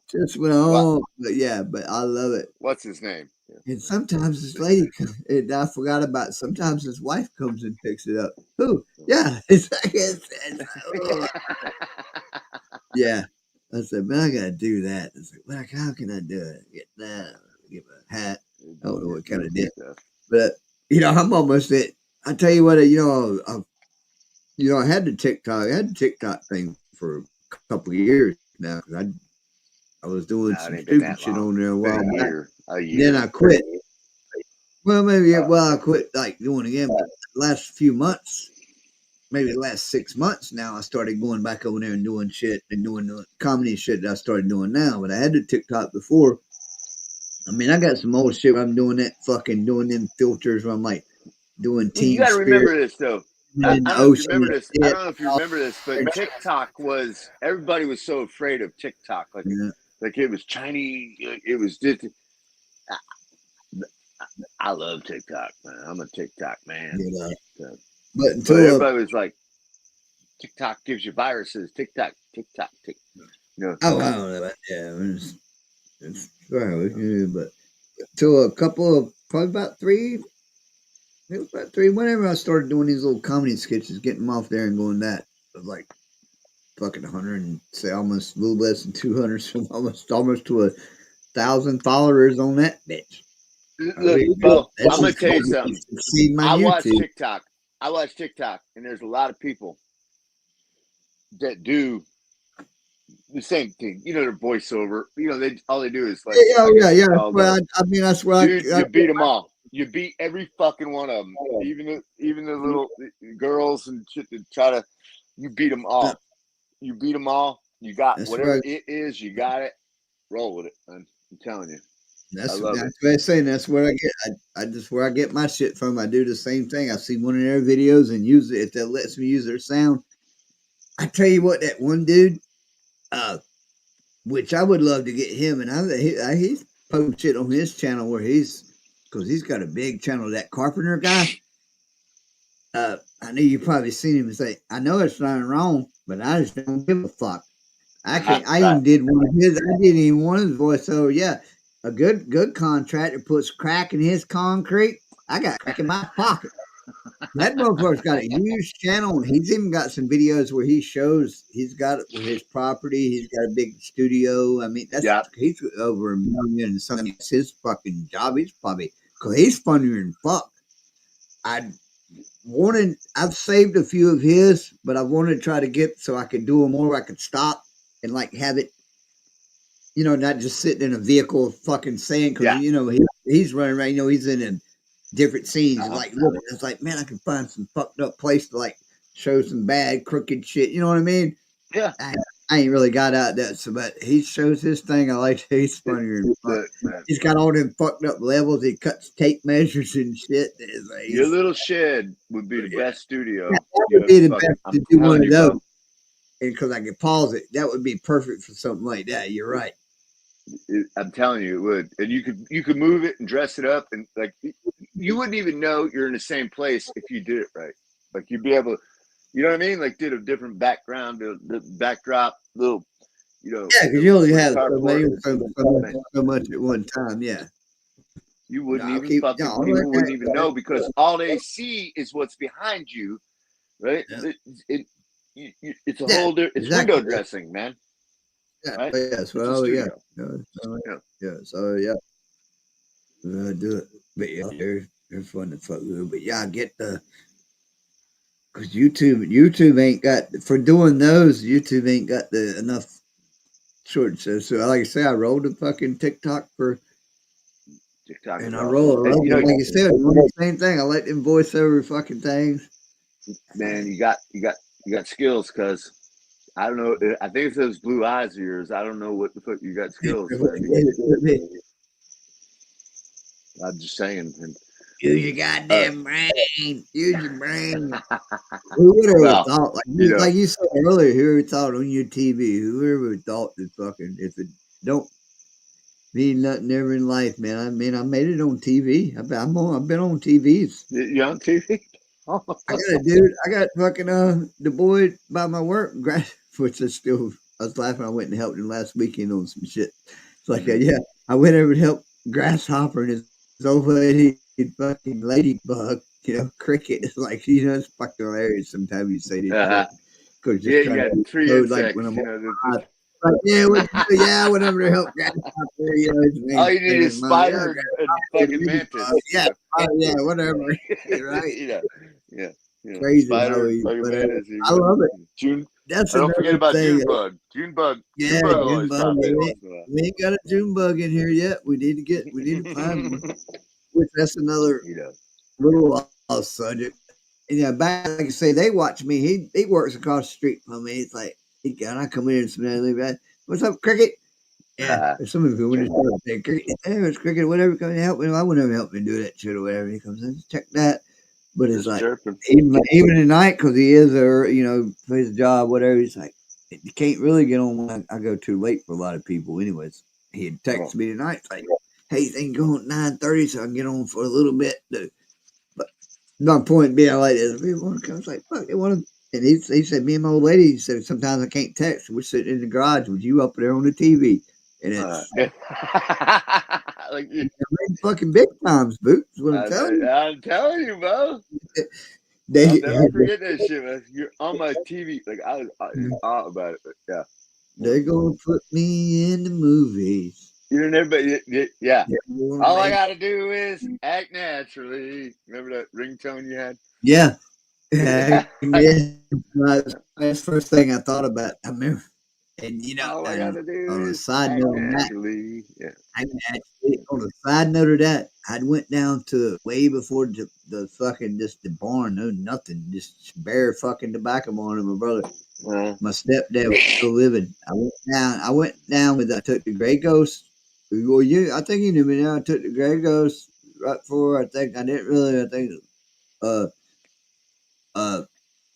Just went on, but I love it. What's his name? And sometimes this lady, and I forgot about. Sometimes his wife comes and picks it up. Who? Yeah, it's yeah. I said, man, I gotta do that. I said, well, how can I do it? Get that, give a hat. I don't know what kind of did, but I'm almost at. I tell you what, I had the TikTok thing for a couple of years now because I was doing some stupid shit on there a while back. Then I quit. Well, maybe I quit like doing it again. But the last few months. Maybe the last 6 months now, I started going back over there and doing shit and doing the comedy shit that I started doing now. But I had the TikTok before. I mean, I got some old shit where I'm doing doing them filters where I'm like doing team. You got to remember this, though. I don't know if you remember this, but TikTok everybody was so afraid of TikTok. Like it was Chinese. It was just. I love TikTok, man. I'm a TikTok man. But everybody was like, TikTok gives you viruses. TikTok. Oh, I don't know about it's right, but to a couple of probably about 3. It was about 3. Whenever I started doing these little comedy sketches, getting them off there and going that, it was like fucking 100 and say almost a little less than 200, so almost to 1,000 followers on that bitch. Look, Bo, I'm gonna tell you something. I watch TikTok. And there's a lot of people that do the same thing. You know, their voiceover. You know, all they do is like. Yeah. Well, I mean, that's why. Dude, you beat them all. You beat every fucking one of them. Even the little girls and shit that try to. You beat them all. You beat them all. You got whatever it is. You got it. Roll with it, man. I'm telling you. That's what I'm saying. That's where I get. I just where I get my shit from. I do the same thing. I see one of their videos and use it if that lets me use their sound. I tell you what, that one dude, which I would love to get him, and he's posting shit on his channel where because he's got a big channel. That Carpenter guy. I know you probably seen him and say, I know it's not wrong, but I just don't give a fuck. I even did one of his. I didn't even want his voiceover. Yeah. A good contractor puts crack in his concrete. I got crack in my pocket. That motherfucker's got a huge channel. He's even got some videos where he shows he's got it with his property. He's got a big studio. I mean, he's over $1 million and something. That's his fucking job. He's probably because he's funnier than fuck. I've saved a few of his, but I wanted to try to get so I could do them more. I could stop and like have it. You know, not just sitting in a vehicle fucking saying, because, you know, he's running around, you know, he's in a different scenes. Like, look, it's like, man, I can find some fucked up place to, like, show some bad, crooked shit. You know what I mean? Yeah. I ain't really got out that, but he shows his thing. I like he's funnier than fuck. He's got all them fucked up levels. He cuts tape measures and shit. Like, your little shed would be the best studio. That would be the best to do one of those. Because I could pause it. That would be perfect for something like that. You're right. I'm telling you, it would, and you could move it and dress it up, and like you wouldn't even know you're in the same place if you did it right. Like you'd be able, you know what I mean? Like did a different background, the backdrop, little, you know. Yeah, because you only have so much at one time. Yeah, you wouldn't people wouldn't even know because all they see is what's behind you, right? Yeah. It's a whole different. It's window dressing, man. Yeah, right? Yes, well, yeah. So, yeah. Do it. But yeah, they're fun to fuck with. But yeah, I get because YouTube ain't got, for doing those, YouTube ain't got enough short. So like I say, I rolled a fucking TikTok for TikTok. And I roll it. Like you said, the same thing. I let them voice over fucking things. Man, you got skills because. I don't know. I think it's those blue eyes of yours. I don't know what the fuck you got skills. I'm just saying. Use your goddamn brain. Use your brain. Who would have thought? Like you said earlier, whoever thought on your TV? Whoever thought that fucking if it don't mean nothing ever in life, man. I mean, I made it on TV. I've been on TVs. You on TV? Oh. I got a dude. I got fucking the boy by my work. Which is still, I was laughing. I went and helped him last weekend on some shit. It's like, yeah, I went over to help Grasshopper and his old lady, fucking ladybug, you know, cricket. It's like, you know, it's fucking hilarious. Sometimes you say this. Because you got 3 insects, like when I'm I went over to help Grasshopper. You know, all you need is spider and fucking mantis. Yeah, whatever. Right? Yeah. Crazy. Spider, I love it. June. Don't forget about thing. Junebug. Yeah, Junebug. We ain't got a Junebug in here yet. We need to find one. Which that's another little subject. And yeah, back like I say, they watch me. He works across the street from me. It's like I come in and somebody, what's up, Cricket? Yeah, some of you when you say Cricket, hey, it's Cricket, whatever, come and help me. I would never help me do that shit or whatever. He comes in, check that. But it's like, even at night, because he is there, you know, for his job, whatever, he's like, you can't really get on when I go too late for a lot of people. Anyways, he'd text me tonight, like, hey, you can go at 9:30 so I can get on for a little bit. But my point being like this, people want to come, it's like, fuck, they want to. And he said, me and my old lady, he said, sometimes I can't text. We're sitting in the garage with you up there on the TV. And it's like fucking big times, Boot. Is what I'm telling you. I'm telling you, bro. I'll never forget that shit, man. You're on my TV. Like I was about it, but yeah. They're gonna put me in the movies. You never, yeah. All I man. gotta do is act naturally. Remember that ringtone you had? Yeah. Yeah. That's the first thing I thought about. I remember, and All I and gotta do on a is side act note of that, naturally. Yeah. I actually, on a side note of that, I went down to way before the fucking just the barn, no nothing, just bare fucking tobacco barn of my brother. My stepdad was still living. I went down with. I took the Gray Ghost. Well, I think you knew me now. I took the Gray Ghost right before. I think I didn't really. I think uh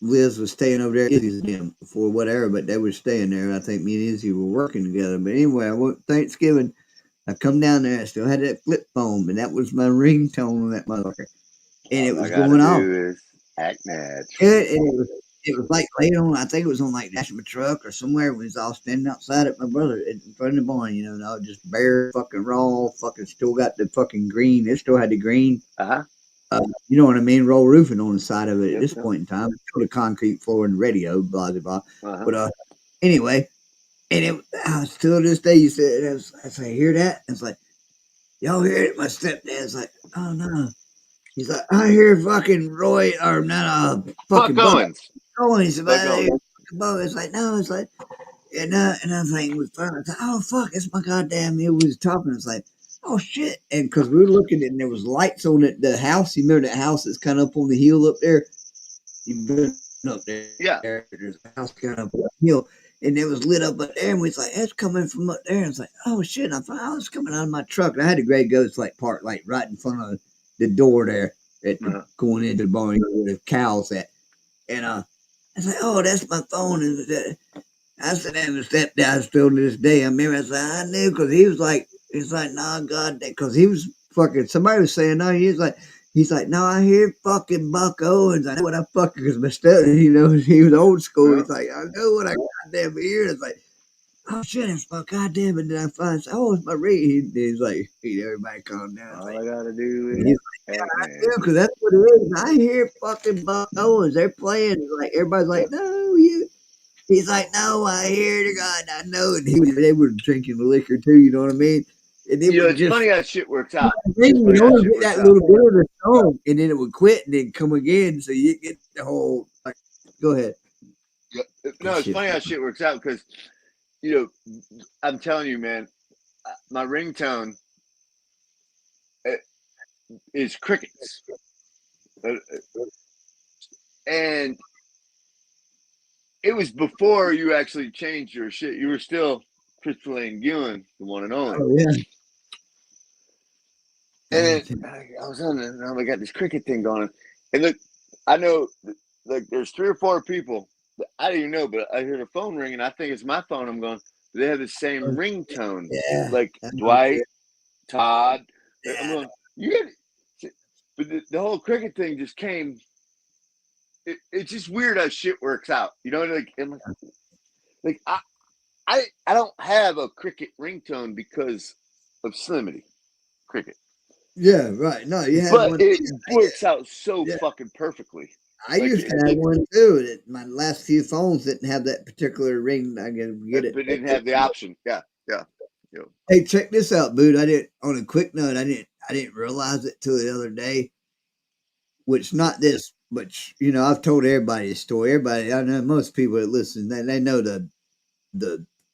Liz was staying over there Izzy's them for whatever, but they were staying there. I think me and Izzy were working together. But anyway, I went Thanksgiving. I come down there. I still had that flip phone, and that was my ringtone on that motherfucker, and it All I was gotta going off. do is act natural. It was like laid on. I think it was on like dash of a truck or somewhere. We was all standing outside at my brother in front of the barn. And I was just bare fucking raw. Fucking still got the fucking green. It still had the green. You know what I mean? Roll roofing on the side of it at this point in time. Still the concrete floor and radio, blah blah blah. But anyway, and still to this day, you said, I say, hear that? It's like, y'all hear it? My stepdad's like, oh no. He's like, I hear fucking Roy or not fucking Buck Owens. Owens. It's like, no, it's like, and I think with fun, it's like, oh fuck, it's my goddamn. It was talking. It's like, oh shit, and because we were looking and there was lights on it. The house, you remember that house that's kind of up on the hill up there? You've been up there. Yeah. There's a house kind of up on the hill. And it was lit up there, and we was like, "It's coming from up there." And it's like, "Oh shit!" And I thought, "Oh, it's coming out of my truck." And I had the Gray Ghost like parked like right in front of the door there, at going into the barn where the cows at. And I was like, "Oh, that's my phone." And I said, "And the stepdad still to this day." I remember I said, "I knew," because he was like, "It's like, nah, God," because he was fucking. Somebody was saying, "No," He's like, no, I hear fucking Buck Owens. I know what I fucking, because my stepdad, he was old school. He's like, I know what I goddamn hear. It's like, oh shit, it's my goddamn. And then I find, oh, it's my ring. He's like, everybody calm down. All I gotta do is. He's like, yeah, I do, because that's what it is. I hear fucking Buck Owens. They're playing. Like, everybody's like, no, you. He's like, no, I hear the God, I know. And they were drinking the liquor too, you know what I mean? And it it's funny how shit works out. You only get that little bit of the song, and then it would quit and then come again. So you get the whole. Like, go ahead. No, it's funny how shit works out because, I'm telling you, man, my ringtone is crickets, and it was before you actually changed your shit. You were still Christopher Lane Guillen, the one and only. Oh yeah. And I was on it, and I got this cricket thing going. And look, I know, like, there's 3 or 4 people that I didn't even know, but I hear the phone ring, and I think it's my phone. I'm going, they have the same ringtone. Yeah. Like Dwight, Todd. Yeah. I'm going, you get it. But the whole cricket thing just came. It's just weird how shit works out. Like I don't have a cricket ringtone because of Slimity. Cricket. Yeah, right. No, you have but one. It works out so fucking perfectly. I used to have one too. My last few phones didn't have that particular ring. I can get it. But didn't have the option. Yeah. Hey, check this out, Boot. On a quick note, I didn't realize it till the other day. Which not this, but I've told everybody this story. Everybody, I know most people that listen, they know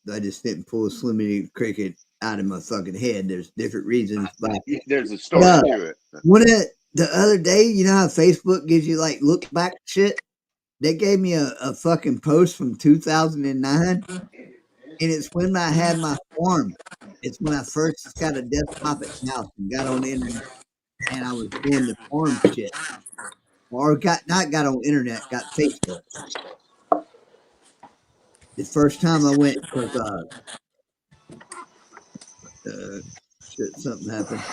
I just didn't pull Slimity Cricket out of my fucking head. There's different reasons. There's a story to it. The other day, you know how Facebook gives you like look back shit? They gave me a fucking post from 2009, and it's when I had my farm. It's when I first got a desktop at the house and got on the internet, and I was doing the farm shit. Or got on internet, got Facebook. The first time I went was shit, something happened.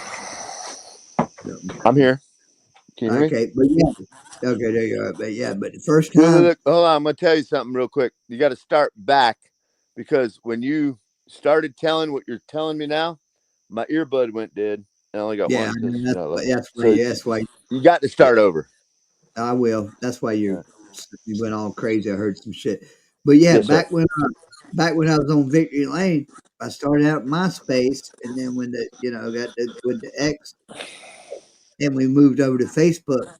I'm here. Can you hear me? But yeah. Okay, there you are. But yeah, but the first time. Look, hold on, I'm gonna tell you something real quick. You got to start back because when you started telling what you're telling me now, my earbud went dead. I only got one. That's why you got to start over. I will. That's why you went all crazy. I heard some shit. But yeah, back when back when I was on Victory Lane, I started out MySpace, and then when got with the X, and we moved over to Facebook.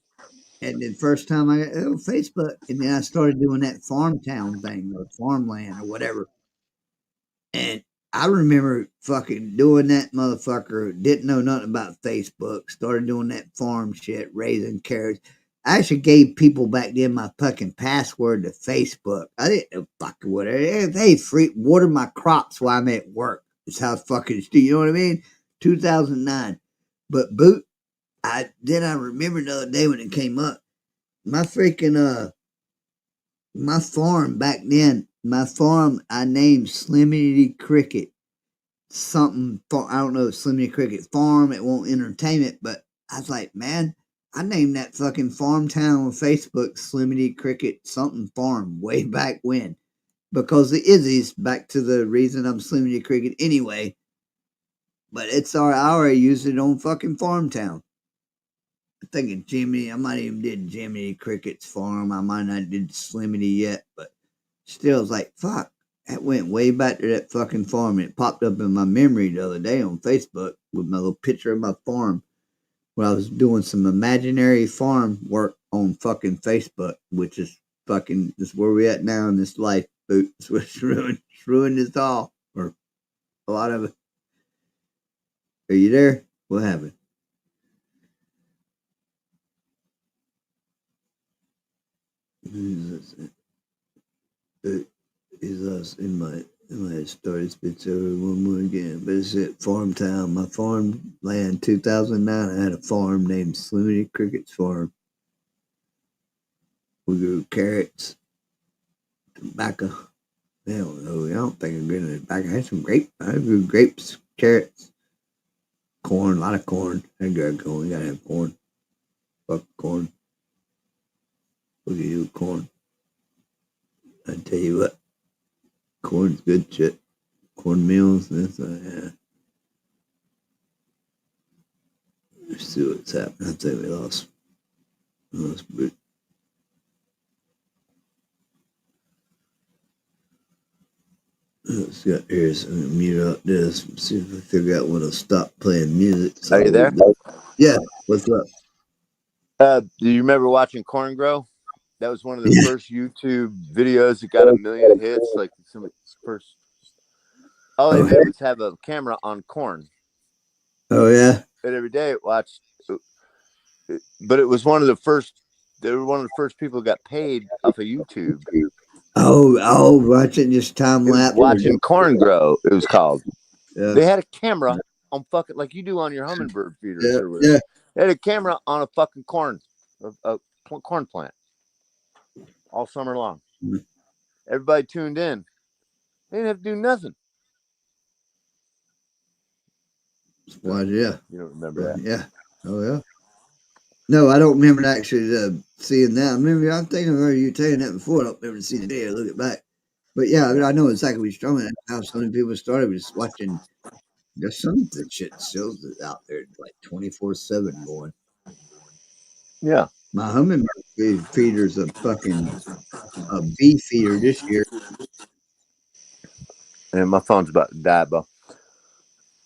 And then first time I got Facebook, and then I started doing that Farmtown thing or Farmland or whatever. And I remember fucking doing that motherfucker. Didn't know nothing about Facebook. Started doing that farm shit, raising carrots. I actually gave people back then my fucking password to Facebook. I didn't know fucking whatever. They free water my crops while I'm at work. It's how fucking you know what I mean? 2009. But boot, I remember the other day when it came up. My freaking my farm back then, I named Slimity Cricket something. I don't know, Slimity Cricket Farm. It won't entertainment, but I was like, man, I named that fucking farm town on Facebook Slimity Cricket something farm way back when, because the Izzy's back to the reason I'm Slimity Cricket anyway. But it's I already used it on fucking Farmtown. I'm thinking Jimmy, I might even did Jimmy Cricket's farm. I might not did Slimity yet, but still, it's like, fuck, that went way back to that fucking farm. And it popped up in my memory the other day on Facebook with my little picture of my farm when I was doing some imaginary farm work on fucking Facebook, which is fucking, this is where we at now in this life, boot. It's what's ruined us all, or a lot of it. Are you there? What happened? Is us in my story spits over one more again. But it's at Farmtown, my farmland, 2009. I had a farm named Slimity Cricket's Farm. We grew carrots, tobacco. I don't know. I don't think I grew any tobacco. I had some I grew grapes, carrots, corn, a lot of corn. I got corn. You gotta have corn. Fuck corn. Look at you, corn. I tell you what, corn's good shit. Corn meals, this, yeah. Let's see what's happening. I think we lost Boot. Let's get here. So I'm gonna mute out this. See if I figure out when to stop playing music. So are you there? Yeah. What's up? Do you remember watching Corn Grow? That was one of the first YouTube videos that got 1 million hits. Like some of the first. All they did was have a camera on corn. Oh yeah. And every day it watched. But it was one of the first. They were one of the first people who got paid off of YouTube. Oh, watching just time lapse. Watching corn grow, it was called. Yeah. They had a camera on fucking like you do on your hummingbird feeders. Yeah, or whatever. yeah. They had a camera on a fucking corn plant all summer long. Mm-hmm. Everybody tuned in. They didn't have to do nothing. Well, yeah. You don't remember that? Yeah. Oh yeah. No, I don't remember actually seeing that. I'm thinking of you telling that before. I don't remember seeing the video. Look it back. But yeah, I mean, I know exactly what you're talking about. How some people started with just watching. There's some shit still out there like 24/7 going. Yeah. My hummingbird feeder's a bee feeder this year. And my phone's about to die, bro.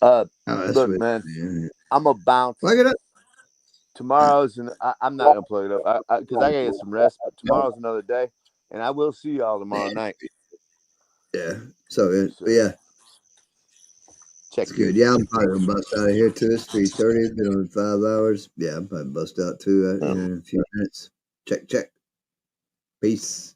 Look, man, yeah. I'm gonna bounce. Plug it up. Tomorrow's I'm not gonna plug it up because I gotta get some rest. But tomorrow's another day, and I will see y'all tomorrow night. Yeah. So yeah. Check it's good. Yeah, I'm probably gonna bust out of here too. It's 3:30. It's been on 5 hours. Yeah, I'm probably bust out too in a few minutes. Check. Peace.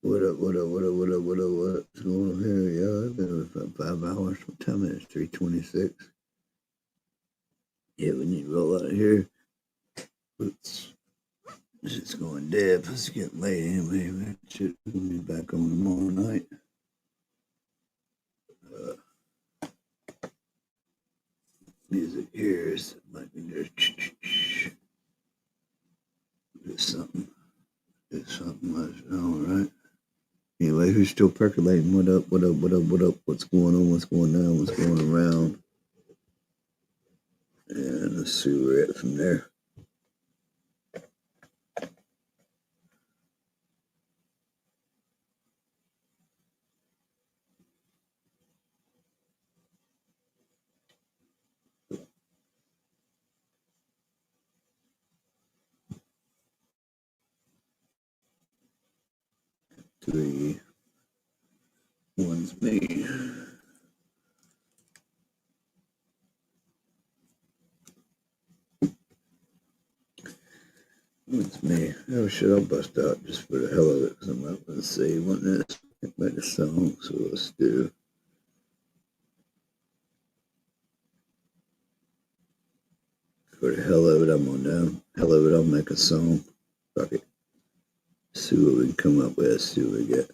What up? What's going on here? Yeah, I've been about 5 hours. What time is it? 3:26. Yeah, we need to roll out of here. Oops. Shit's going dead. It's getting late anyway. Man. Shit, we'll be back on tomorrow night. Music here is might be there. Do something. Do something. All right. Anyway, who's still percolating? What up? What up? What up? What up? What's going on? What's going down? What's going around? And let's see where we're at from there. Three. One's me. It's me. Oh shit, I'll bust out just for the hell of it because I'm not going to say one this. Make a song, so let's do. For the hell of it, I'm on down. Hell of it, I'll make a song. Fuck it. See what we can come up with. See what we get.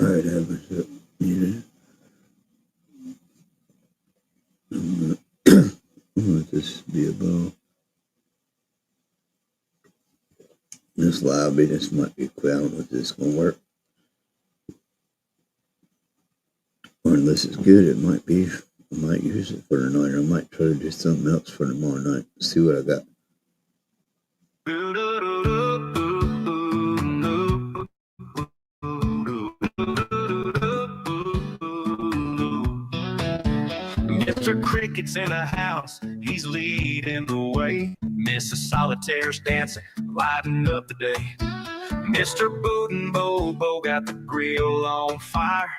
All right, that was it. Yeah. I'm gonna let this be a bow. This lobby, this might be quick. I don't know if this is gonna work. Or unless it's good, it might be. I might use it for tonight, or I might try to do something else for tomorrow night. See what I got. Mr. Cricket's in the house, he's leading the way. Mrs. Solitaire's dancing, lighting up the day. Mr. Boot and Bobo got the grill on fire.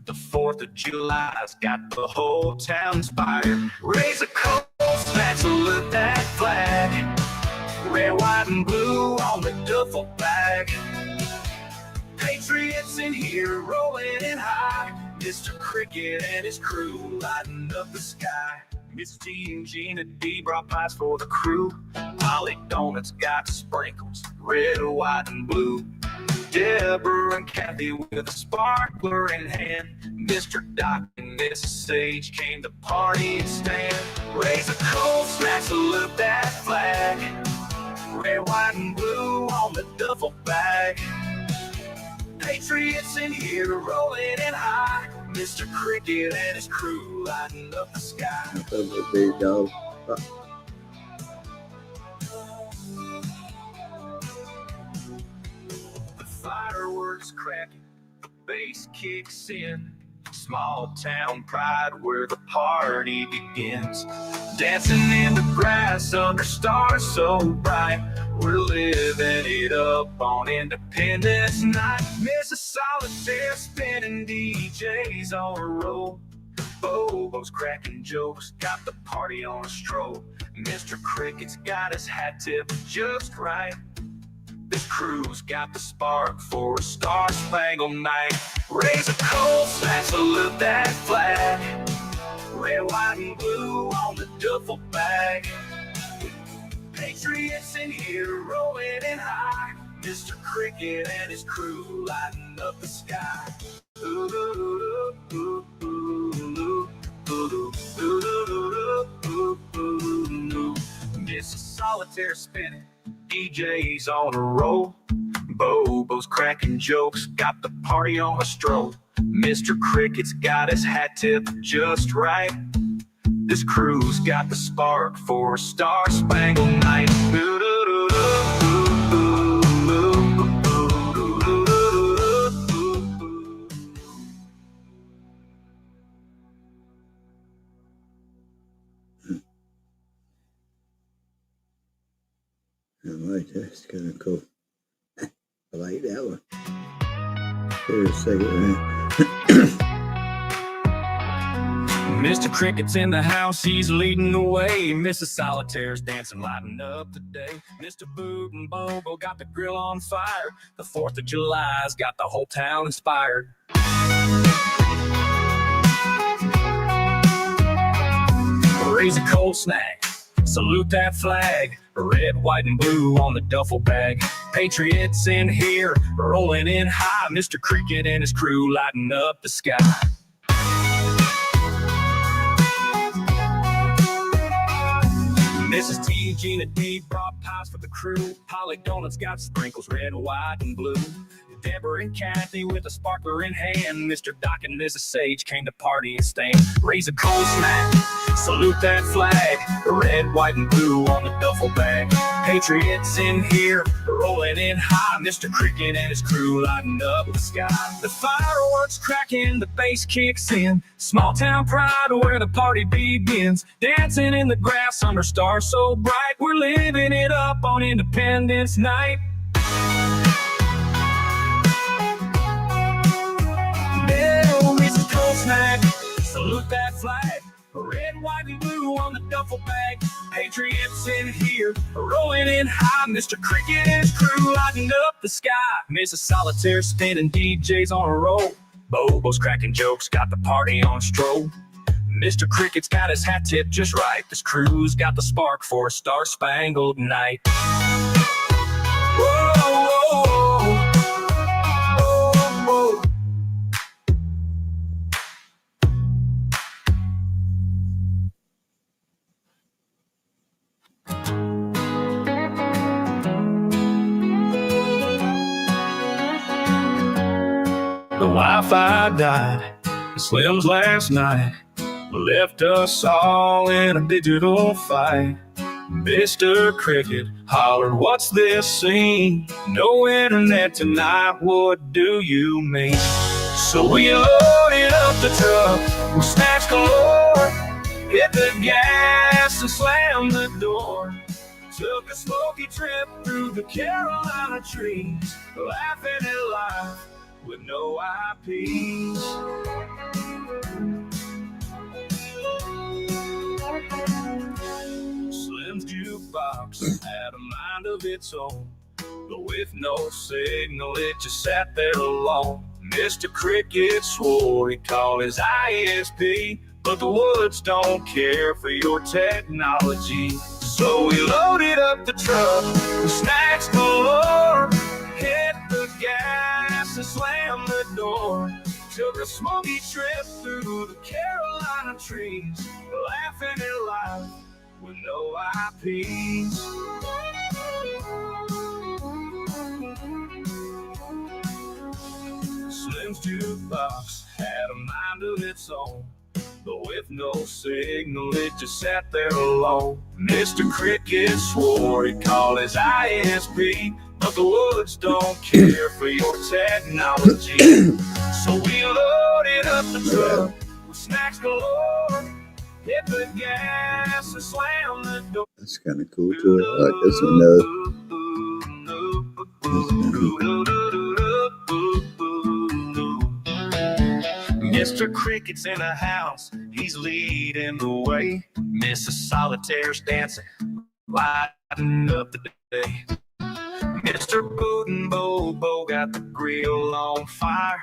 The 4th of July's got the whole town inspired. Raise a cold snatch, salute that flag. Red, white, and blue on the duffel bag. Patriots in here rolling in high. Mr. Cricket and his crew lighting up the sky. Miss G and Gina D brought pies for the crew. Polly Donuts got sprinkles, red, white, and blue. Deborah and Kathy with a sparkler in hand. Mr. Doc and Mrs. Sage came to party and stand. Raise a cold snack, salute that flag. Red, white, and blue on the duffel bag. Patriots in here rolling in high. Mr. Cricket and his crew lighting up the sky. Big dog. The fireworks cracking, the bass kicks in. Small town pride where the party begins. Dancing in the grass under stars so bright. We're living it up on Independence Night. Mrs. Solitaire spinning DJs on a roll. Bobo's cracking jokes, got the party on a stroll. Mr. Cricket's got his hat tipped just right. This crew's got the spark for a star-spangled night. Raise a cold snack, salute that flag. Red, white, and blue on the duffel bag. Patriots in here rolling in high. Mr. Cricket and his crew lighting up the sky. Mrs. Solitaire spinning, DJ's on a roll. Bobo's cracking jokes, got the party on a stroll. Mr. Cricket's got his hat tipped just right. This crew's got the spark for a star-spangled night. I like that. It's kind of cool. I like that one. Here's a second, right? Mr. Cricket's in the house, he's leading the way. Mrs. Solitaire's dancing, lighting up the day. Mr. Boot and Bobo got the grill on fire. The 4th of July's got the whole town inspired. Raise a cold snack, salute that flag. Red, white, and blue on the duffel bag. Patriots in here, rolling in high. Mr. Cricket and his crew lighting up the sky. Mrs. T, Gina D brought pies for the crew. Polly Donuts got sprinkles, red, white, and blue. Deborah and Kathy with a sparkler in hand. Mr. Doc and Mrs. Sage came to party and stand. Raise a cold snack, salute that flag. Red, white, and blue on the duffel bag. Patriots in here, rolling in high. Mr. Cricket and his crew lighting up the sky. The fireworks cracking, the bass kicks in. Small town pride where the party begins. Dancing in the grass under stars so bright. We're living it up on Independence Night. Snack, salute that flag. Red, white, and blue on the duffel bag. Patriots in here, rolling in high. Mr. Cricket and his crew lighting up the sky. Mrs. Solitaire spinning DJs on a roll. Bobo's cracking jokes, got the party on a stroll. Mr. Cricket's got his hat tipped just right. This crew's got the spark for a star-spangled night. Whoa, whoa, whoa, whoa, whoa. Wi-Fi died. Slim's last night left us all in a digital fight. Mr. Cricket hollered, "What's this scene? No internet tonight, what do you mean?" So we loaded up the truck with snacks galore, hit the gas and slammed the door. Took a smoky trip through the Carolina trees, laughing at life with no IPs. Slim's jukebox had a mind of its own, but with no signal it just sat there alone. Mr. Cricket swore he'd call his ISP, but the woods don't care for your technology. So we loaded up the truck with snacks galore, hit the gas and slammed the door. Took a smoky trip through the Carolina trees, laughing at life with no IPs. Slim's jukebox had a mind of its own, but with no signal it just sat there alone. Mr. Cricket swore he'd call his ISP, but the woods don't care for your technology. So we loaded up the truck with snacks galore, hit the gas and slammed the door. That's kind of cool too. I like this one though. Mr. Cricket's in the house, he's leading the way. Mrs. Solitaire's dancing, lighting up the day. Mr. Boot and Bobo got the grill on fire.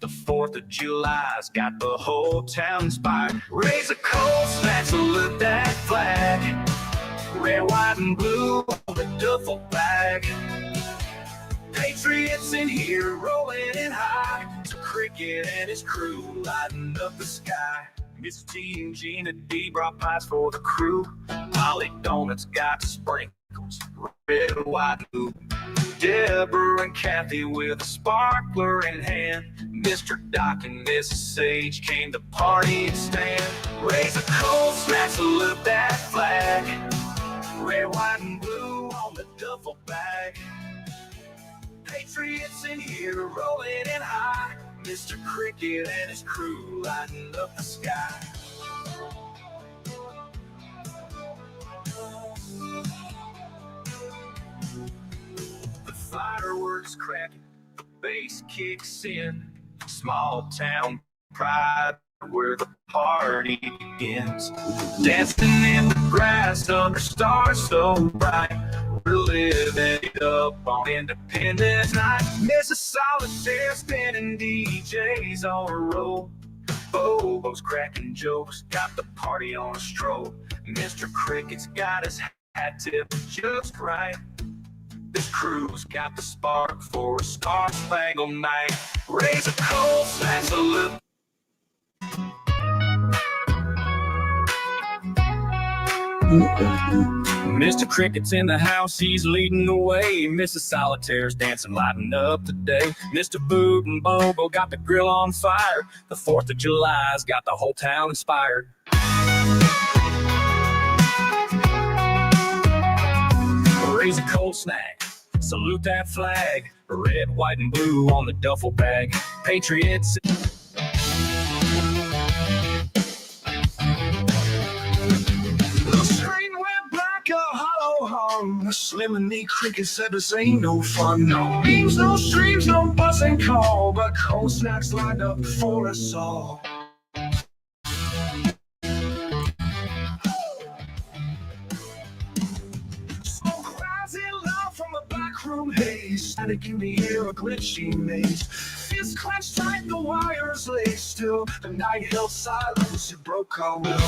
The 4th of July's got the whole town inspired. Raise a cold snack, salute that flag. Red, white, and blue on the duffel bag. Patriots in here rolling in high. To Cricket and his crew lighting up the sky. Miss T and Gina D brought pies for the crew. Molly Donuts got sprinkles, red, white, and blue. Deborah and Kathy with a sparkler in hand. Mr. Doc and Mrs. Sage came to party and stand. Raise a cold snack, salute that flag. Red, white, and blue on the duffel bag. Patriots in here rolling in high. Mr. Cricket and his crew lighting up the sky. The fireworks cracking, the bass kicks in. Small town pride where the party begins. Dancing in the grass under stars so bright. We're living it up on Independence Night. Mrs. Solitaire spinning DJs on a roll. Bobo's cracking jokes, got the party on a stroll. Mr. Cricket's got his hat tipped just right. This crew's got the spark for a star-spangled night. Raise a cold snack, salute. Mr. Cricket's in the house, he's leading the way. Mrs. Solitaire's dancing, lighting up the day. Mr. Boot and Bobo got the grill on fire. The 4th of July's got the whole town inspired. Raise a cold snack, salute that flag. Red, white, and blue on the duffel bag. Patriots. Slim and me Cricket said this ain't no fun. No beams, no streams, no bus and call, but cold snacks lined up for us all. Smoke rising loud from the back room haze. Static in the air, a glitchy maze. Fists clenched tight, the wires lay still. The night held silence, it broke our will.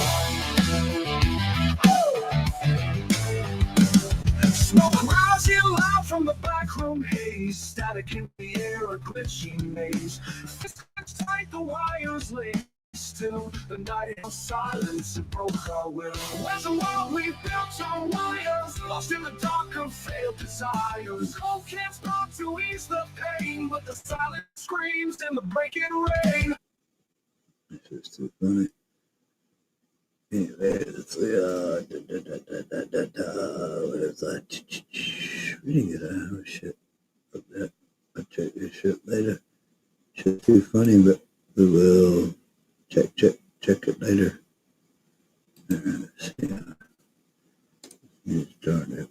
Smoke rising loud from the back room haze. Static in the air, a glitchy maze. Fists clenched tight, the wires lay Still, the night of silence it broke our will. Where's the world we built on wires, lost in the dark of failed desires? Cold can't start to ease the pain, but the silence screams in the breaking rain. This is too funny. Anyway, let's see. What is that? We didn't get a oh, shit. Fuck that. I'll check this shit later. Shit too funny, but we will check it later. Let's see. You start it.